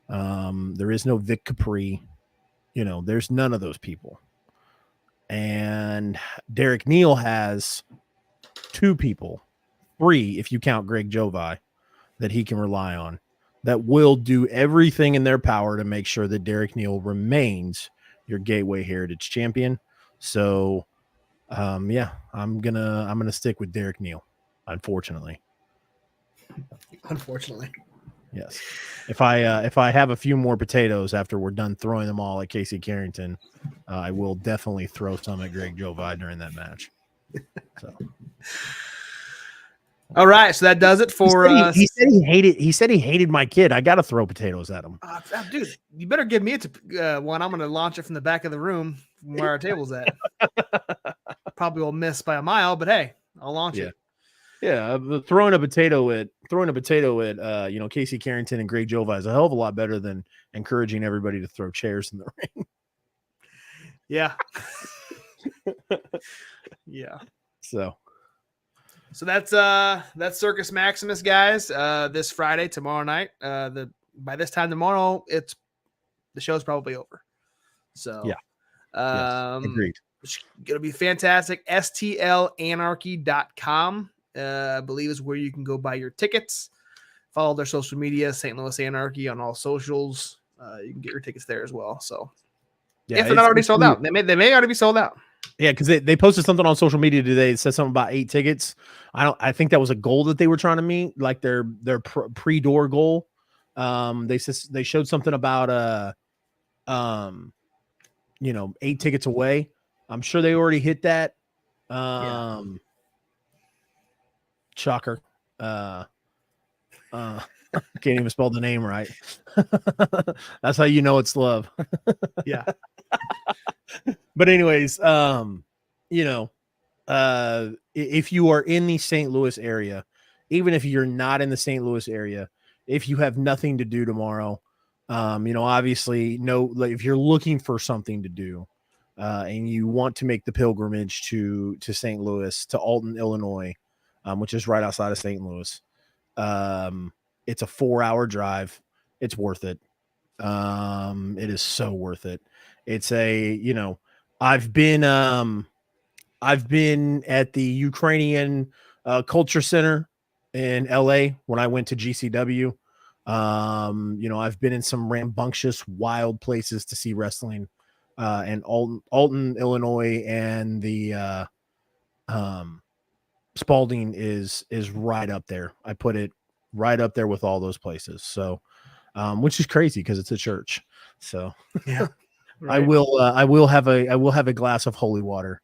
There is no Vic Capri. There's none of those people. And Derek Neal has 2 people, 3 if you count Greg Jovi, that he can rely on, that will do everything in their power to make sure that Derek Neal remains your Gateway Heritage Champion. So, I'm gonna stick with Derek Neal, unfortunately. Unfortunately, yes. If I have a few more potatoes after we're done throwing them all at Casey Carrington, I will definitely throw some at Greg Jovi during that match. So. All right, so that does it for us. He said he hated my kid. I got to throw potatoes at him. Dude, you better give me one. I'm going to launch it from the back of the room from where our table's at. Probably will miss by a mile, but hey, I'll launch it. Yeah, throwing a potato at Casey Carrington and Greg Jovi is a hell of a lot better than encouraging everybody to throw chairs in the ring. Yeah. Yeah. So that's Circus Maximus, guys. This Friday, tomorrow night. By this time tomorrow, the show's probably over. So yeah. Agreed. It's gonna be fantastic. stlanarchy.com. I believe is where you can go buy your tickets. Follow their social media, St. Louis Anarchy on all socials. You can get your tickets there as well. So if they're not already sold out, they may already be sold out. Yeah, because they posted something on social media today. It said something about 8 tickets. I think that was a goal that they were trying to meet, like their pre-door goal. They showed something about 8 tickets away. I'm sure they already hit that. Shocker. Can't even spell the name right. That's how you know it's love. Yeah. But anyways, you know, if you are in the St. Louis area, even if you're not in the St. Louis area, if you have nothing to do tomorrow, you know, obviously, like if you're looking for something to do, and you want to make the pilgrimage to St. Louis, to Alton, Illinois, which is right outside of St. Louis, it's a 4-hour drive. It's worth it. It is so worth it. It's you know, I've been at the Ukrainian Culture Center in LA when I went to GCW. You know, I've been in some rambunctious, wild places to see wrestling, and Alton, Illinois, and the Spalding is right up there. I put it right up there with all those places. So, which is crazy because it's a church. So, yeah, right. I will have a glass of holy water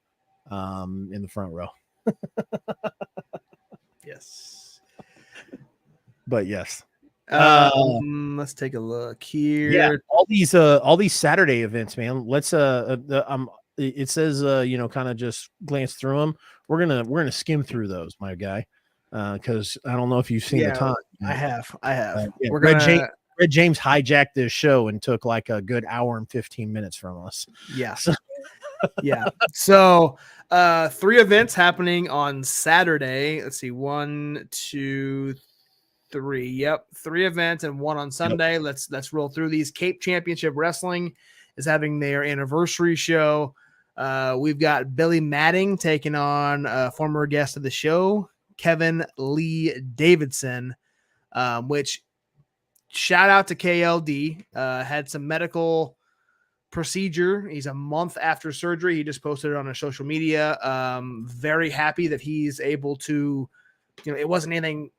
in the front row. Yes. But yes. Let's take a look here. Yeah, all these Saturday events, man. Let's it says you know, kind of just glance through them. We're gonna skim through those, my guy. Because I don't know if you've seen the time. I have. Yeah, We're Red James hijacked this show and took like a good hour and 15 minutes from us. Yeah. Yeah. So 3 events happening on Saturday. Let's see, 1, 2, 3. Yep, 3 events and 1 on Sunday. Yep. Let's roll through these. Cape Championship Wrestling is having their anniversary show. We've got Billy Matting taking on a former guest of the show, Kevin Lee Davidson, which shout out to KLD. Had some medical procedure. He's a month after surgery. He just posted it on his social media. Very happy that he's able to, you know, it wasn't anything.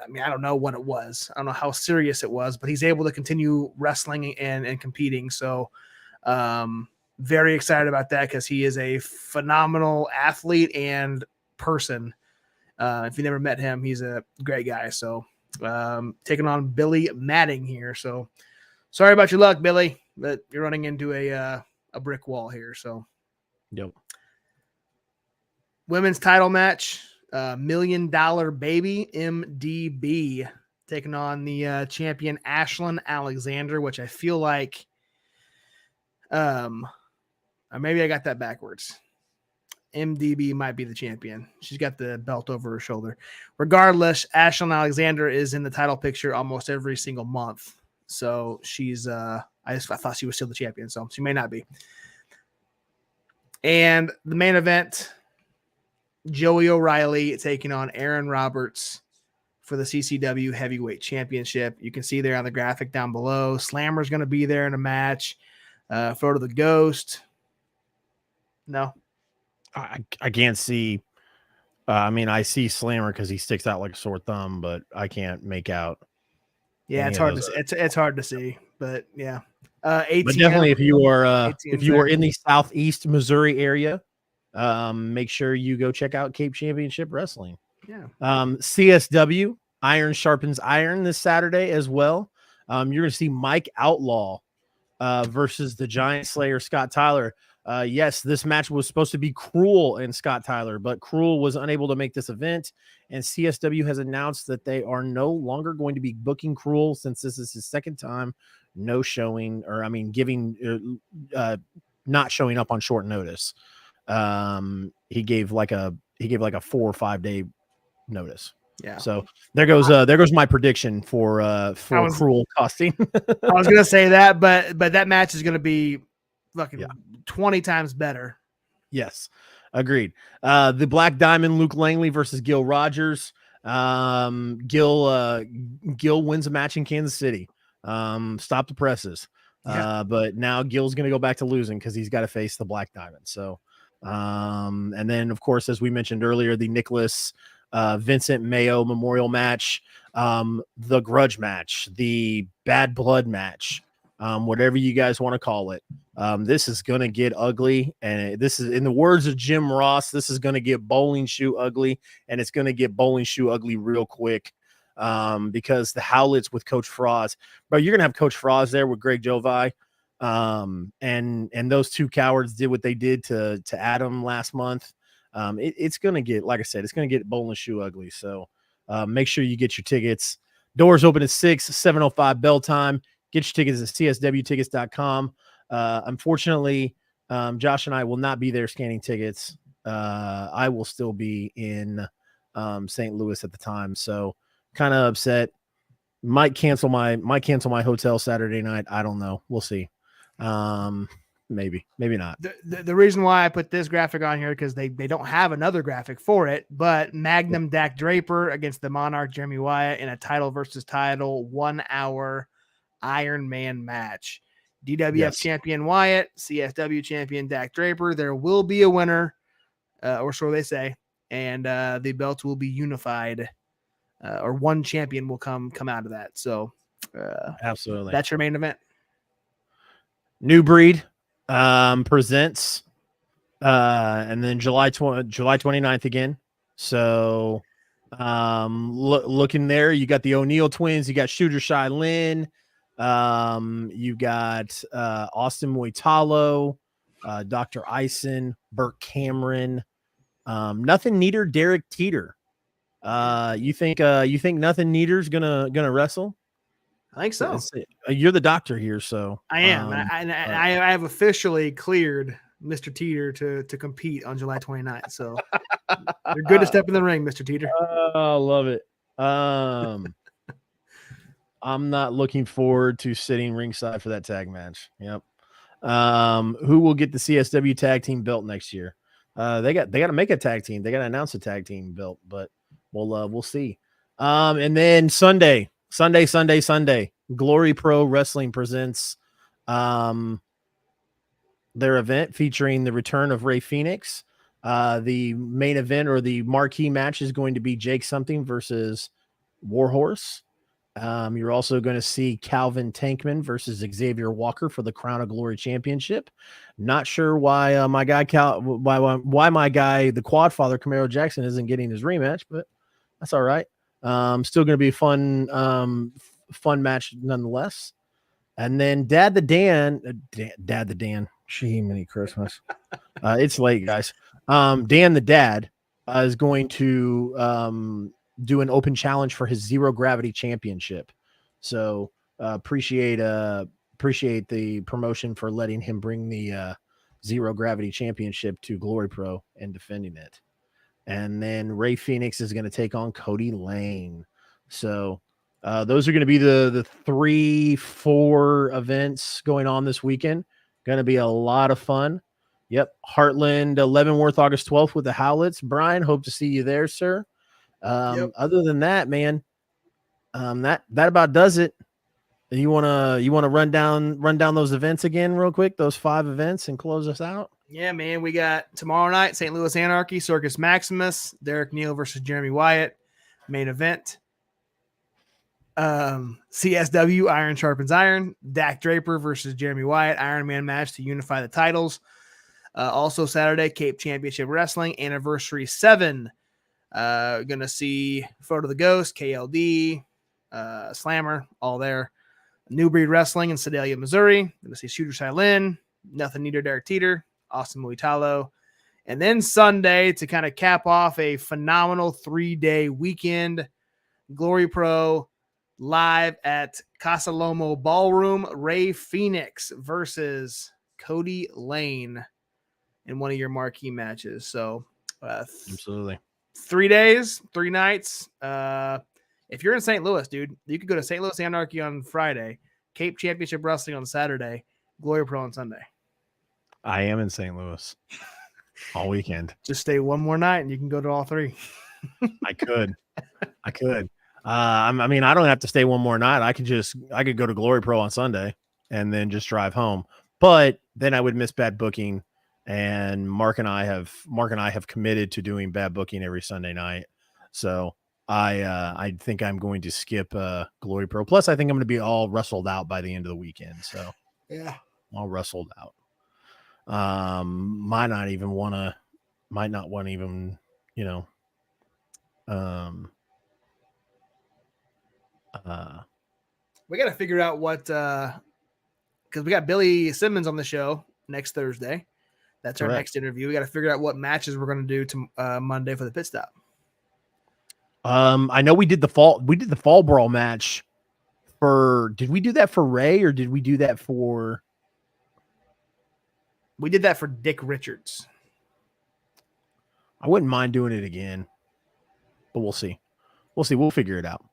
I mean, I don't know what it was. I don't know how serious it was, but he's able to continue wrestling and competing. So, very excited about that because he is a phenomenal athlete and person. If you never met him, he's a great guy. So, taking on Billy Matting here. So, sorry about your luck, Billy, but you're running into a brick wall here. So, yep. Women's title match. $1 Million Baby MDB taking on the champion Ashlyn Alexander, which I feel like maybe I got that backwards. MDB might be the champion. She's got the belt over her shoulder. Regardless, Ashlyn Alexander is in the title picture almost every single month. So she's I thought she was still the champion, so she may not be. And the main event, Joey O'Reilly taking on Aaron Roberts for the CCW Heavyweight Championship. You can see there on the graphic down below. Slammer's going to be there in a match. Photo the Ghost. No. I can't see. I mean, I see Slammer because he sticks out like a sore thumb, but I can't make out. Yeah, it's hard to see. It's hard to see, but yeah. ATM, but definitely, if you are in the Southeast Missouri area, make sure you go check out Cape Championship Wrestling. Yeah. CSW Iron Sharpens Iron this Saturday as well. You're going to see Mike Outlaw versus the Giant Slayer Scott Tyler. Yes, this match was supposed to be Cruel and Scott Tyler, but Cruel was unable to make this event, and CSW has announced that they are no longer going to be booking Cruel since this is his second time not showing up on short notice. He gave like a 4 or 5 day notice. Yeah. So there goes my prediction for Cruel costing. I was gonna say that, but that match is gonna be fucking 20 times better. Yes, agreed. The Black Diamond, Luke Langley versus Gil Rogers. Gil wins a match in Kansas City. Stop the presses. But now Gil's gonna go back to losing because he's got to face the Black Diamond. So, and then of course, as we mentioned earlier, the Nicholas Vincent Mayo Memorial match, the Grudge match, the Bad Blood match, whatever you guys want to call it. This is going to get ugly. And this is, in the words of Jim Ross, this is going to get bowling shoe ugly, and it's going to get bowling shoe ugly real quick. Because the Howlets with Coach Froz, but you're going to have Coach Froz there with Greg Jovi. And those two cowards did what they did to Adam last month. It's gonna get, like I said, it's gonna get bowling shoe ugly. So make sure you get your tickets. Doors open at 6, 7:05 bell time. Get your tickets at cswtickets.com. Unfortunately, Josh and I will not be there scanning tickets. I will still be in St. Louis at the time, so kind of upset. Might cancel my hotel Saturday night. I don't know. We'll see. Maybe not. The reason why I put this graphic on here because they don't have another graphic for it, but Magnum Dak Draper against the Monarch Jeremy Wyatt in a title versus title 1 hour Iron Man match. DWF champion Wyatt, CSW champion Dak Draper. There will be a winner, or so they say, and the belts will be unified, or one champion will come out of that. So, absolutely, that's your main event. New Breed presents, and then July 29th again. So, looking there, you got the O'Neal twins, you got Shooter Shy Lynn. You got Austin Moitalo, Dr. Ison, Burt Cameron, Nothing Neater, Derek Teeter. You think Nothing Neater's gonna wrestle? I think so. You're the doctor here, so I am. I have officially cleared Mr. Teeter to compete on July 29th. So you're good to step in the ring, Mr. Teeter. I love it. I'm not looking forward to sitting ringside for that tag match. Yep. Who will get the CSW tag team belt next year? They got to make a tag team. They got to announce a tag team belt, but we'll see. And then Sunday, GloryPro Wrestling presents their event featuring the return of Ray Fenix. The main event or the marquee match is going to be Jake Something versus Warhorse. You're also going to see Calvin Tankman versus Xavier Walker for the Crown of Glory Championship. Not sure why my guy why my guy the Quad Father Camaro Jackson isn't getting his rematch, but that's all right. Still going to be a fun match nonetheless. And then Dad the Dan. Gee, many Christmas. It's late, guys. Dan the Dad is going to do an open challenge for his Zero Gravity Championship. So appreciate the promotion for letting him bring the Zero Gravity Championship to GloryPro and defending it. And then Ray Fenix is going to take on Kody Lane. So those are going to be the 3-4 events going on this weekend. Going to be a lot of fun. Yep. Heartland, Leavenworth, August 12th with the Howlets. Brian, hope to see you there, sir. Other than that, man, that about does it. You wanna run down those events again real quick, those 5 events, and close us out? Yeah, man. We got tomorrow night, St. Louis Anarchy Circus Maximus, Derek Neal versus Jeremy Wyatt, main event. CSW Iron Sharpens Iron, Dak Draper versus Jeremy Wyatt, Iron Man match to unify the titles. Also Saturday, Cape Championship Wrestling, Anniversary 7. Gonna see Photo the Ghost, KLD, Slammer, all there. New Breed Wrestling in Sedalia, Missouri. Gonna see Shooter Silin, Nothing Neater, Derek Teeter, Austin Moitalo. And then Sunday, to kind of cap off a phenomenal 3-day weekend, GloryPro live at Casa Lomo Ballroom, Ray Fenix versus Kody Lane in one of your marquee matches. So absolutely 3 days, 3 nights. If you're in St. Louis, dude, you could go to St. Louis Anarchy on Friday, Cape Championship Wrestling on Saturday, GloryPro on Sunday. I am in St. Louis all weekend. Just stay one more night and you can go to all 3. I could. I mean, I don't have to stay one more night. I could go to GloryPro on Sunday and then just drive home. But then I would miss bad booking. And Mark and I have committed to doing bad booking every Sunday night. So I think I'm going to skip GloryPro. Plus, I think I'm going to be all wrestled out by the end of the weekend. So yeah, all wrestled out. Might not want to even, we got to figure out what because we got Billy Simmons on the show next Thursday. That's our Correct. next interview. We got to figure out what matches we're going to do to Monday for the pit stop. I know we did the fall brawl match did we do that for Ray or did we do that for? We did that for Dick Richards. I wouldn't mind doing it again, but we'll see. We'll figure it out.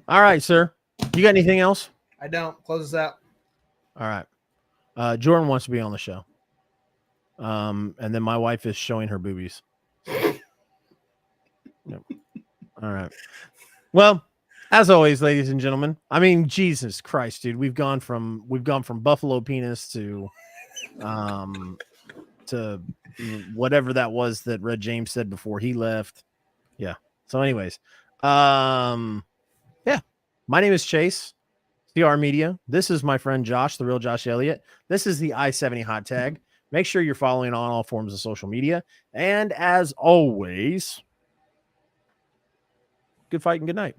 All right, sir. You got anything else? I don't. Close us out. All right. Jordan wants to be on the show. And then my wife is showing her boobies. Yep. All right. Well, as always, ladies and gentlemen, I mean, Jesus Christ, dude, we've gone from buffalo penis to whatever that was that Red James said before he left. Yeah. So anyways, yeah, my name is Chase, CR Media. This is my friend Josh, the real Josh Elliott. This is the I-70 hot tag. Make sure you're following on all forms of social media. And as always, good fight and good night.